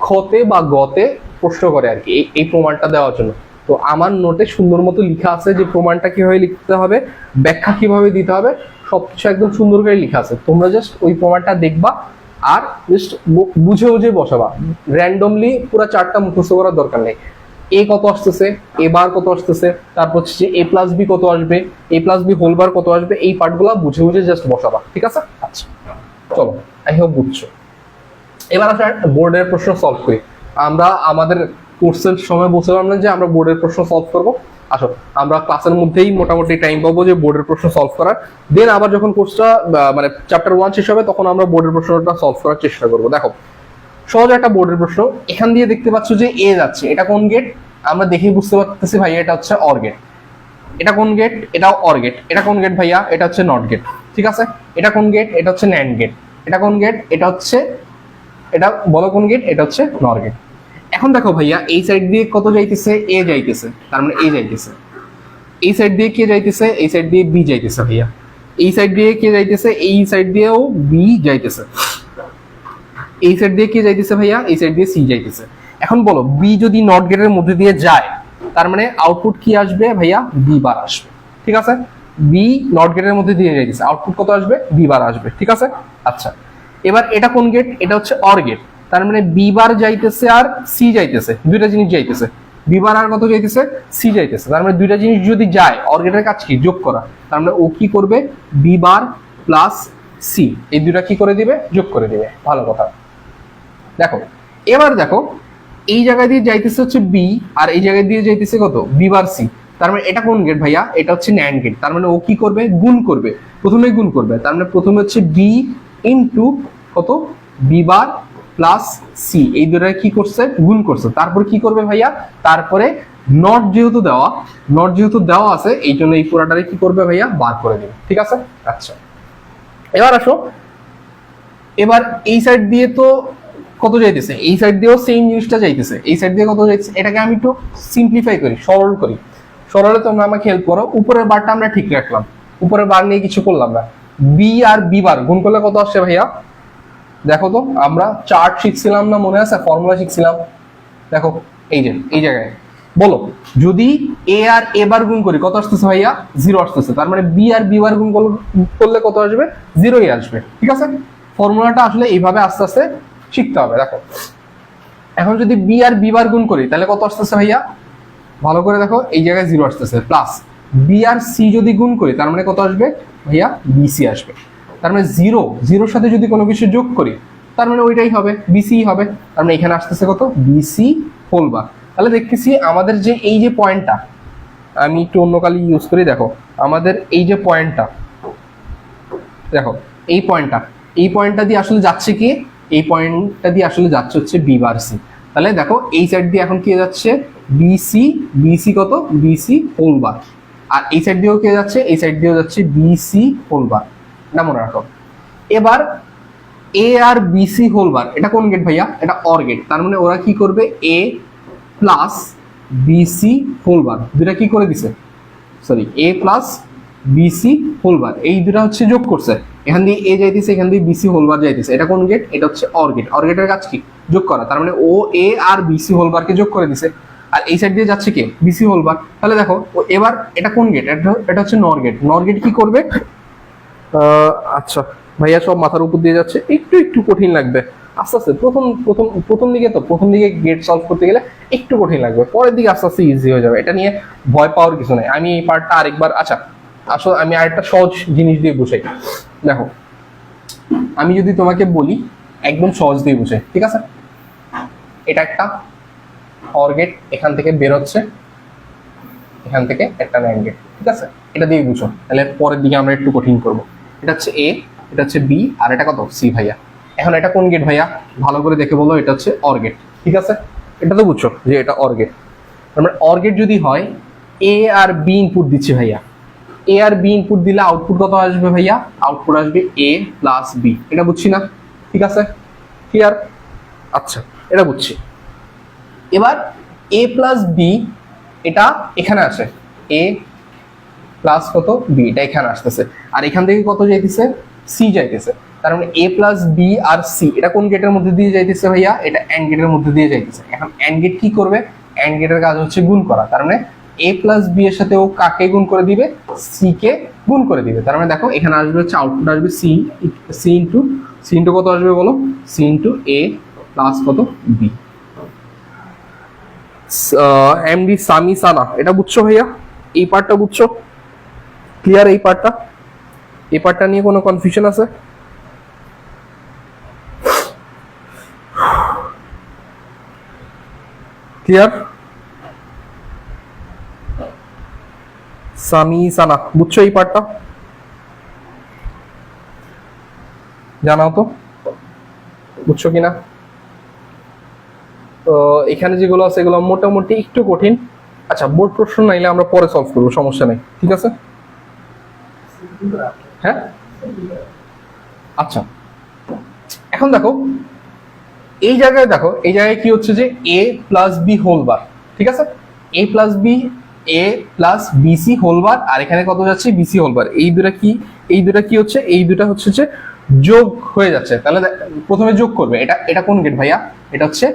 খতে বা গতে প্রশ্ন করে আর কি, এই প্রমাণটা দেওয়ার জন্য। তো আমার নোটে সুন্দর মতো লেখা আছে যে প্রমাণটা কিভাবে লিখতে হবে, ব্যাখ্যা কিভাবে দিতে হবে, সবকিছু একদম সুন্দর করে লেখা আছে। তোমরা জাস্ট ওই প্রমাণটা দেখবা আর জাস্ট বুঝে বুঝে বসাবা। র্যান্ডমলি পুরো চারটা মুখস্থ করার দরকার নেই। এ কত আসতেছে, এ বার কত আসতেছে, তারপর হচ্ছে এ প্লাস বি কত আসবে, এ প্লাস বি হোল বার কত আসবে, এই পার্টগুলো বুঝে বুঝে জাস্ট বসাবা, ঠিক আছে। আচ্ছা চলো, আই হোপ বুঝছো। এবার আসলে বোর্ডের প্রশ্ন সলভ করি। আমরা আমাদের কোর্সের সময় বলছিলাম না যে আমরা বোর্ডের প্রশ্ন সলভ করবো। আসো আমরা ক্লাসের মধ্যেই মোটামুটি টাইম পাবো যে বোর্ডের প্রশ্ন সলভ করার। দেন আবার যখন কোর্সটা মানে চ্যাপ্টার 1 শেষ হবে তখন আমরা বোর্ডের প্রশ্নটা সলভ করার চেষ্টা করবো। দেখো সহজ একটা বোর্ডের প্রশ্ন, এখান দিয়ে দেখতে পাচ্ছ যে এ যাচ্ছে, এটা কোন গেট? আমরা দেখেই বুঝতে পারতেছি ভাইয়া এটা হচ্ছে অর গেট। এটা কোন গেট? এটাও অর গেট। এটা কোন গেট ভাইয়া? এটা হচ্ছে নট গেট। ঠিক আছে, এটা কোন গেট? এটা হচ্ছে ন্যান্ড গেট। এটা কোন গেট? এটা হচ্ছে, এটা বলো কোন গেট? এটা হচ্ছে নর গেট। এখন দেখো ভাইয়া এই সাইড দিয়ে কত যাইতেছে? এ যাইতেছে, তার মানে এ যাইতেছে। এই সাইড দিয়ে কে যাইতেছে? এই সাইড দিয়ে বি যাইতেছে ভাইয়া। এই সাইড দিয়ে কে যাইতেছে? এই সাইড দিয়েও বি যাইতেছে। এই সাইড দিয়ে কে যাইতেছে ভাইয়া? এই সাইড দিয়ে সি যাইতেছে। এখন বলো বি যদি নট গেটের মধ্যে দিয়ে যায় তার মানে আউটপুট কি আসবে ভাইয়া? বি বার আসবে। ঠিক আছে, বি নট গেটের মধ্যে দিয়ে যাইতেছে, আউটপুট কত আসবে? বি বার আসবে। ঠিক আছে, আচ্ছা এবার এটা কোন গেট? এটা হচ্ছে অর গেট। তার মানে বি বার যাইতেছে আর সি যাইতেছে, দুইটা জিনিস যাইতেছে। বি বার আর কত যাইতেছে? সি যাইতেছে। তার মানে দুইটা জিনিস যদি যায়, অর গেটের কাজ কি? যোগ করা। তার মানে ও কি করবে? বি বার প্লাস সি, এই দুইটা কি করে দিবে? যোগ করে দিবে। ভালো কথা। দেখো এবার দেখো এই জায়গায় দিয়ে যাইতেছে হচ্ছে বি, আর এই জায়গায় দিয়ে যাইতেছে কত? B bar C. তার মানে এটা কোন গেট ভাইয়া? এটা হচ্ছে ন্যান্ড গেট। তার মানে ও কি করবে? গুণ করবে, প্রথমেই গুণ করবে। তার মানে প্রথমে হচ্ছে বি ইন্টু কত? বি বার প্লাস সি, এই দুটো কি করছে? গুণ করছে। তারপর কি করবে ভাইয়া? তারপরে নট যেহেতু দেওয়া, নট যেহেতু দেওয়া আছে এই জন্য এই পুরাটারে কি করবে ভাইয়া? বার করে দেবে। ঠিক আছে, আচ্ছা এবার আসো, এবার এই সাইড দিয়ে তো কত যাইতেছে? এই সাইড দিয়েও সেম জিনিসটা যাইতেছে। এই সাইড দিয়ে কত যাইতেছে? এটাকে আমি একটু সিম্পলিফাই করি, সরল করি। সরলে তোমরা আমাকে হেল্প করো। উপরের বারটা আমরা ঠিক রাখলাম, উপরের বার নিয়ে কিছু করলাম না। বি আর বি বার গুণ করলে কত আসছে ভাইয়া? দেখো তো, আমরা চার্ট শিখছিলাম না, মনে আছে? ফর্মুলা শিখছিলাম। দেখো এই যে এই জায়গায় বলো, যদি এ আর এ বার গুণ করি কত আসতেছে ভাইয়া? 0 আসতেছে। তার মানে বি আর বি বার গুণ করলে কত আসবে? 0ই আসবে। ঠিক আছে, ফর্মুলাটা আসলে এইভাবে আস্তে আস্তে শিখতে হবে। দেখো এখন যদি বি আর বি বার গুণ করি তাহলে কত আসতেছে ভাইয়া? ভালো করে দেখো, এই জায়গায় 0 আসতেছে। প্লাস বি আর সি যদি গুণ করি তার মানে কত আসবে ভাইয়া? বিসি আসবে। তার মানে জিরোর সাথে যদি কোনো কিছু যোগ করি তার মানে ওইটাই হবে, বিসি হবে। তার মানে এখানে আসতেছে কত? BC whole bar. তাহলে দেখতেছি আমাদের যে এই যে পয়েন্টটা, আমি একটু অন্য কালি ইউজ করি। দেখো আমাদের এই যে পয়েন্টটা, দেখো এই পয়েন্টটা দিয়ে আসলে যাচ্ছে কি? এই পয়েন্টটা দিয়ে আসলে যাচ্ছে হচ্ছে বি বার সি। তাহলে দেখো এই সাইড দিয়ে এখন কে যাচ্ছে? বিসি। বিসি কত? BC whole bar. আর এই সাইড দিয়েও কে যাচ্ছে? এই সাইড দিয়েও যাচ্ছে বিসি হোল বার। এটা মনে রাখো। এবার এ আর বিসি হোল বার, এটা কোন গেট ভাইয়া? এটা অর গেট। তার মানে ওরা কি করবে? এ প্লাস বিসি হোল বার, দুটা কি করে দিছে? সরি, এ প্লাস বিসি হোল বার, এই দুটা হচ্ছে যোগ করছে। এখান দিয়ে এ যাইতেছে, এখান দিয়ে বিসি হোল বার যাইতেছে। এটা কোন গেট? এটা হচ্ছে অর গেট। অর গেটের কাজ কি? যোগ করা। তার মানে ও এ আর বিসি হোল বারকে যোগ করে দিছে, আর এই সাইড দিয়ে যাচ্ছে কে? BC whole bar. তাহলে দেখো এবার এটা কোন গেট? এটা হচ্ছে নর গেট। নর গেট কি করবে? আচ্ছা ভাইয়া সব মাথার উপর দিয়ে যাচ্ছে, একটু একটু কঠিন লাগবে আস্তে আস্তে। প্রথম দিকে তো, প্রথম দিকে গেট সলভ করতে গেলে একটু কঠিন লাগবে, পরের দিকে আস্তে আস্তে ইজি হয়ে যাবে। এটা নিয়ে ভয় পাওয়ার কিছু নেই। আমি এই পার্টটা আরেকবার, আচ্ছা আসলে আমি আরেকটা সহজ জিনিস দিয়ে বুঝাই। দেখো আমি যদি তোমাকে বলি একদম সহজ দিয়ে বুঝাই, ঠিক আছে? এটা একটা অর গেট, এখান থেকে বের হচ্ছে, এখান থেকে একটা ন্যান্ড গেট, ঠিক আছে? এটা দিয়ে বুঝো, তাহলে পরের দিকে আমরা একটু কঠিন করবো। এটা হচ্ছে এ, এটা হচ্ছে বি, আর এটা কত? সি ভাইয়া। এখন এটা কোন গেট ভাইয়া? ভালো করে দেখে বলো, এটা হচ্ছে অর গেট। ঠিক আছে, এটা তো বুঝছো যে এটা অর গেট। মানে অর গেট যদি হয়, এ আর বি ইনপুট দিচ্ছি ভাইয়া। এ আর বি ইনপুট দিলে আউটপুট কত আসবে ভাইয়া? আউটপুট আসবে এ প্লাস বি। এটা বুঝছি না? ঠিক আছে, ক্লিয়ার? আচ্ছা এটা বুঝছি। এবার এ প্লাস বি এটা এখানে আসে, এ প্লাস কত? বি, এটা এখানে আসতেছে। আর এখান থেকে কত যাইতেছে? সি যাইতেছে। তার মানে এ প্লাস বি আর সি, এটা কোন গেটের মধ্যে দিয়ে যাইতেছে ভাইয়া? এটা এন্ড গেটের মধ্যে দিয়ে যাইতেছে। এখন এন্ড গেট কি করবে? এন্ড গেটের কাজ হচ্ছে গুণ করা। তার মানে এ প্লাস বি এর সাথে ও কাকে গুণ করে দিবে? সি কে গুণ করে দিবে। তার মানে দেখো এখানে আসবে হচ্ছে আউটপুট আসবে সি, সি ইন্টু কত আসবে বলো? সি ইন্টু এ প্লাস কত? বি। এমডি সামি সানা, এটা বুঝছো ভাইয়া? এই পার্টটা বুঝছো? ক্লিয়ার? এই পার্টটা নিয়ে কোনো কনফিউশন আছে? ক্লিয়ার? সামি সানা বুঝছো এই পার্টটা? জানাও তো বুঝছো কিনা। তো এখানে যেগুলো আছে এগুলো মোটামুটি একটু কঠিন। আচ্ছা বোর্ড প্রশ্ন নাইলে আমরা পরে সলভ করবো, সমস্যা নেই, ঠিক আছে? হ্যাঁ আচ্ছা এখন দেখো এই জায়গায়, দেখো এই জায়গায় কি হচ্ছে যে a plus B whole bar, ঠিক আছে? a plus B, a plus BC whole bar, আর এখানে কত যাচ্ছে বিসি হোল বার। এই দুটা কি, এই দুটা কি হচ্ছে, এই দুটা হচ্ছে যে যোগ হয়ে যাচ্ছে। তাহলে প্রথমে যোগ করবে, এটা এটা কোন গেট ভাইয়া? এটা হচ্ছে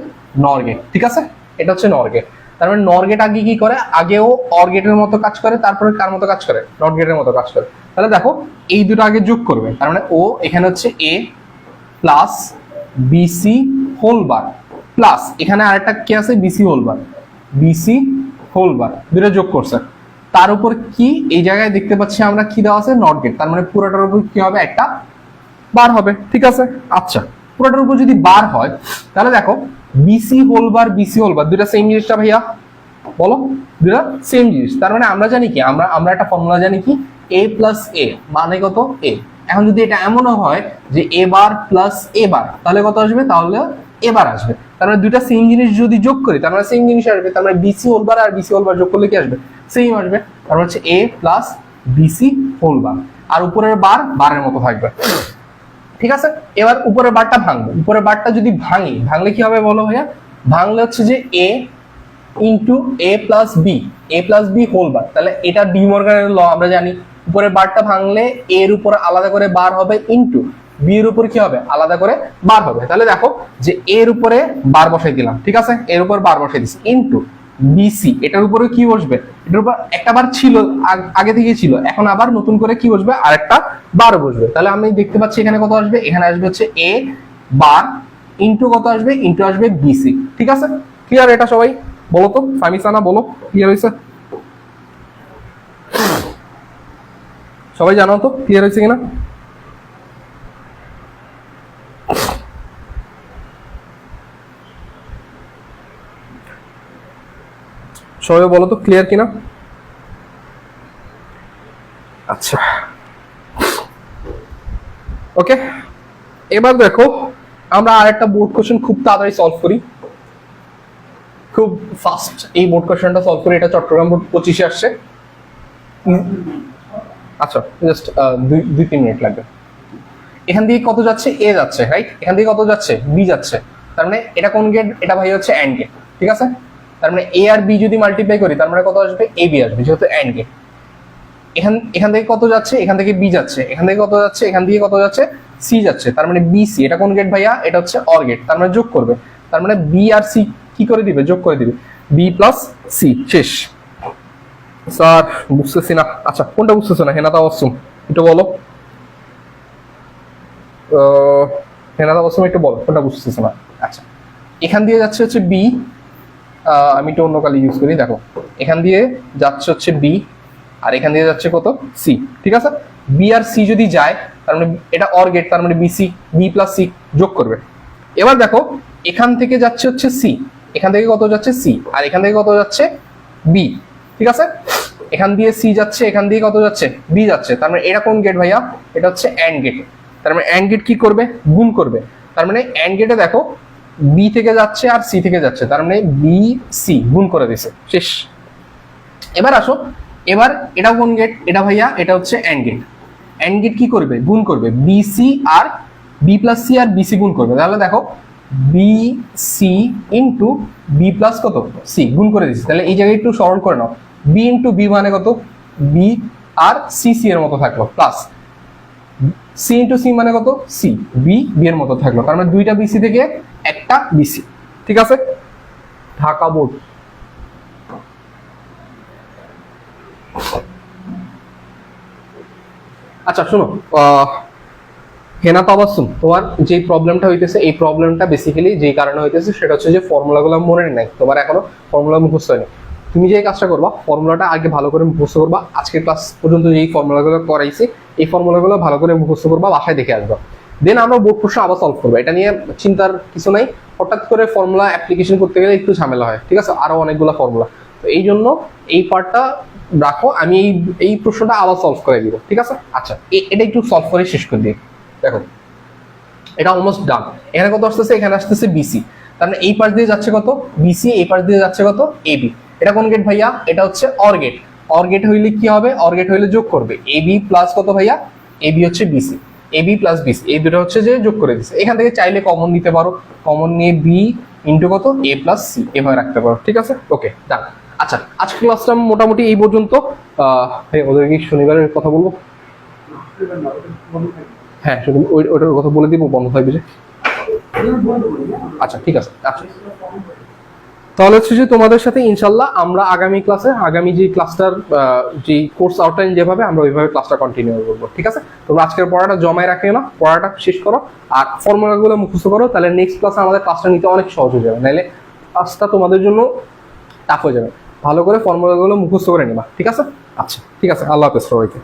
নর গেট, ঠিক আছে? এটা হচ্ছে নর গেট। তার মানে নর গেট আগে কি করে, আগেও অর গেটের মতো কাজ করে, তারপরে কার মতো কাজ করে, নট গেটের মতো কাজ করে। তাহলে দেখো এই দুটো আগে যোগ করবে, তার মানে ও এখানে হচ্ছে a plus BC whole bar plus এখানে আরেকটা কি আছে BC whole bar, BC whole bar দুটো যোগ করছে। তার উপর কি এই জায়গায় দেখতে পাচ্ছি আমরা কি দেওয়া আছে নট গেট, তার মানে পুরোটার উপর কি হবে একটা বার হবে, ঠিক আছে? আচ্ছা পুরোটার উপর যদি বার হয় তাহলে দেখো BC whole bar, BC whole bar দুটা সেম জিনিসটা ভাইয়া, বলো দুটা সেম জিনিস। তার মানে আমরা জানি কি, আমরা একটা ফর্মুলা জানি কি, a প্লাস a মানে কত a। এখন যদি এটা এমনও হয় যে a বার প্লাস a বার তাহলে কত আসবে, তাহলে a বার আসবে। তার মানে দুইটা সেম জিনিস যদি যোগ করি তার মানে সেম জিনিস আসবে। তার মানে বিসি হোল বার আর বিসি হোল বার যোগ করলে কি আসবে, সেম আসবে। তার মানে হচ্ছে a plus BC whole bar, আর উপরের বার বারের মতো থাকবে, ঠিক আছে? এবার উপরের বারটা ভাঙবো, উপরের বারটা যদি ভাঙলে কি হবে বলো ভাইয়া? ভাঙলে হচ্ছে যে a into a plus B whole bar. তাহলে এটা ডি মর্গানের ল আমরা জানি, উপরের বারটা ভাঙলে a এর উপর আলাদা করে বার হবে ইন্টু বি এর উপর কি হবে আলাদা করে বার হবে। তাহলে দেখো যে a এর উপরে বার বসাই দিলাম, ঠিক আছে? এর উপর বার বসাই দিচ্ছি ইন্টু বিসি, এটার উপরে কি বসবে, এটার উপর একটা বার ছিল আগে থেকে ছিল, এখন আবার নতুন করে কি বসবে, আরেকটা বার বসবে। তাহলে আমি দেখতে পাচ্ছি এখানে কত আসবে, এখানে আসবে হচ্ছে a বার ইন্টু কত আসবে, ইন্টু আসবে বিসি, ঠিক আছে? ক্লিয়ার এটা সবাই? বলো তো ফামিসানা বলো ক্লিয়ার হয়েছে? সবাই জানো তো ক্লিয়ার হয়েছে কিনা? সবাই বলো তো ক্লিয়ার কিনা? আচ্ছা ওকে, এবার দেখো আমরা আরেকটা বোর্ড কোশ্চেন খুব তাড়াতাড়ি সলভ করি, খুব ফাস্ট এই বোর্ড কোশ্চেনটা সলভ করি। এটা চট্টগ্রাম বোর্ড 25-এ আসছে। আচ্ছা জাস্ট 2-3 মিনিট লাগবে। এখান দিয়ে কত যাচ্ছে, এ যাচ্ছে, রাইট? এখান দিয়ে কত যাচ্ছে, বি যাচ্ছে। তার মানে এটা কোন গেট, এটা ভাই হচ্ছে অ্যান্ড গেট, ঠিক আছে? তার মানে এ আর বি যদি মাল্টিপ্লাই করি তার মানে কত আসবে, এ বি আসবে, যেহেতু অ্যান্ড গেট। এখান থেকে কত যাচ্ছে, এখান থেকে বি যাচ্ছে, এখান থেকে কত যাচ্ছে, এখান থেকে কত যাচ্ছে, সি যাচ্ছে। তার মানে বি সি, এটা কোন গেট ভাইয়া, এটা হচ্ছে অর গেট। তার মানে যোগ করবে, তার মানে বি আর সি কি করে দিবে, যোগ করে দিবে, বি প্লাস সি, শেষ। স্যার বুঝতেছি না। আচ্ছা কোনটা বুঝতেছো না, হেনা তাবাসসুম একটু বলো, হেনা তাবাসসুম একটু বলো কোনটা বুঝতেছো না। আচ্ছা এখান দিয়ে যাচ্ছে হচ্ছে বি, আমি একটু অন্য কালি ইউজ করি, দেখো এখান দিয়ে যাচ্ছে হচ্ছে বি আর এখান দিয়ে যাচ্ছে কত, সি, ঠিক আছে? বি আর সি যদি যায় তার মানে এটা অর গেট, তার মানে বিসি, বি প্লাস সি যোগ করবে। এবার দেখো এখান থেকে যাচ্ছে হচ্ছে সি, এখান থেকে কত যাচ্ছে সি, আর এখান থেকে কত যাচ্ছে বি, ঠিক আছে? এখান দিয়ে সি যাচ্ছে, এখান দিয়ে কত যাচ্ছে, বি যাচ্ছে। তার মানে এটা কোন গেট ভাইয়া, এটা হচ্ছে অ্যান্ড গেট। তার মানে অ্যান্ড গেট কি করবে, গুণ করবে। তার মানে অ্যান্ড গেটে দেখো বি থেকে যাচ্ছে আর সি থেকে যাচ্ছে, তার মানে বি সি গুণ করে দিছে, শেষ। এবার আসো, এবার এটা কোন গেট, এটা ভাইয়া এটা হচ্ছে অ্যান্ড গেট। অ্যান্ড গেট কি করবে, গুণ করবে, বিসি আর বি প্লাস সি আর বিসি গুণ করবে। তাহলে দেখো B C into B plus কত সি গুণ করে দিচ্ছি। তাহলে এই জায়গায় একটু সরল করে নাও, বি ইন্টু বি মানে কত, বি আর সি সি এর মতো থাকলো, প্লাস সি ইন্টু সি মানে কত, সি, বি বি এর মতো থাকলো। তার মানে দুইটা বিসি থেকে একটা বিসি, ঠিক আছে? ঢাকা বোর্ড। আচ্ছা শোনো, হেনা তাবাসসুম, তোমার যে প্রবলেমটা হইতেছে এই প্রবলেমটা বেসিক্যালি যে কারণে হইতেছে সেটা হচ্ছে যে ফর্মুলাগুলো মনে নাই, তোমার এখনো ফর্মুলা মুখস্থ হয়নি। তুমি যে কাজটা করবা, ফর্মুলাটা আগে ভালো করে মুখস্থ করবা। আজকের ক্লাস পর্যন্ত যেই ফর্মুলাগুলো করাইছি এই ফর্মুলাগুলো ভালো করে মুখস্থ করবা, বাসায় দেখে আসবা। দেন আমরা বোর্ড প্রশ্ন আবার সলভ করবো, এটা নিয়ে চিন্তার কিছু নাই। হঠাৎ করে ফর্মুলা অ্যাপ্লিকেশন করতে গেলে একটু ঝামেলা হয়, ঠিক আছে, আরো অনেকগুলো ফর্মুলা। তো এই জন্য এই পার্টটা রাখো, আমি এই প্রশ্নটা আবার সলভ করে দিব, ঠিক আছে। আচ্ছা, এটা একটু সলভ করে শেষ করে দিই। দেখো এটা অলমোস্ট ডান। এখানে কত আসতেছে, এখানে আসতেছে বিসি, তার মানে এই পাশ দিয়ে যাচ্ছে কত বিসি, এই পাশ দিয়ে যাচ্ছে কত এবি। এটা কোন গেট ভাইয়া, এটা হচ্ছে অর গেট। অর গেট হইলে কি হবে, অর গেট হইলে যোগ করবে এবি প্লাস কত ভাইয়া, এবি হচ্ছে বিসি, এবি প্লাস বিসি, এই দুটো হচ্ছে যে যোগ করে দিচ্ছে। এখান থেকে চাইলে কমন নিতে পারো, কমন নিয়ে বি ইন্টু কত এ প্লাস সি এভাবে রাখতে পারো, ঠিক আছে। ওকে ডান। আচ্ছা, আজকে ক্লাসটা মোটামুটি এই পর্যন্ত। ওদের কি শনিবারের কথা বলবো? হ্যাঁ, ওইটার কথা বলে দিব, বন্ধ থাকবে যে। আচ্ছা ঠিক আছে। আচ্ছা, তাহলে হচ্ছে যে তোমাদের সাথে ইনশাল্লাহ আমরা আগামী ক্লাসে, আগামী যে ক্লাসটার যে কোর্স আউটলাইন যেভাবে, আমরা ওইভাবে ক্লাসটা কন্টিনিউ করবো, ঠিক আছে। তোমরা আজকের পড়াটা জমায় রাখিও না, পড়াটা শেষ করো আর ফর্মুলাগুলো মুখস্থ করো, তাহলে নেক্সট ক্লাসে আমাদের ক্লাসটা নিতে অনেক সহজ হয়ে যাবে, নাহলে ক্লাসটা তোমাদের জন্য টাফ হয়ে যাবে। ভালো করে ফর্মুলাগুলো মুখস্থ করে নেবা, ঠিক আছে। আচ্ছা ঠিক আছে, আল্লাহ হাফেজ সবাইকে।